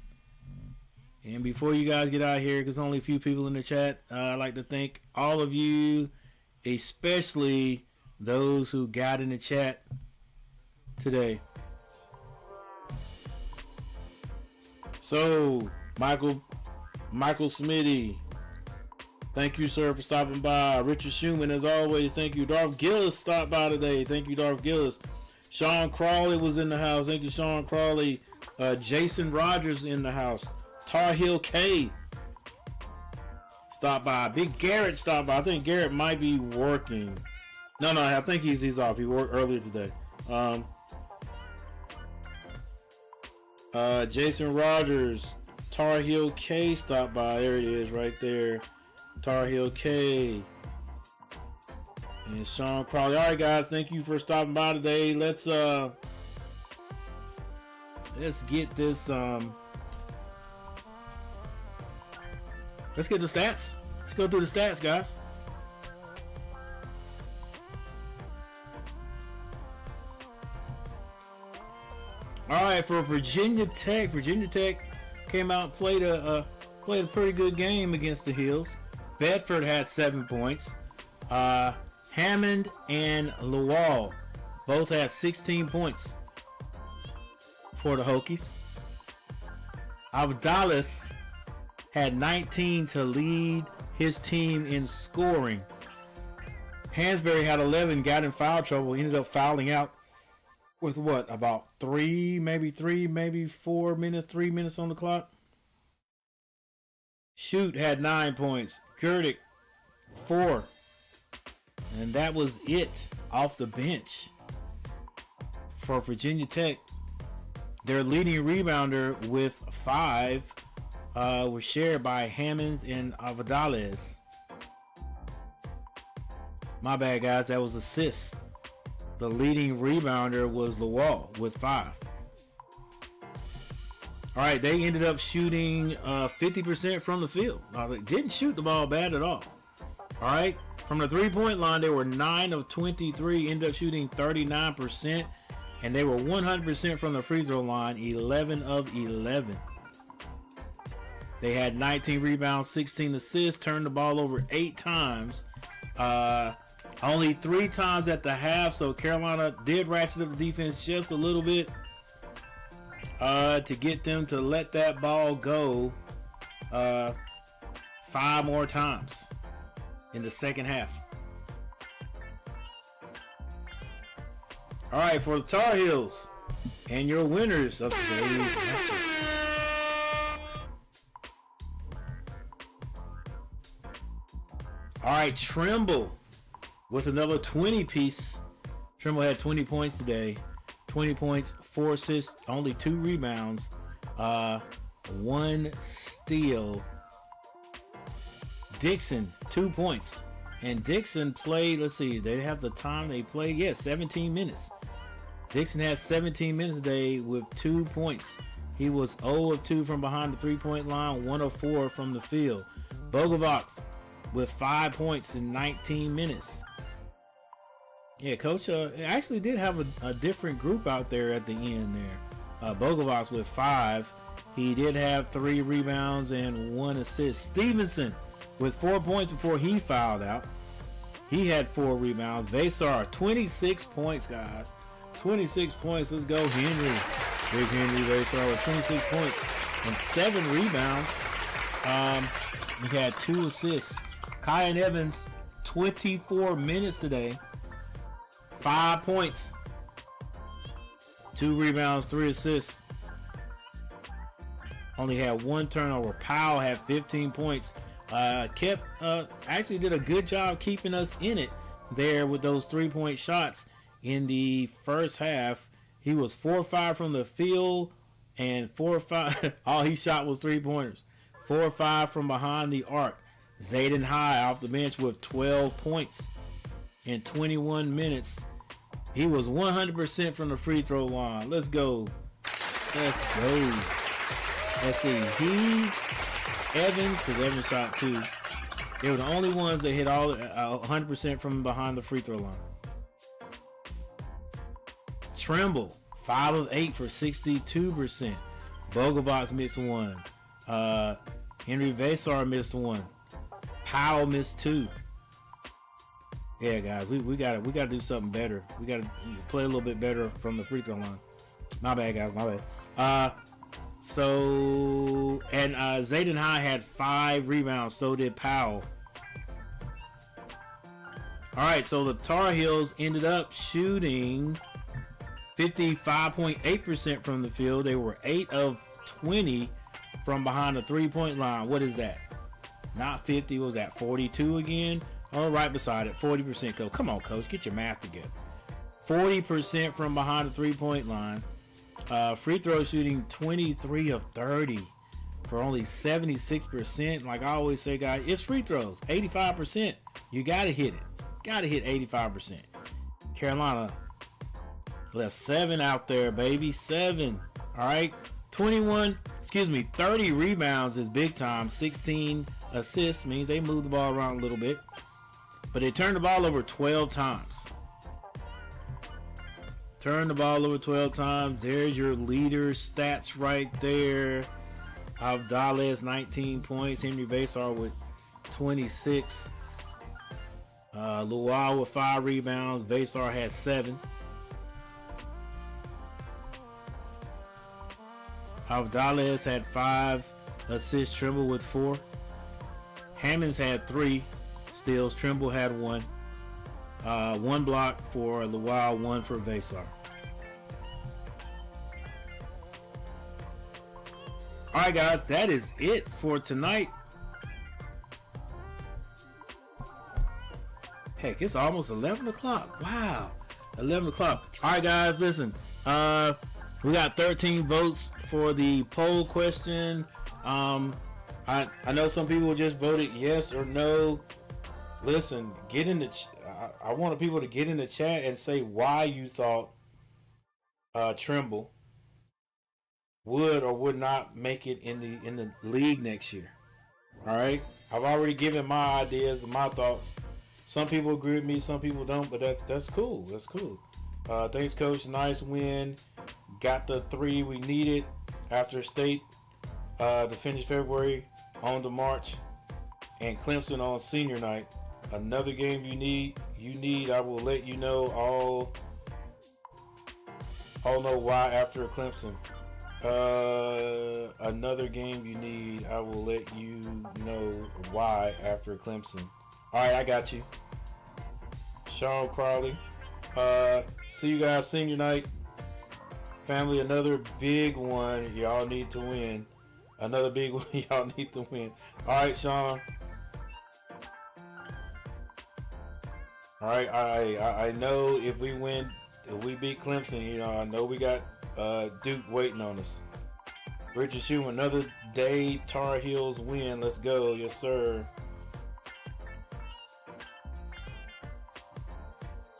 And before you guys get out of here, because only a few people in the chat, I'd like to thank all of you, especially those who got in the chat today. So, Michael Smitty, thank you, sir, for stopping by. Richard Schumann, as always, thank you. Darth Gillis stopped by today. Thank you, Darth Gillis. Sean Crawley was in the house. Thank you, Sean Crawley. Jason Rogers in the house. Tar Heel K stopped by. Big Garrett stopped by. I think Garrett might be working. No, I think he's off. He worked earlier today. Jason Rogers, Tar Heel K stopped by. There it is, right there. Tar Heel K. And Sean Crawley. All right, guys, thank you for stopping by today. Let's get this. Let's get the stats. Let's go through the stats, guys. All right, for Virginia Tech came out and played a pretty good game against the Heels. Bedford had 7 points. Hammond and Lowell both had 16 points for the Hokies. Avdalis had 19 to lead his team in scoring. Hansberry had 11, got in foul trouble, ended up fouling out with about 3 minutes on the clock. Shoot had 9 points. Gurdick 4. And that was it off the bench for Virginia Tech. Their leading rebounder with 5 was shared by Hammonds and Avdales. My bad, guys. That was assists. The leading rebounder was Lowell with 5. All right, they ended up shooting 50% from the field. Now, they didn't shoot the ball bad at all. All right, from the 3-point line, they were 9 of 23, ended up shooting 39%, and they were 100% from the free throw line, 11 of 11. They had 19 rebounds, 16 assists, turned the ball over 8 times. Only 3 times at the half, so Carolina did ratchet up the defense just a little bit to get them to let that ball go 5 more times in the second half. All right, for the Tar Heels and your winners of today's matchup. All right, Trimble with another 20 piece. Trimble had 20 points today. 20 points, 4 assists, only 2 rebounds, 1 steal. Dixon, 2 points. And Dixon played, let's see, they have the time they played. 17 minutes. Dixon had 17 minutes today with 2 points. He was 0 of 2 from behind the 3-point line, 1 of 4 from the field. Bogovacs with 5 points in 19 minutes. Yeah, Coach actually did have a different group out there at the end there. Bogovacs with 5. He did have 3 rebounds and 1 assist. Stevenson with 4 points before he fouled out. He had 4 rebounds. Vasar, 26 points, guys. 26 points. Let's go, Henry. Big Henry Vasar with 26 points and 7 rebounds. He had 2 assists. Kyan Evans, 24 minutes today. 5 points. 2 rebounds, 3 assists. Only had 1 turnover. Powell had 15 points. Actually did a good job keeping us in it there with those 3-point shots in the first half. He was 4-5 from the field and 4-5. All he shot was 3-pointers. 4-5 from behind the arc. Zayden High off the bench with 12 points in 21 minutes. He was 100% from the free throw line. Let's go. Let's go. Let's see. Evans, because Evans shot 2. They were the only ones that hit all 100% from behind the free throw line. Trimble, 5 of 8 for 62%. Bogovacs missed 1. Henry Vasar missed 1. Powell missed 2. Yeah, guys, we gotta do something better. We gotta play a little bit better from the free throw line. My bad, guys. My bad. Zayden High had 5 rebounds. So did Powell. All right, so the Tar Heels ended up shooting 55.8% from the field. They were 8 of 20 from behind the 3-point line. What is that? Not 50. Was that 42 again? Oh, right beside it. 40%, Coach. Come on, Coach. Get your math together. 40% from behind the 3-point line. Free throw shooting 23 of 30 for only 76%. Like I always say, guys, it's free throws. 85%. You got to hit it. Got to hit 85%. Carolina left 7 out there, baby. 7. All right. 30 rebounds is big time. 16 assists means they moved the ball around a little bit. But they turned the ball over 12 times. Turn the ball over 12 times. There's your leader stats right there. Avdalez 19 points. Henry Vasar with 26. Luau with 5 rebounds. Vasar had 7. Avdalez had 5 assists. Trimble with 4. Hammonds had 3 steals. Trimble had 1. 1 block for Luau, 1 for Vasar. All right, guys, that is it for tonight. Heck, it's almost 11 o'clock. Wow, 11 o'clock. All right, guys, listen. We got 13 votes for the poll question. I know some people just voted yes or no. Listen, get in the. I wanted people to get in the chat and say why you thought Trimble would or would not make it in the league next year. All right, I've already given my ideas and my thoughts. Some people agree with me, some people don't, but that's cool. That's cool. Thanks, Coach. Nice win. Got the 3 we needed after state to finish February on to March, and Clemson on senior night. Another game you need. I will let you know. I'll know why after Clemson. Another game you need. I will let you know why after Clemson. All right, I got you. Sean Crowley. See you guys senior night. Family, another big one. Y'all need to win. Another big one. Y'all need to win. All right, Sean. All right, I know if we beat Clemson, I know we got Duke waiting on us. Richard Shue, another day Tar Heels win. Let's go. Yes, sir.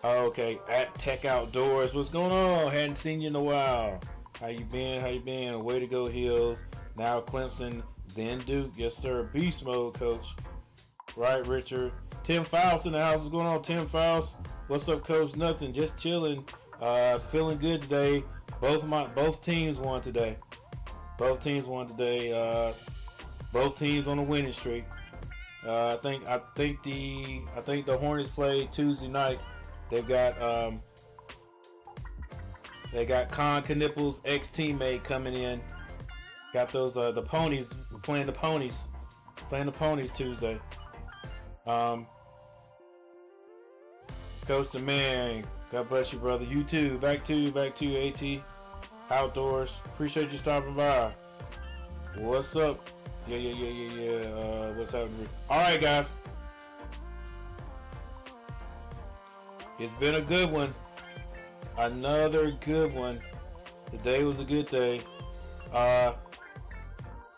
Okay, at Tech Outdoors. What's going on? Hadn't seen you in a while. How you been? Way to go, Heels. Now Clemson Then Duke. Yes, sir. Beast mode, coach. Right, Richard. Tim Faust in the house. What's going on, Tim Faust? What's up, coach? Nothing. Just chilling. Feeling good today. Both teams won today. Both teams won today. Both teams on a winning streak. I think the Hornets played Tuesday night. They got Con Knippel's ex-teammate coming in. Got those the ponies. We're playing the ponies. Playing the ponies Tuesday. Coach the man. God bless you, brother. You too. Back to you, AT. Outdoors. Appreciate you stopping by. What's up? Yeah. What's happening? Alright, guys. It's been a good one. Another good one. Today was a good day.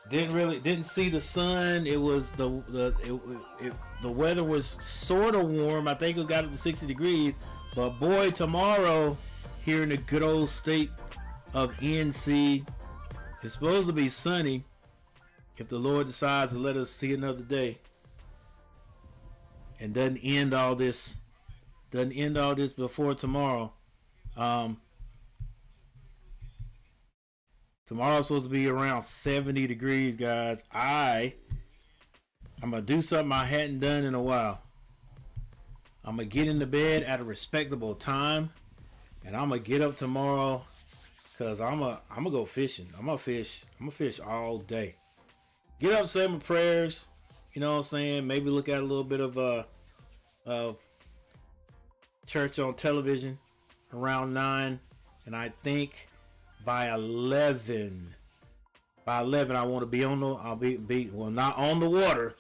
Didn't see the sun. It was the weather was sort of warm. I think it got up to 60 degrees. But boy, tomorrow here in the good old state of NC, it's supposed to be sunny. If the Lord decides to let us see another day and doesn't end all this before tomorrow. Tomorrow's supposed to be around 70 degrees, guys. I'm gonna do something I hadn't done in a while. I'm gonna get into bed at a respectable time, and I'm gonna get up tomorrow because I'm gonna go fishing. I'm gonna fish all day. Get up, say my prayers. You know what I'm saying? Maybe look at a little bit of church on television around 9, and I think by 11 I want to be on the not on the water,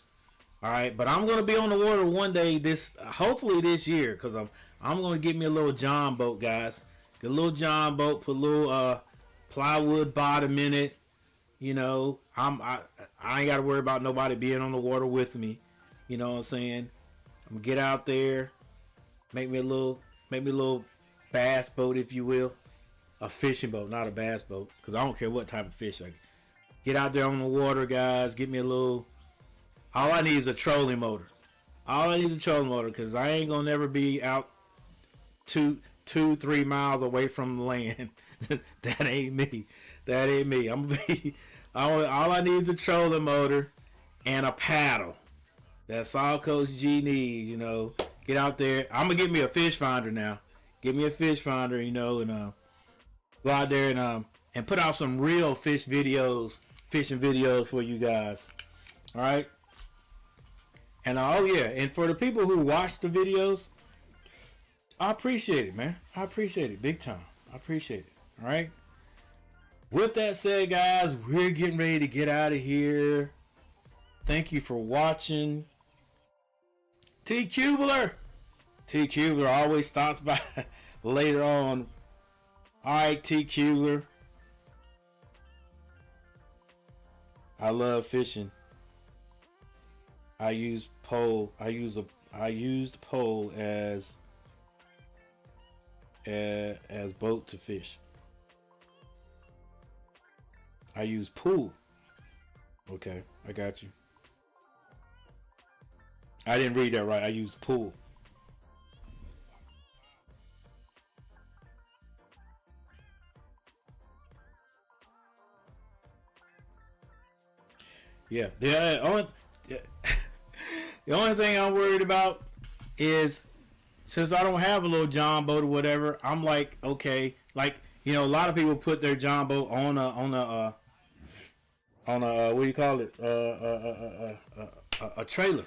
all right, but I'm going to be on the water one day hopefully this year, because I'm going to get me a little John boat, guys. Get a little John boat, put a little plywood bottom in it. You know, I ain't got to worry about nobody being on the water with me. You know what I'm saying? I'm gonna get out there, make me a little bass boat, if you will. A fishing boat, not a bass boat, because I don't care what type of fish. I get out there on the water, guys. Get me a little. All I need is a trolling motor. Because I ain't gonna never be out 2-3 miles away from the land. That ain't me. I'm gonna be. All I need is a trolling motor and a paddle. That's all Coach G needs, you know. Get out there. I'm gonna get me a fish finder now. Get me a fish finder, you know, and go out there and put out some real fishing videos for you guys. All right. And and for the people who watch the videos, I appreciate it, man. I appreciate it big time. I appreciate it. All right. With that said, guys, we're getting ready to get out of here. Thank you for watching. T. Kubler always stops by later on. All right, T. Kubler. I love fishing. I used pole as boat to fish. I use pool. Okay, I got you. I didn't read that right. I use pool. Yeah. The only thing I'm worried about is, since I don't have a little John boat or whatever, I'm like, okay, like, you know, a lot of people put their John boat on a what do you call it? A trailer,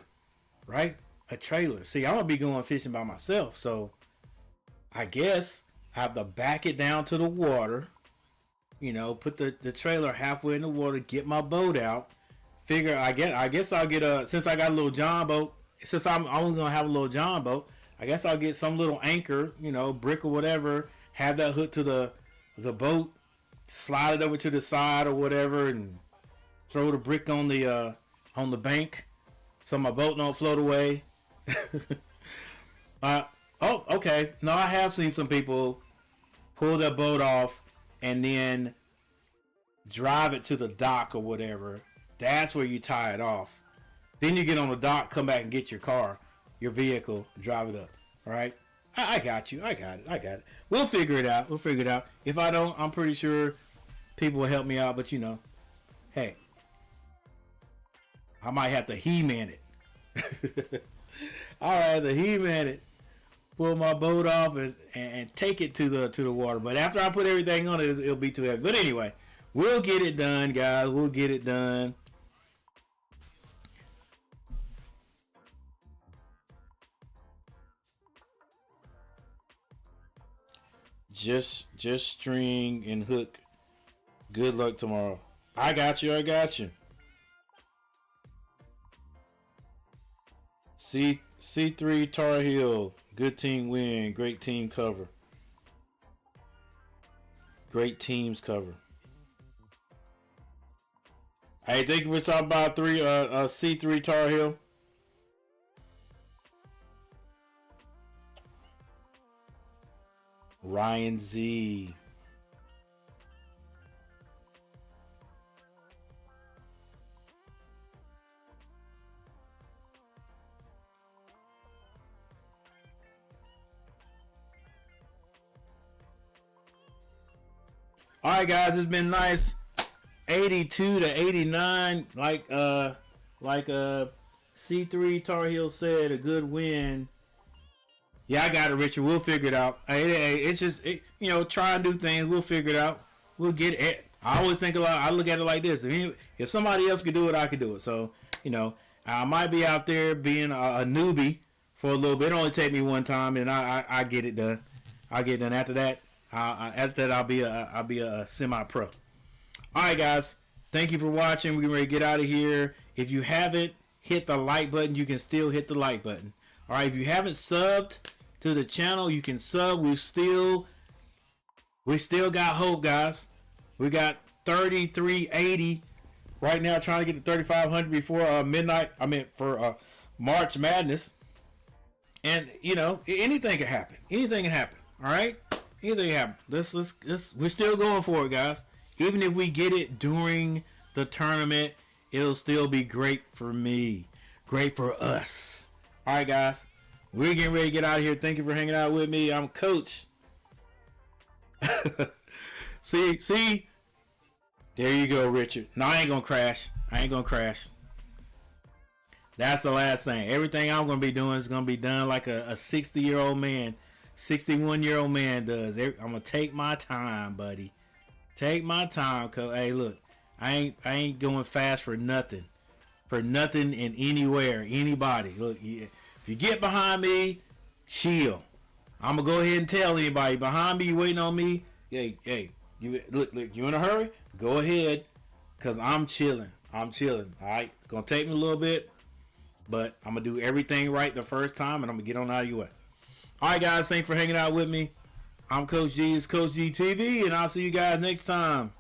right? A trailer. See, I'm gonna be going fishing by myself, so I guess I have to back it down to the water. You know, put the trailer halfway in the water, get my boat out. Figure I guess I'll get since I got a little John boat. Since I'm only gonna have a little John boat, I guess I'll get some little anchor, you know, brick or whatever. Have that hooked to the boat, slide it over to the side or whatever, and throw the brick on the bank so my boat don't float away. Okay. No, I have seen some people pull their boat off and then drive it to the dock or whatever, That's where you tie it off. Then you get on the dock, come back and get your car, your vehicle, drive it up. All right? I got you. I got it. We'll figure it out. If I don't, I'm pretty sure people will help me out. But, hey, I might have to He-Man it. All right, the He-Man it. Pull my boat off and take it to the water. But after I put everything on it, it'll be too heavy. But anyway, we'll get it done, guys. We'll get it done. Just string and hook. Good luck tomorrow. I got you. C3 Tar Heel. Good team win. Great team cover. Great teams cover. Hey, thank you for talking about C3 Tar Heel. Ryan Z. All right, guys, it's been nice. 82 to 89, like C3 Tar Heel said, a good win. Yeah, I got it, Richard. We'll figure it out. Hey, it's just, try and do things. We'll figure it out. We'll get it. I always think I look at it like this. If somebody else could do it, I could do it. So, I might be out there being a newbie for a little bit. It only take me one time, and I get it done. I get it done. After that, I'll be a semi-pro. All right, guys. Thank you for watching. We're ready to get out of here. If you haven't hit the like button, you can still hit the like button. All right. If you haven't subbed to the channel, you can sub. We still got hope, guys. We got 3380 right now, trying to get to 3500 before midnight. For March Madness. And anything can happen. All right. Anything can happen. We're still going for it, guys. Even if we get it during the tournament, it'll still be great for me. Great for us. All right, guys. We're getting ready to get out of here. Thank you for hanging out with me. I'm Coach. See? There you go, Richard. No, I ain't going to crash. That's the last thing. Everything I'm going to be doing is going to be done like a 60-year-old man, 61-year-old man does. I'm going to take my time, buddy. Take my time, cause hey, look, I ain't going fast for nothing, and anywhere, anybody. Look, if you get behind me, chill. I'm gonna go ahead and tell anybody behind me, you waiting on me. Hey, you look, you in a hurry? Go ahead, cause I'm chilling. All right, it's gonna take me a little bit, but I'm gonna do everything right the first time, and I'm gonna get on out of your way. All right, guys, thanks for hanging out with me. I'm Coach G. It's Coach G TV, and I'll see you guys next time.